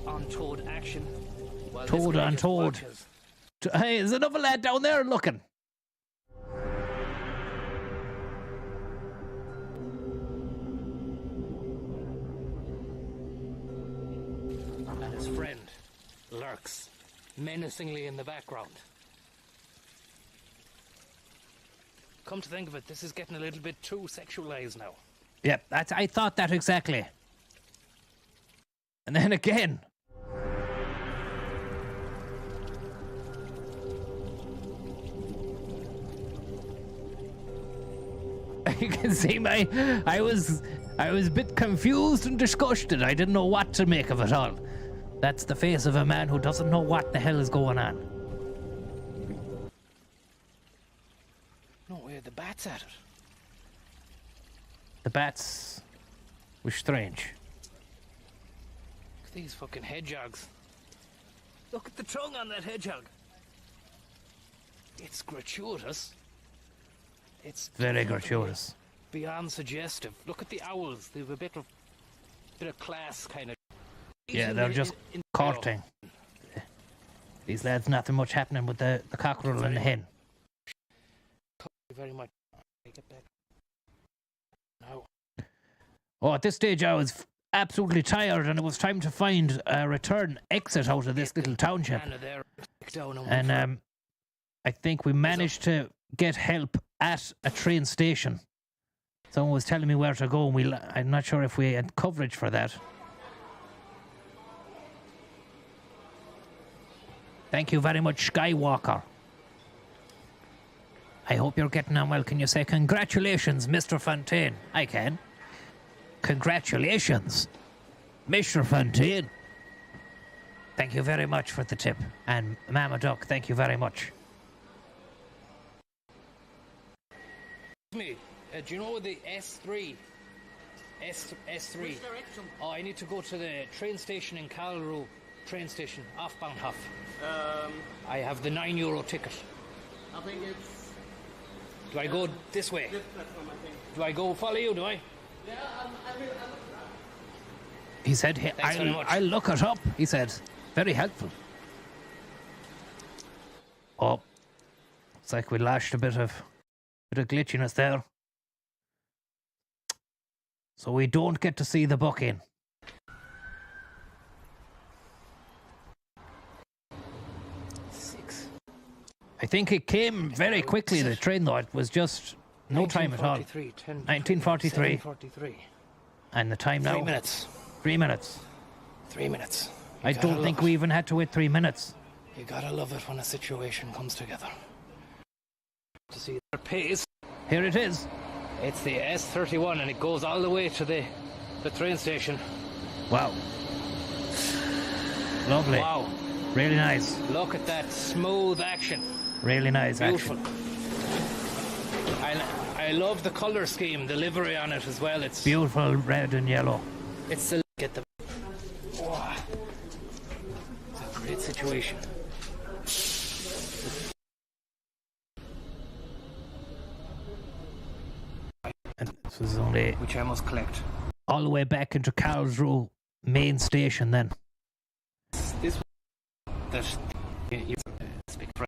On toad action. While this Toad guy on just toad. watches. Hey, there's another lad down there looking. And his friend lurks menacingly in the background. Come to think of it, this is getting a little bit too sexualized now. Yep, I thought that exactly. And then again. You can see I was a bit confused and disgusted. I didn't know what to make of it all. That's the face of a man who doesn't know what the hell is going on. No way, the bat's at it. The bats were strange. Look at these fucking hedgehogs. Look at the tongue on that hedgehog. It's gratuitous. It's Very gratuitous. beyond suggestive. Look at the owls. They have a bit of class kind of. Yeah, they're just courting. These lads, nothing much happening with the cockerel and the hen. Thank you very much. Take it back. Now. Oh, at this stage I was absolutely tired and it was time to find a return exit out of this little township. And I think we managed to get help at a train station. Someone was telling me where to go and I'm not sure if we had coverage for that. Thank you very much, Skywalker. I hope you're getting on well. Can you say congratulations, Mr. Fontaine? I can. Congratulations, Mr. Fontaine. Thank you very much for the tip. And Mama Duck, thank you very much. Me, do you know the S3? S3. Which direction? Oh, I need to go to the train station in KARLSRUHE train station, off Bahnhof. I have the €9 ticket. I think it's... Do I go this way? This platform, I think. Do I go follow you, do I? Yeah, I will... He said, hey, Thanks very much. I'll look it up. He said, very helpful. Oh, it's like we lashed a bit of glitchiness there. So we don't get to see the booking. I think it came very quickly, the train, though. It was just no time at all. 1943. And the time now? 3 minutes. 3 minutes. 3 minutes. I don't think we even had to wait 3 minutes. You gotta love it when a situation comes together. To see their pace. Here it is. It's the S31 and it goes all the way to the train station. Wow. Lovely. Wow. Really nice. Look at that smooth action. Really nice Beautiful. action. I love the colour scheme, the livery on it as well. It's Beautiful red and yellow. It's the get the. Wow. It's a great situation. And this was only Which I must collect. all the way back into KARLSRUHE main station then. This that you speak for.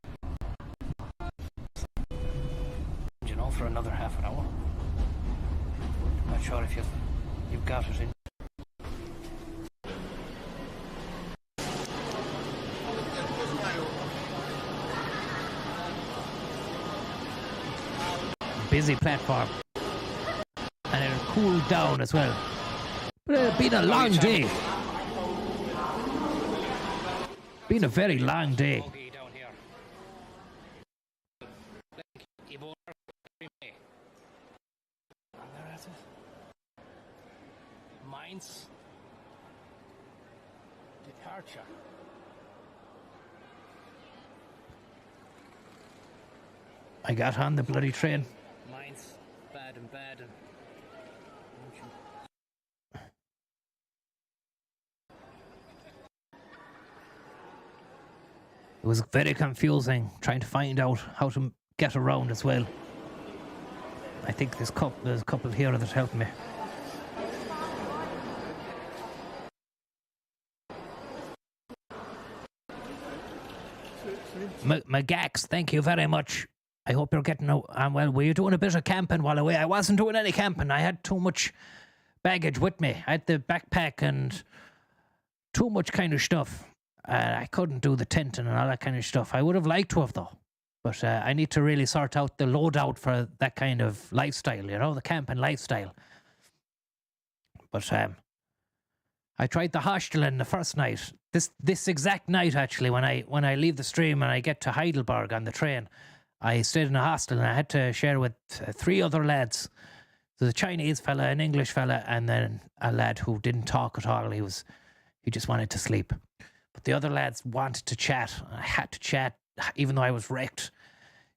You know, for another half an hour. I'm not sure if you've got it in. Busy platform. And it'll cool down as well. But it's been a long day. Been a very long day. Departure. I got on the bloody train. Mine's bad and bad and... It was very confusing trying to find out how to get around as well. I think there's a couple here that helped me. Magax, thank you very much. I hope you're getting out. Well, were you doing a bit of camping while away? I wasn't doing any camping. I had too much baggage with me. I had the backpack and too much kind of stuff. I couldn't do the tenting and all that kind of stuff. I would have liked to have, though. But I need to really sort out the loadout for that kind of lifestyle, you know, the camping lifestyle. But I tried the hostel in the first night. This exact night, actually, when I leave the stream and I get to Heidelberg on the train, I stayed in a hostel and I had to share with 3 other lads. There's a Chinese fella, an English fella, and then a lad who didn't talk at all. He just wanted to sleep. But the other lads wanted to chat. I had to chat, even though I was wrecked.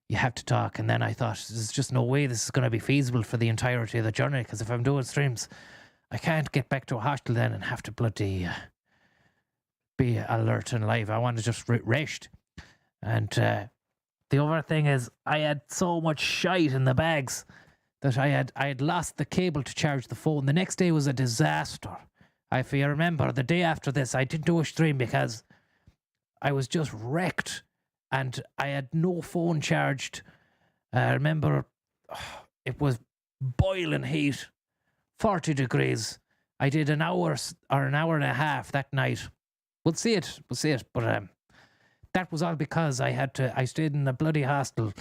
You have to talk. And then I thought, there's just no way this is going to be feasible for the entirety of the journey, because if I'm doing streams, I can't get back to a hostel then and have to bloody be alert and live. I want to just rest. And the other thing is, I had so much shite in the bags that I had lost the cable to charge the phone. The next day was a disaster. If you remember, the day after this, I didn't do a stream because I was just wrecked and I had no phone charged. I remember it was boiling heat, 40 degrees. I did an hour or an hour and a half that night. We'll see it. But that was all because I stayed in a bloody hostel,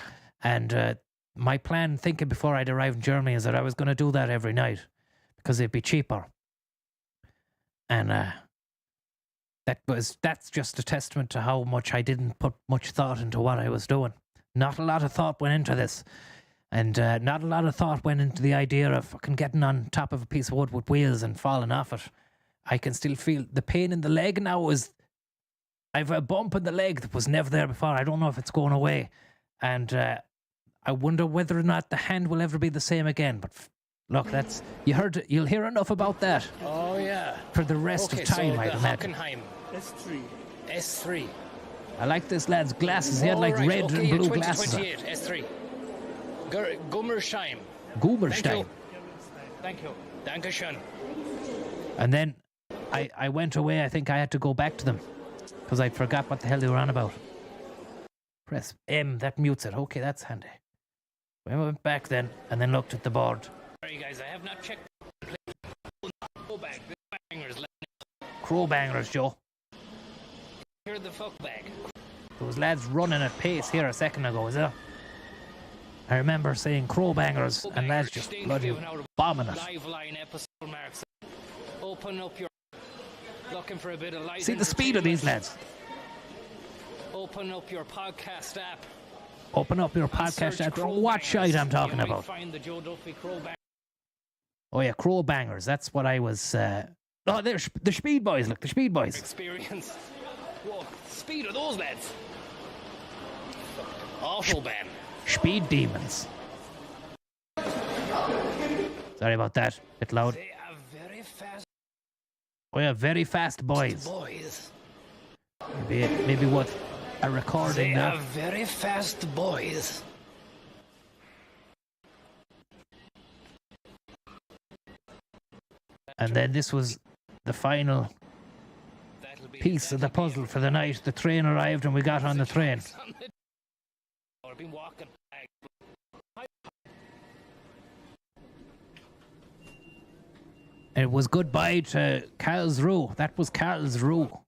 and my plan, thinking before I'd arrived in Germany, is that I was going to do that every night because it'd be cheaper. And that's just a testament to how much I didn't put much thought into what I was doing. Not a lot of thought went into this. And not a lot of thought went into the idea of fucking getting on top of a piece of wood with wheels and falling off it. I can still feel the pain in the leg now. I've a bump in the leg that was never there before. I don't know if it's going away. And I wonder whether or not the hand will ever be the same again. But look, you'll hear enough about that. Oh, yeah. For the rest of time, I'd imagine. Hockenheim. S3. S3. I like this lad's glasses. He had like red and blue glasses. 2028, S3. Gummersheim. Gummersheim. Thank you. Dankeschön. And then I went away. I think I had to go back to them because I forgot what the hell they were on about. Press M, that mutes it. Okay, that's handy. I went back then and then looked at the board. Sorry guys, I have not checked. Crow bangers, Joe. Hear the fuck bag. There was lads running at pace here a second ago, is there? I remember saying crow bangers and lads just bloody bombing it. Live line episode marks. Open up your... Looking for a bit of light. See the speed of these lads. Open up your podcast app. Open up your podcast app. What shite I'm talking about. Find the Joe Duffy Crow Bangers. Oh yeah, crow bangers. That's what I was... Oh, there's the Speed Boys. Look, the Speed Boys. Experience. Whoa, speed of those lads. Awful ban. Speed demons. Sorry about that. Bit loud. They are very fast. Oh yeah, very fast boys. Boys. Maybe what a recording They there. are very fast boys. And then this was the final piece of the puzzle for the night. The train arrived and we got on the train. I've been walking back. And it was goodbye to KARLSRUHE. That was KARLSRUHE.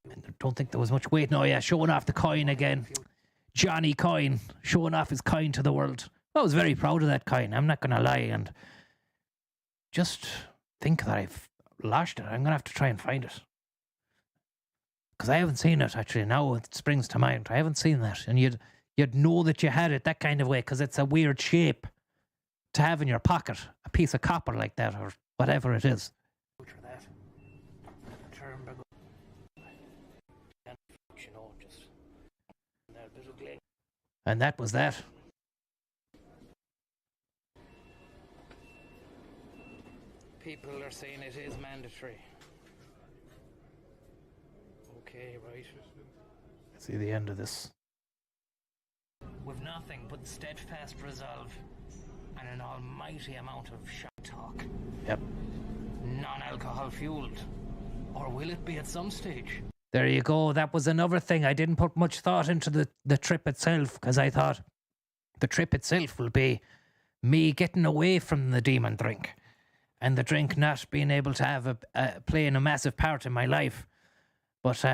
I don't think there was much weight. No, yeah, showing off the coin again. Johnny Coin, showing off his coin to the world. I was very proud of that coin, I'm not going to lie. And just think that I've lost it. I'm going to have to try and find it. Because I haven't seen it, actually. Now it springs to mind. I haven't seen that. And you'd know that you had it that kind of way, because it's a weird shape to have in your pocket, a piece of copper like that or whatever it is. And that was that. People are saying it is mandatory. Okay, right. See the end of this. With nothing but steadfast resolve and an almighty amount of shite talk. Yep. Non-alcohol fueled. Or will it be at some stage? There you go. That was another thing. I didn't put much thought into the trip itself because I thought the trip itself will be me getting away from the demon drink and the drink not being able to have playing a massive part in my life. But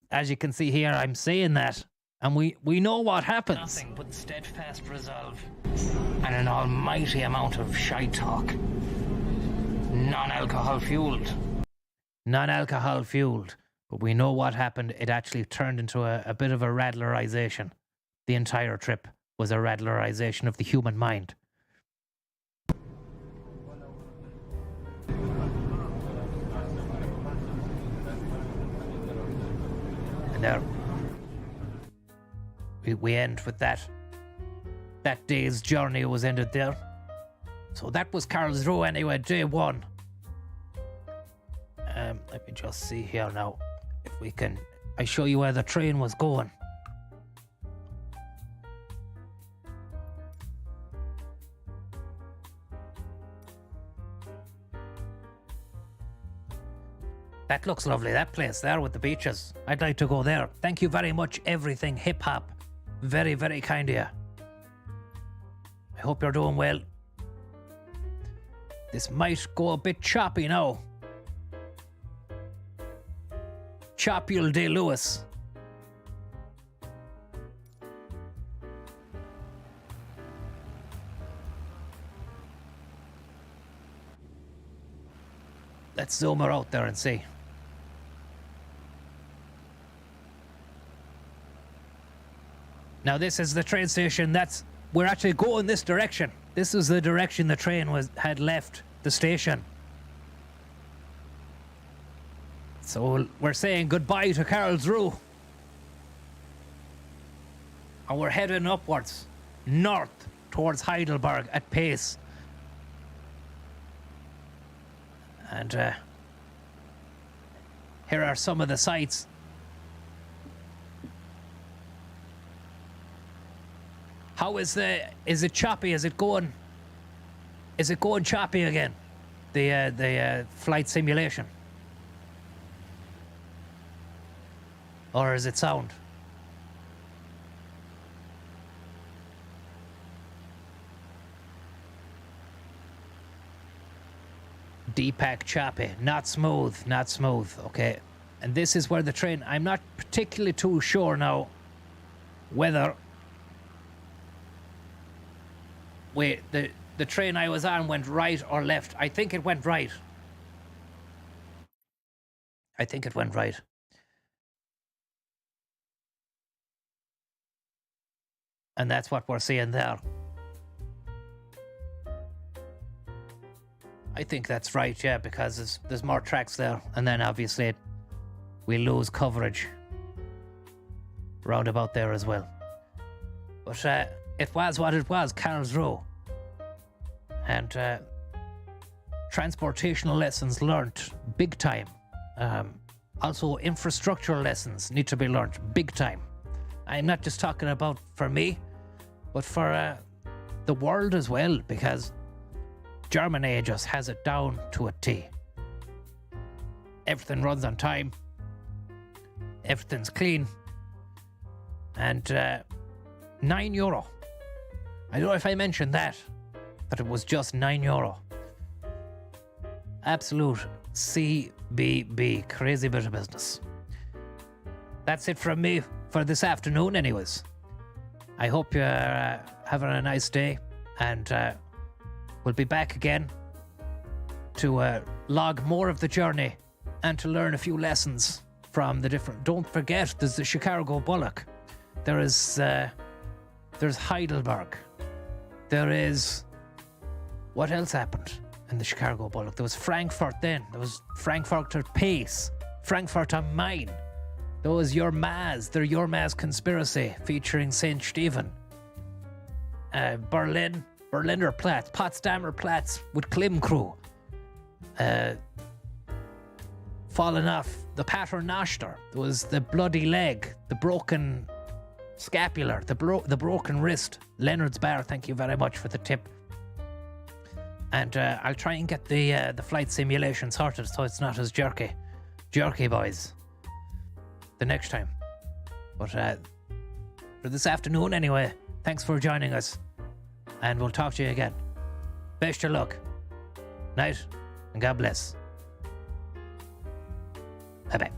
as you can see here, I'm saying that, and we know what happens. Nothing but steadfast resolve and an almighty amount of shite talk. Non-alcohol fueled. Non-alcohol fueled. But we know what happened. It actually turned into a bit of a rattlerization. The entire trip was a rattlerization of the human mind. And there we end with that. That day's journey was ended there. So that was KARLSRUHE anyway, day one. Let me just see here now. If we can, I show you where the train was going. That looks lovely, that place there with the beaches. I'd like to go there. Thank you very much, everything hip hop. Very, very kind of you. I hope you're doing well. This might go a bit choppy now. Chopule de Lewis. Let's zoom her out there and see. Now this is the train station. We're actually going this direction. This is the direction the train had left the station. So we're saying goodbye to KARLSRUHE. And we're heading upwards, north, towards Heidelberg at pace. And here are some of the sights. How is it choppy? Is it going choppy again? The flight simulation. Or is it sound? Deepak choppy, not smooth, okay. And this is where the train, I'm not particularly too sure now whether, wait, the train I was on went right or left. I think it went right. And that's what we're seeing there. I think that's right, yeah, because there's more tracks there. And then obviously we lose coverage round about there as well. But it was what it was, KARLSRUHE. And transportational lessons learnt big time. Also infrastructural lessons need to be learnt big time. I'm not just talking about for me, but for the world as well, because Germany just has it down to a T. Everything runs on time. Everything's clean. And €9. I don't know if I mentioned that, but it was just €9. Absolute CBB, crazy bit of business. That's it from me for this afternoon anyways. I hope you're having a nice day, and we'll be back again to log more of the journey and to learn a few lessons from the different... Don't forget, there's the Chicago Bullock. There's Heidelberg. There is What else happened in the Chicago Bullock? There was Frankfurt then. There was Frankfurter Pace. Frankfurt am Main. There was Your Maz. They're Your Maz Conspiracy featuring St. Stephen. Berliner Platz. Potsdamer Platz with Klim Crew. Fallen off. The Paternoster. There was the bloody leg. The broken scapular. The broken wrist. Leonard's Bar, thank you very much for the tip. And I'll try and get the flight simulation sorted so it's not as jerky. Jerky, boys. The next time. But for this afternoon anyway, thanks for joining us. And we'll talk to you again. Best of luck. Night, and God bless. Bye-bye.